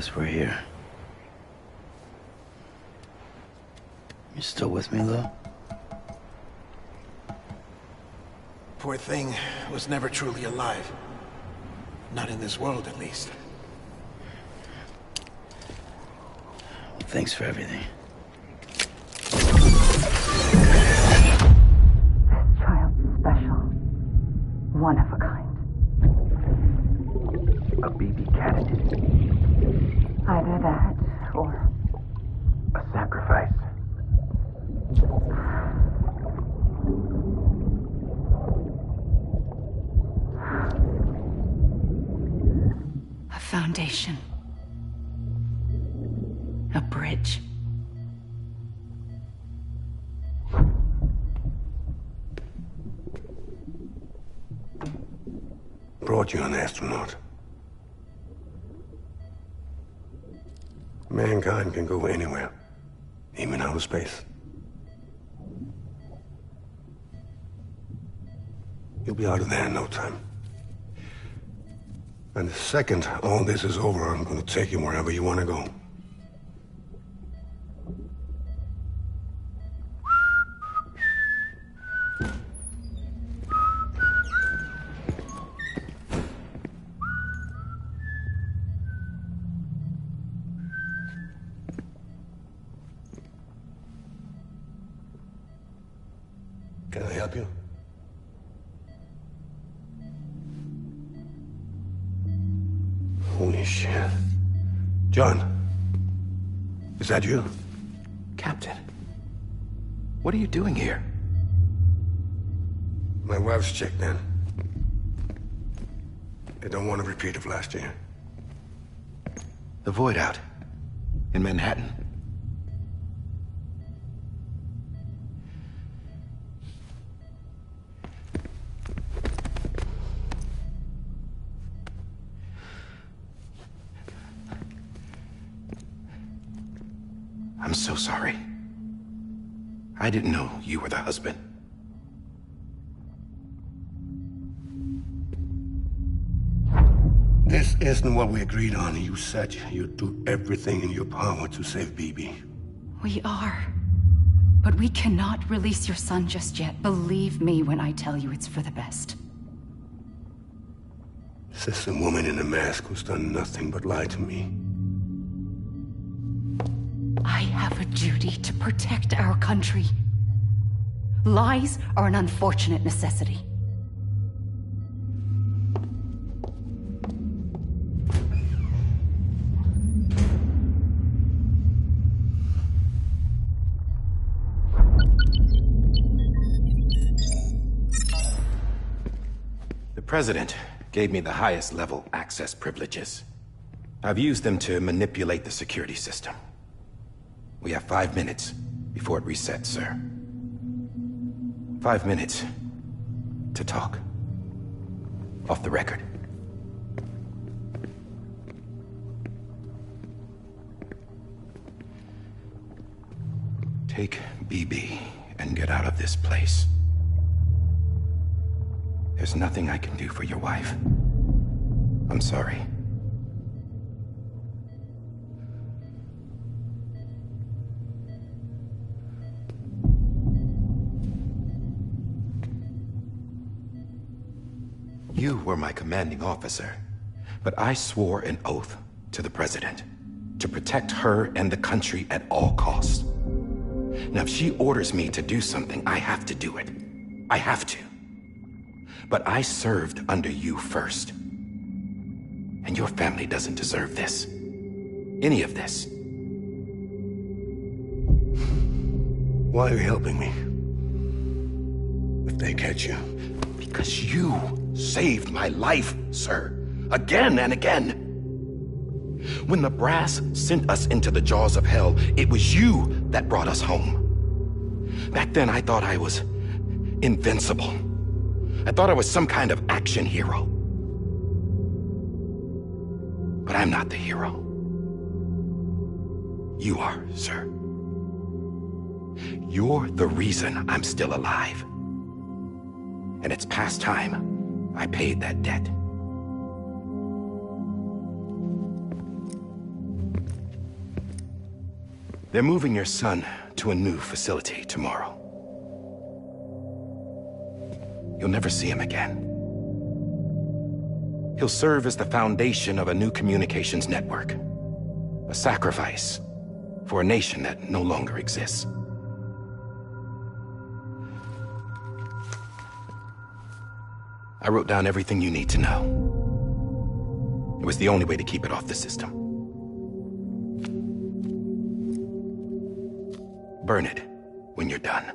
guess we're here. You still with me, though? Poor thing was never truly alive. Not in this world, at least. Thanks for everything. This child's special. One of a kind. A BB candidate. Either that, or... a sacrifice. A foundation. A bridge. Brought you an astronaut. Mankind can go anywhere, even outer space. You'll be out of there in no time. And the second all this is over, I'm gonna take you wherever you want to go. Can I help you? Holy shit. John, is that you? Captain, what are you doing here? My wife's checked in. They don't want a repeat of last year. The Void Out in Manhattan. I'm so sorry. I didn't know you were the husband. This isn't what we agreed on. You said you'd do everything in your power to save BB. We are. But we cannot release your son just yet. Believe me when I tell you it's for the best. This is a woman in a mask who's done nothing but lie to me. I have a duty to protect our country. Lies are an unfortunate necessity. The President gave me the highest level access privileges. I've used them to manipulate the security system. We have 5 minutes before it resets, sir. 5 minutes to talk. Off the record. Take BB and get out of this place. There's nothing I can do for your wife. I'm sorry. You were my commanding officer, but I swore an oath to the President to protect her and the country at all costs. Now, if she orders me to do something, I have to do it. I have to. But I served under you first. And your family doesn't deserve this. Any of this. Why are you helping me? If they catch you. Because you saved my life, sir. Again and again. When the brass sent us into the jaws of hell, it was you that brought us home. Back then, I thought I was invincible. I thought I was some kind of action hero. But I'm not the hero. You are, sir. You're the reason I'm still alive. And it's past time I paid that debt. They're moving your son to a new facility tomorrow. You'll never see him again. He'll serve as the foundation of a new communications network. A sacrifice for a nation that no longer exists. I wrote down everything you need to know. It was the only way to keep it off the system. Burn it when you're done.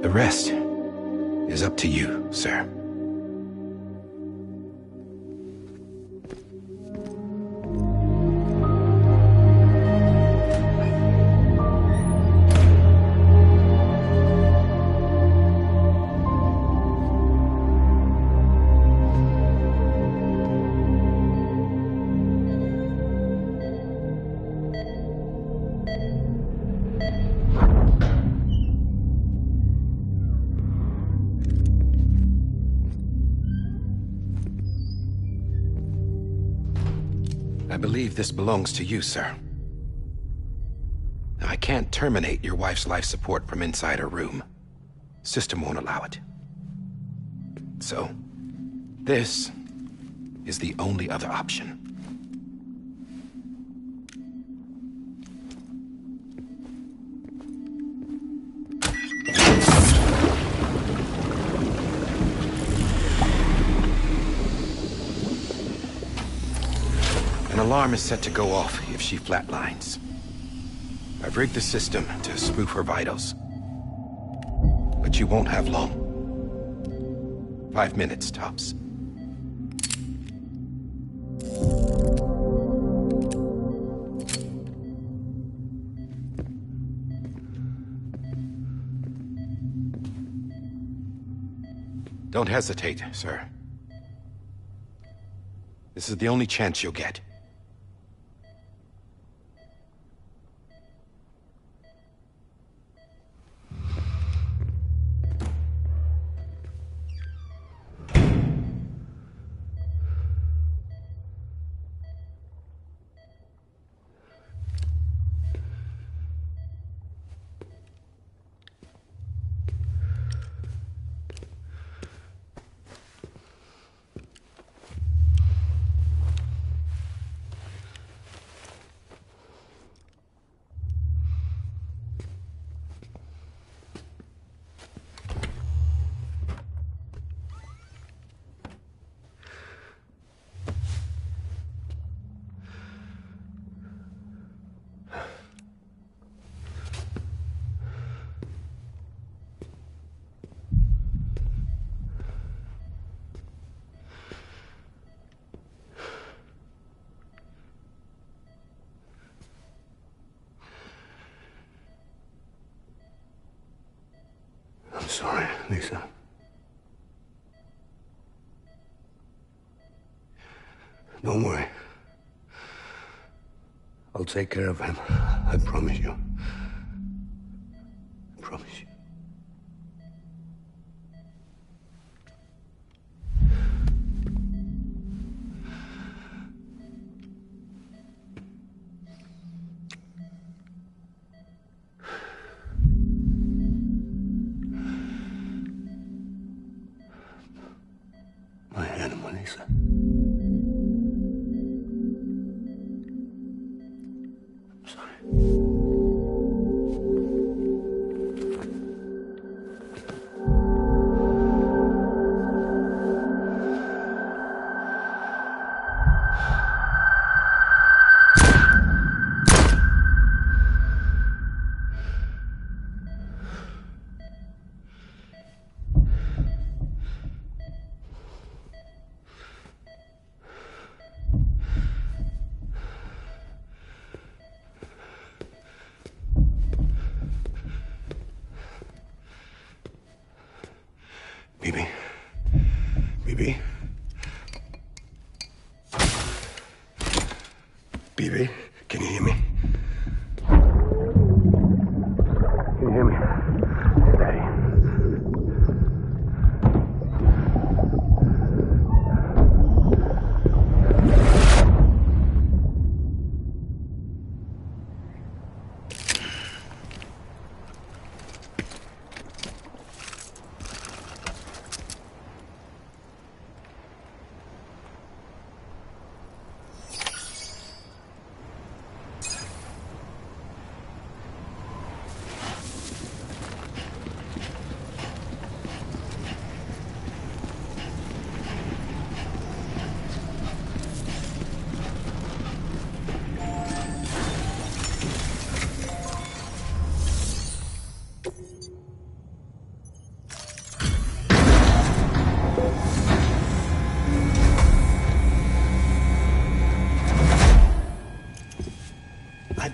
The rest is up to you, sir. I believe this belongs to you, sir. Now, I can't terminate your wife's life support from inside her room. System won't allow it. So, this is the only other option. An alarm is set to go off if she flatlines. I've rigged the system to spoof her vitals. But you won't have long. 5 minutes, tops. Don't hesitate, sir. This is the only chance you'll get. I'm sorry, Lisa. Don't worry. I'll take care of him. I promise you. I promise you. My animal, Lisa. I'm sorry. Bibi? Bibi? Bibi? Can you hear me? Can you hear me? Daddy.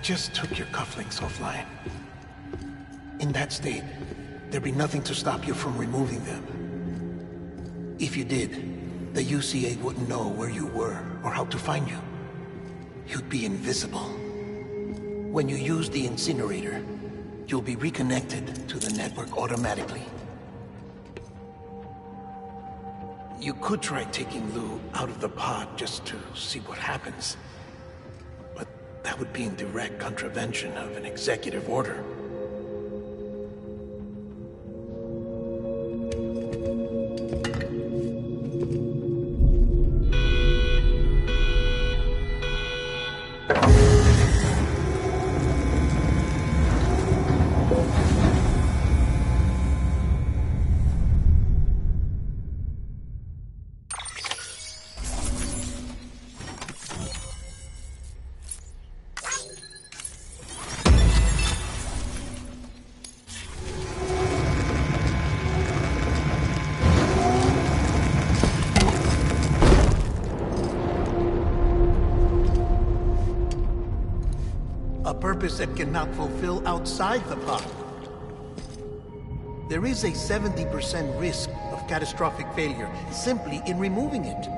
just took your cufflinks offline. In that state, there'd be nothing to stop you from removing them. If you did, the UCA wouldn't know where you were or how to find you. You'd be invisible. When you use the incinerator, you'll be reconnected to the network automatically. You could try taking Lou out of the pod just to see what happens. But that would be in direct contravention of an executive order. A purpose that cannot fulfill outside the pod. There is a 70% risk of catastrophic failure simply in removing it.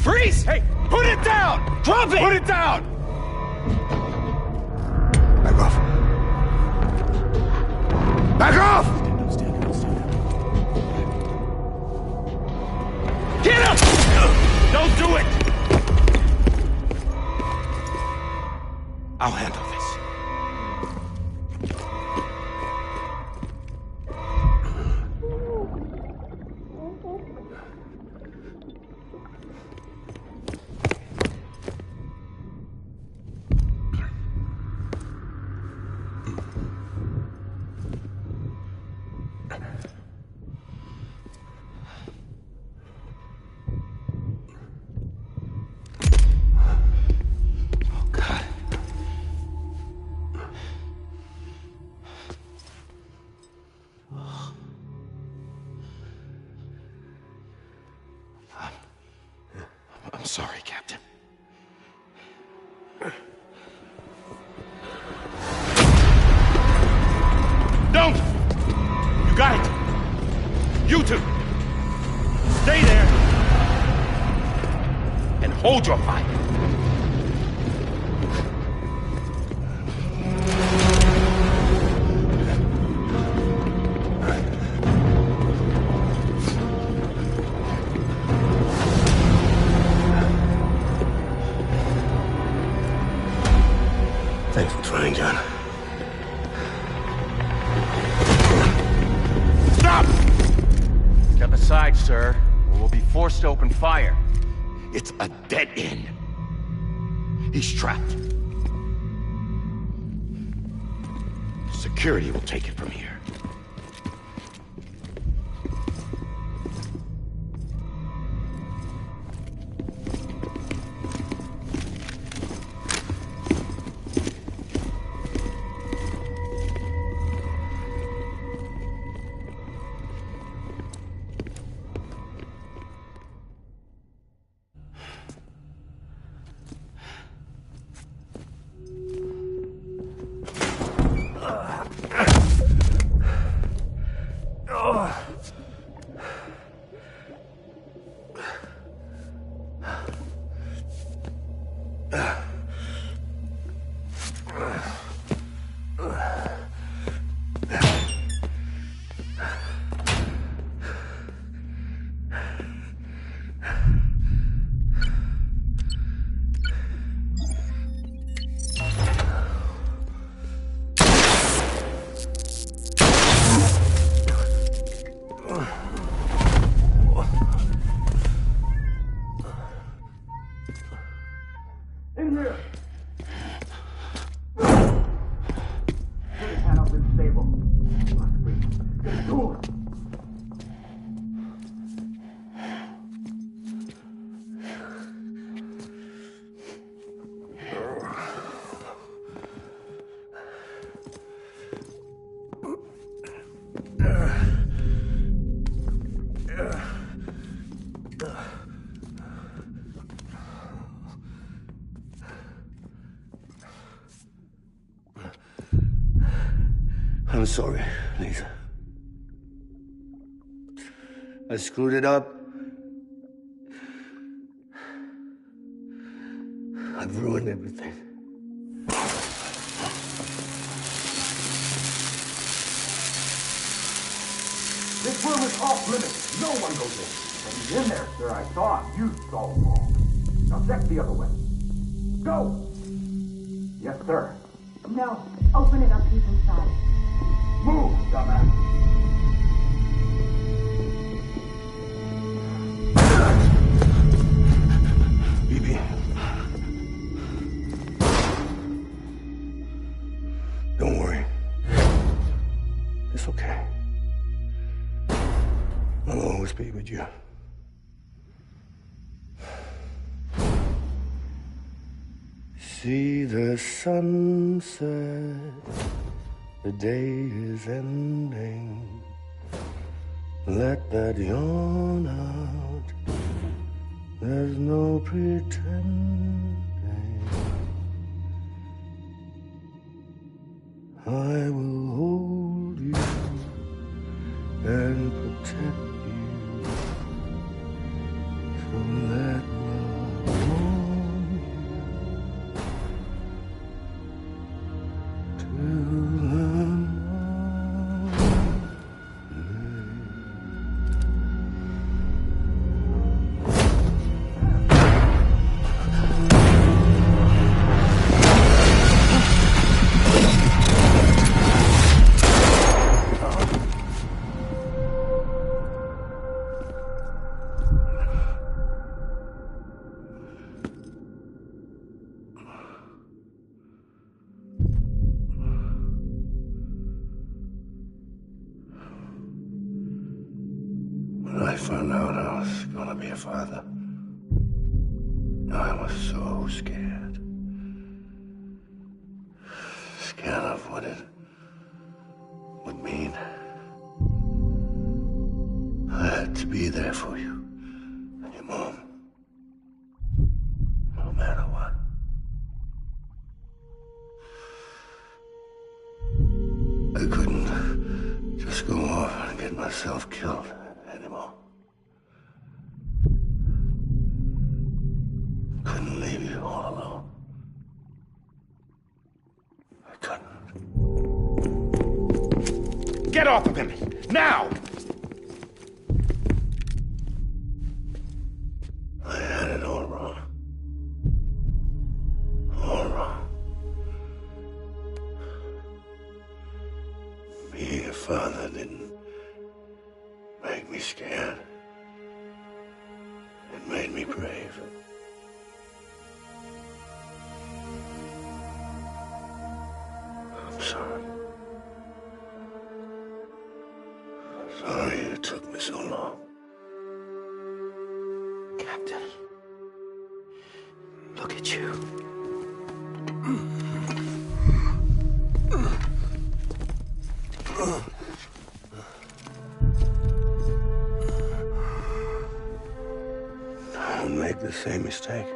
Freeze! Hey, put it down! Drop it! Put it down! Back off. Back off! Get him! Don't do it! I'll handle this. I'm sorry, Captain. Don't! You got it! You two! Stay there! And hold your fire! Thanks for trying, John. Stop! Step aside, sir, or we'll be forced to open fire. It's a dead end. He's trapped. Security will take it from here. I'm sorry, Lisa. I screwed it up. I've ruined everything. This room is off limits. No one goes in. When he's in there, sir, I saw him. You saw him all. Now check the other way. Go! Yes, sir. No. Open it up. He's inside. Move, dumbass. BB. It's okay. I'll always be with you. See the sunset, the day is ending. Let that yawn out, there's no pretending. I will hold you and protect you. So let love warm you till the When I found out I was gonna be a father, I was so scared. Scared of what it would mean. I had to be there for you and your mom, no matter what. I couldn't just go off and get myself killed anymore. Couldn't leave you all alone. I couldn't. Get off of him! Now! I had it all wrong. All wrong. Being a father didn't make me scared. It made me brave. I'm sorry. Sorry it took me so long. Captain, look at you. Don't make the same mistake.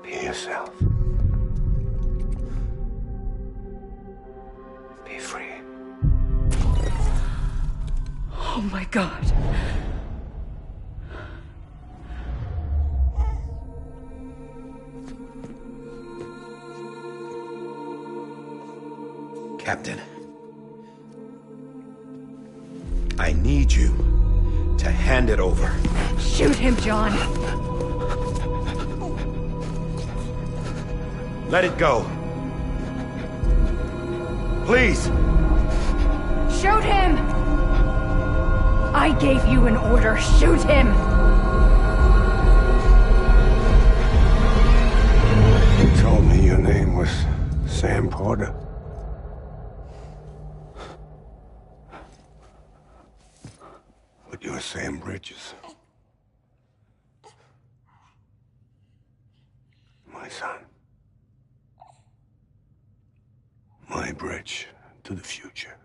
Be yourself. Be free. Oh my God. Captain, I need you to hand it over. Shoot him, John. Let it go. Please. Shoot him! I gave you an order. Shoot him! You told me your name was Sam Porter. But you're Sam Bridges. My son. My bridge to the future.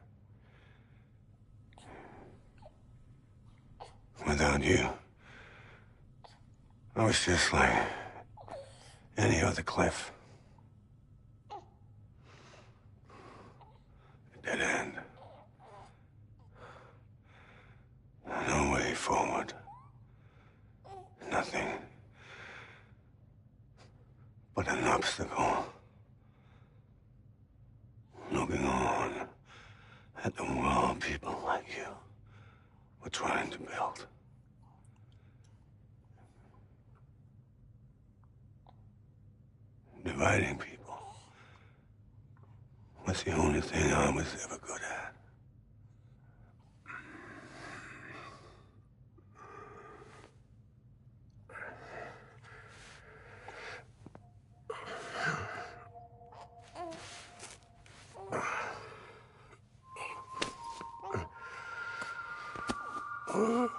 Without you, I was just like any other Cliff. A dead end. No way forward. Nothing but an obstacle. Looking on at the world people like you were trying to build. Dividing people was the only thing I was ever good at. But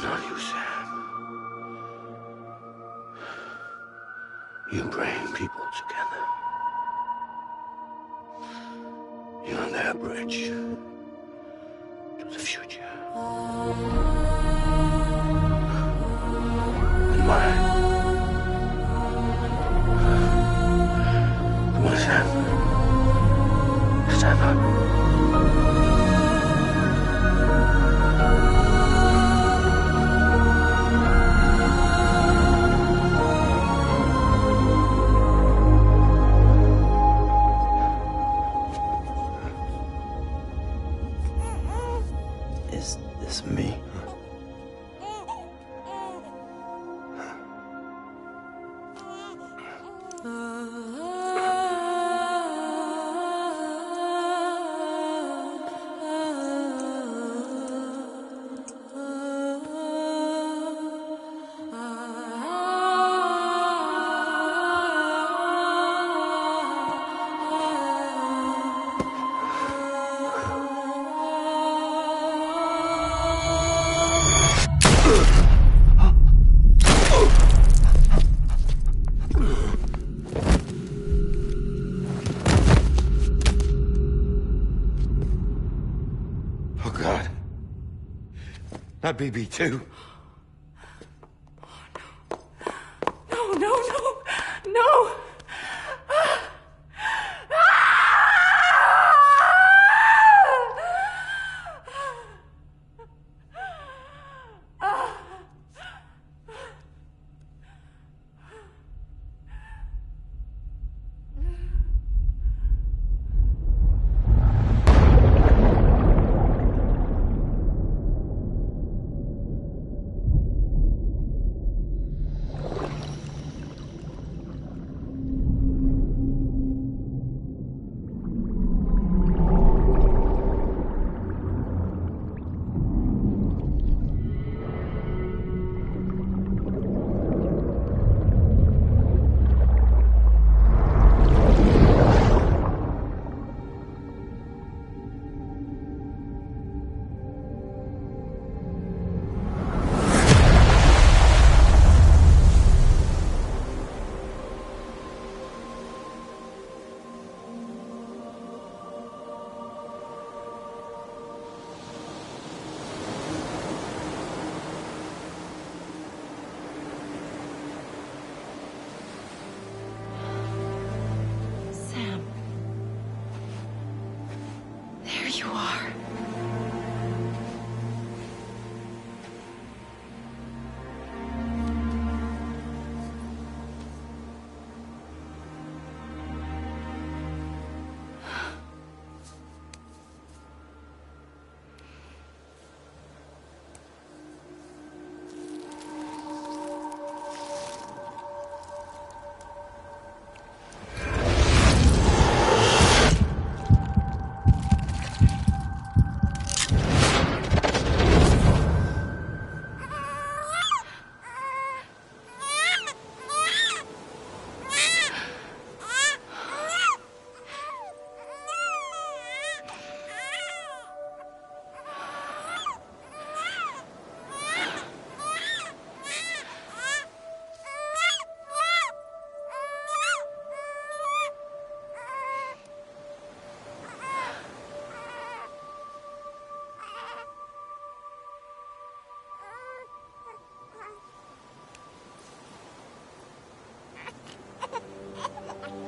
not you, Sam. You bring people together. You're on that bridge to the future. And mine. Come on, Sam. Stand up. Is this me? Oh, God. Not BB2. No, no, no, no! Sam. There you are.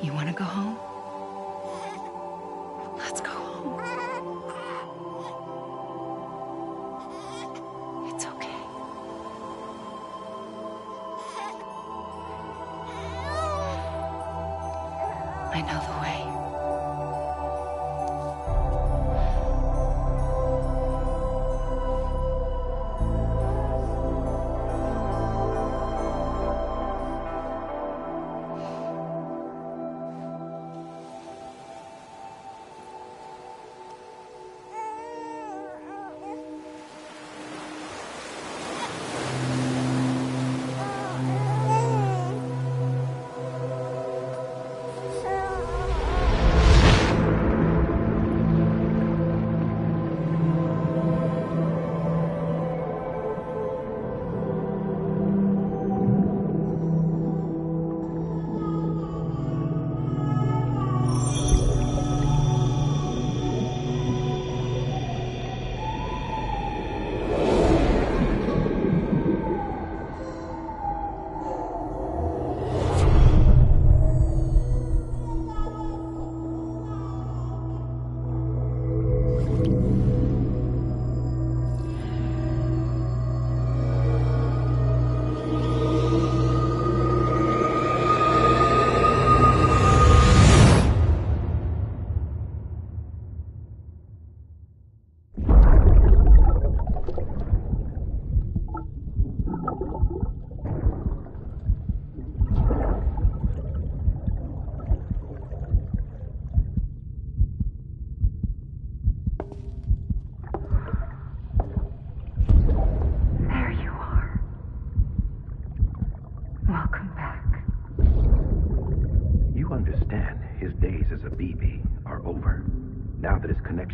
You want to go home? Let's go home. It's okay. I know the way.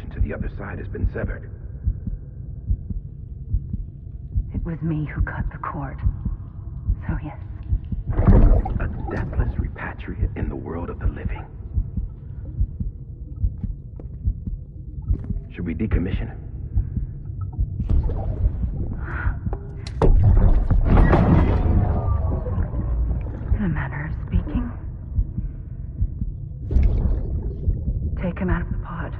connection to the other side has been severed. It was me who cut the cord. So yes. A deathless repatriate in the world of the living. Should we decommission him? In a manner of speaking. Take him out of the pod.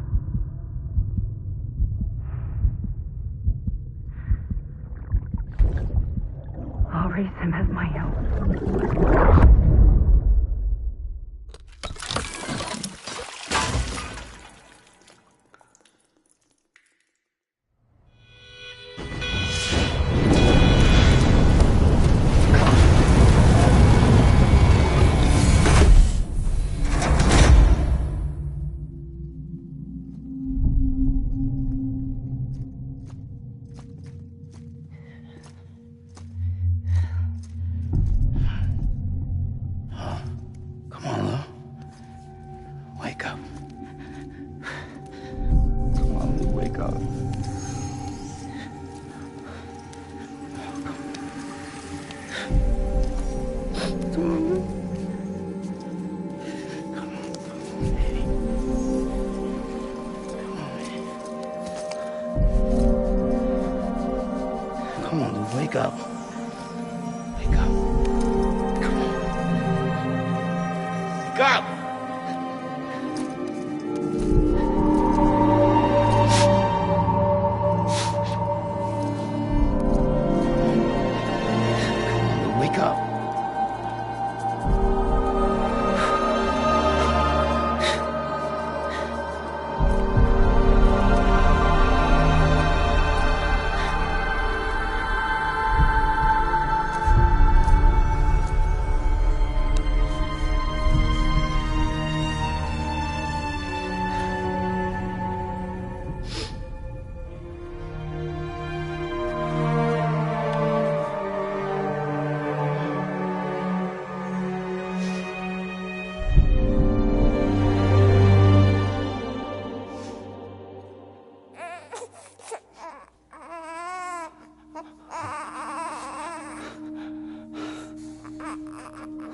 I'll raise him as my own. Come on, Lou. Wake up. Come on, Lou, wake up. Come on, Lou, wake up. Wake up. Come on. Wake up! Come on, Lou, wake up.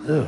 Lou.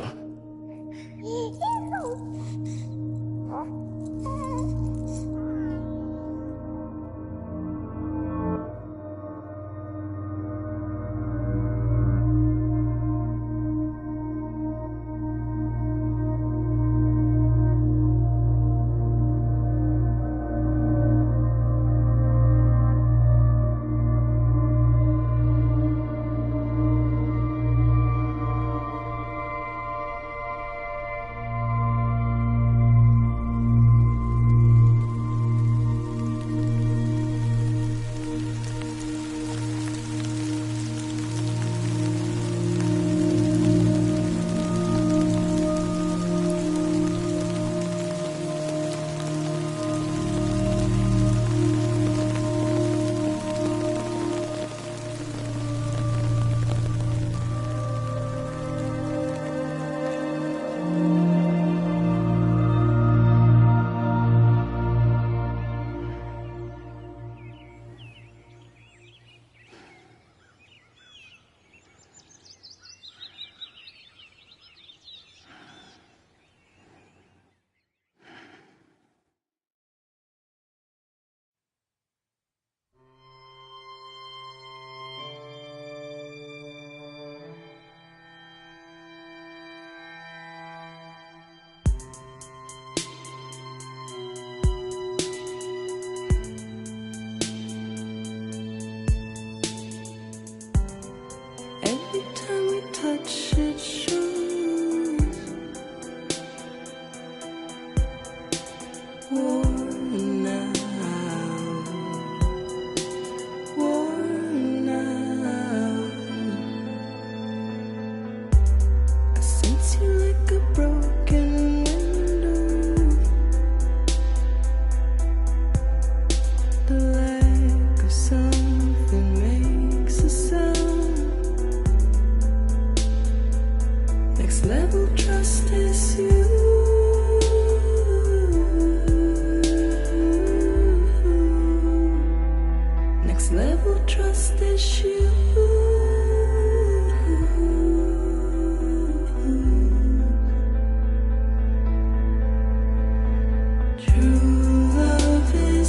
Next level trust issue. True love is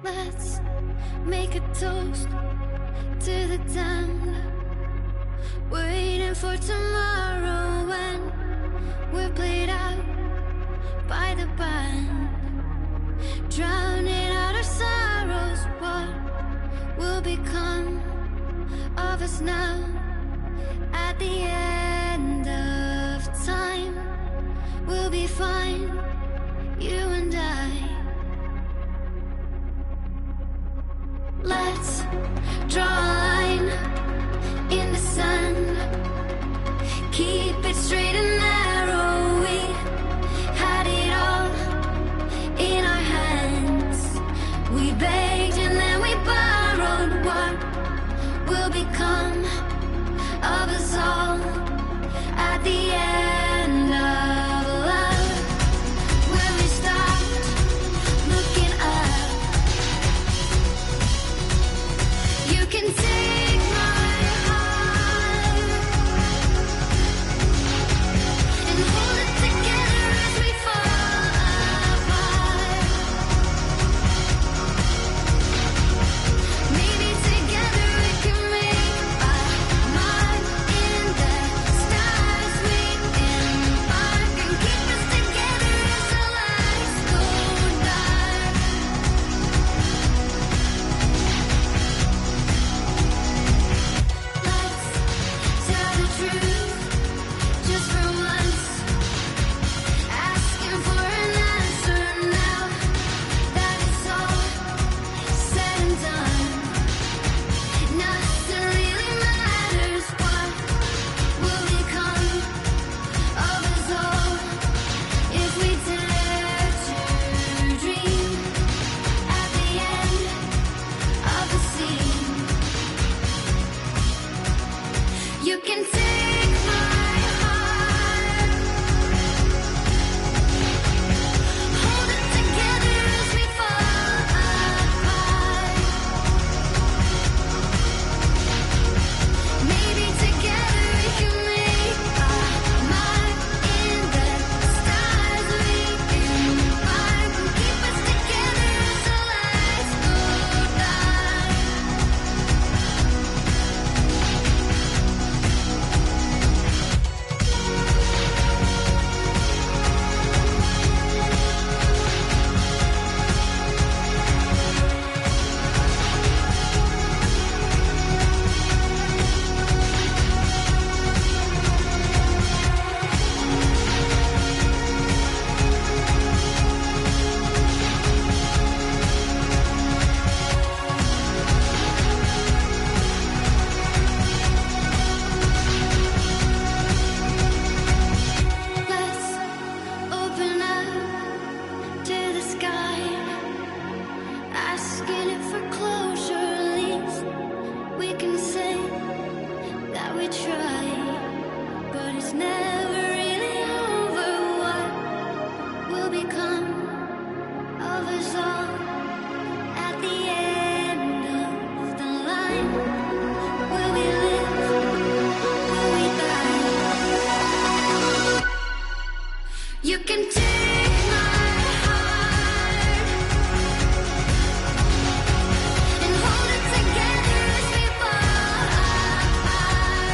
Let's make a toast to the damned, waiting for tomorrow when we're played out by the band, drowning out our sorrows. What will become of us now at the end of time? We'll be fine, you and I. Let's draw a line in the sand, keep it straight and narrow. We had it all in our hands. We begged and then we borrowed. What will become of us all at the end of love? When we stopped can take my heart, hold it together as we fall apart. Maybe together we can make a mark in the stars. We embark and keep us together as the lights go dark. Let's open up to the sky, asking it for closure. At least we can say that we tried, but it's never really over. What will become of us all at the end of the line? Will we live? Will we die? You can take my heart and hold it together as we fall apart.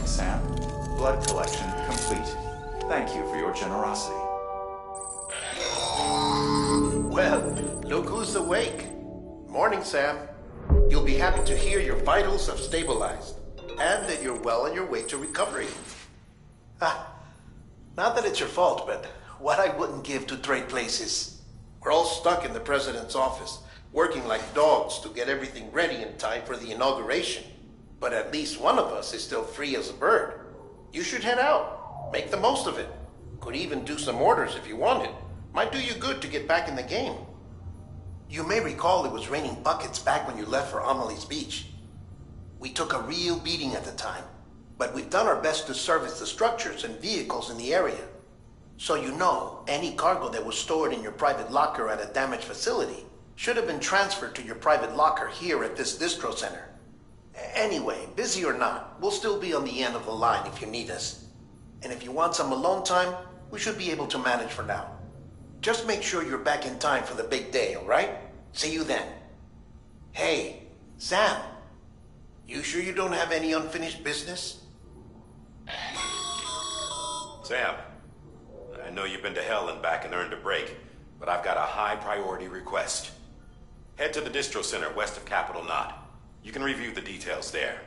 morning, Sam. Blood collection complete. Thank you for your generosity. Well, look who's awake. Morning, Sam. You'll be happy to hear your vitals have stabilized, and that you're well on your way to recovery. Not that it's your fault, but what I wouldn't give to trade places. We're all stuck in the president's office, working like dogs to get everything ready in time for the inauguration. But at least one of us is still free as a bird. You should head out. Make the most of it. Could even do some orders if you wanted. Might do you good to get back in the game. You may recall it was raining buckets back when you left for Amelie's Beach. We took a real beating at the time, but we've done our best to service the structures and vehicles in the area. So you know, any cargo that was stored in your private locker at a damaged facility should have been transferred to your private locker here at this distro center. Anyway, busy or not, we'll still be on the end of the line if you need us. And if you want some alone time, we should be able to manage for now. Just make sure you're back in time for the big day, all right? See you then. Hey, Sam, you sure you don't have any unfinished business? Sam, I know you've been to hell and back and earned a break, but I've got a high priority request. Head to the distro center west of Capitol Knot. You can review the details there.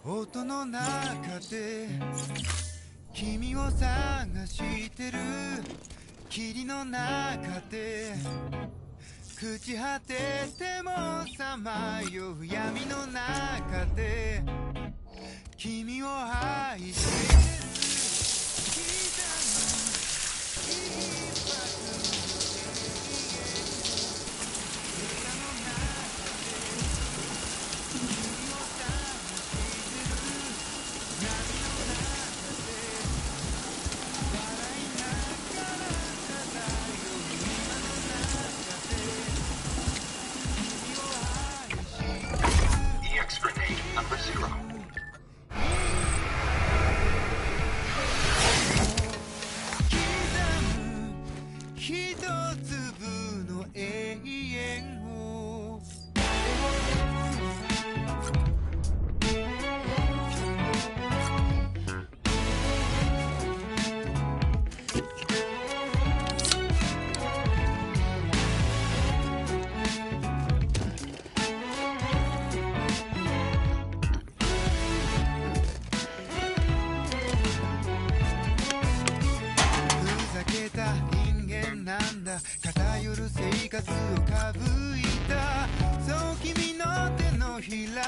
音の中で君を探してる霧の中で朽ち果ててもさまよう闇の中で君を愛してる偏る生活をかぶいたそう君の手のひら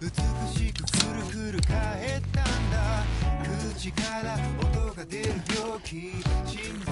美しくくるくる返ったんだ口から音が出る病気心臓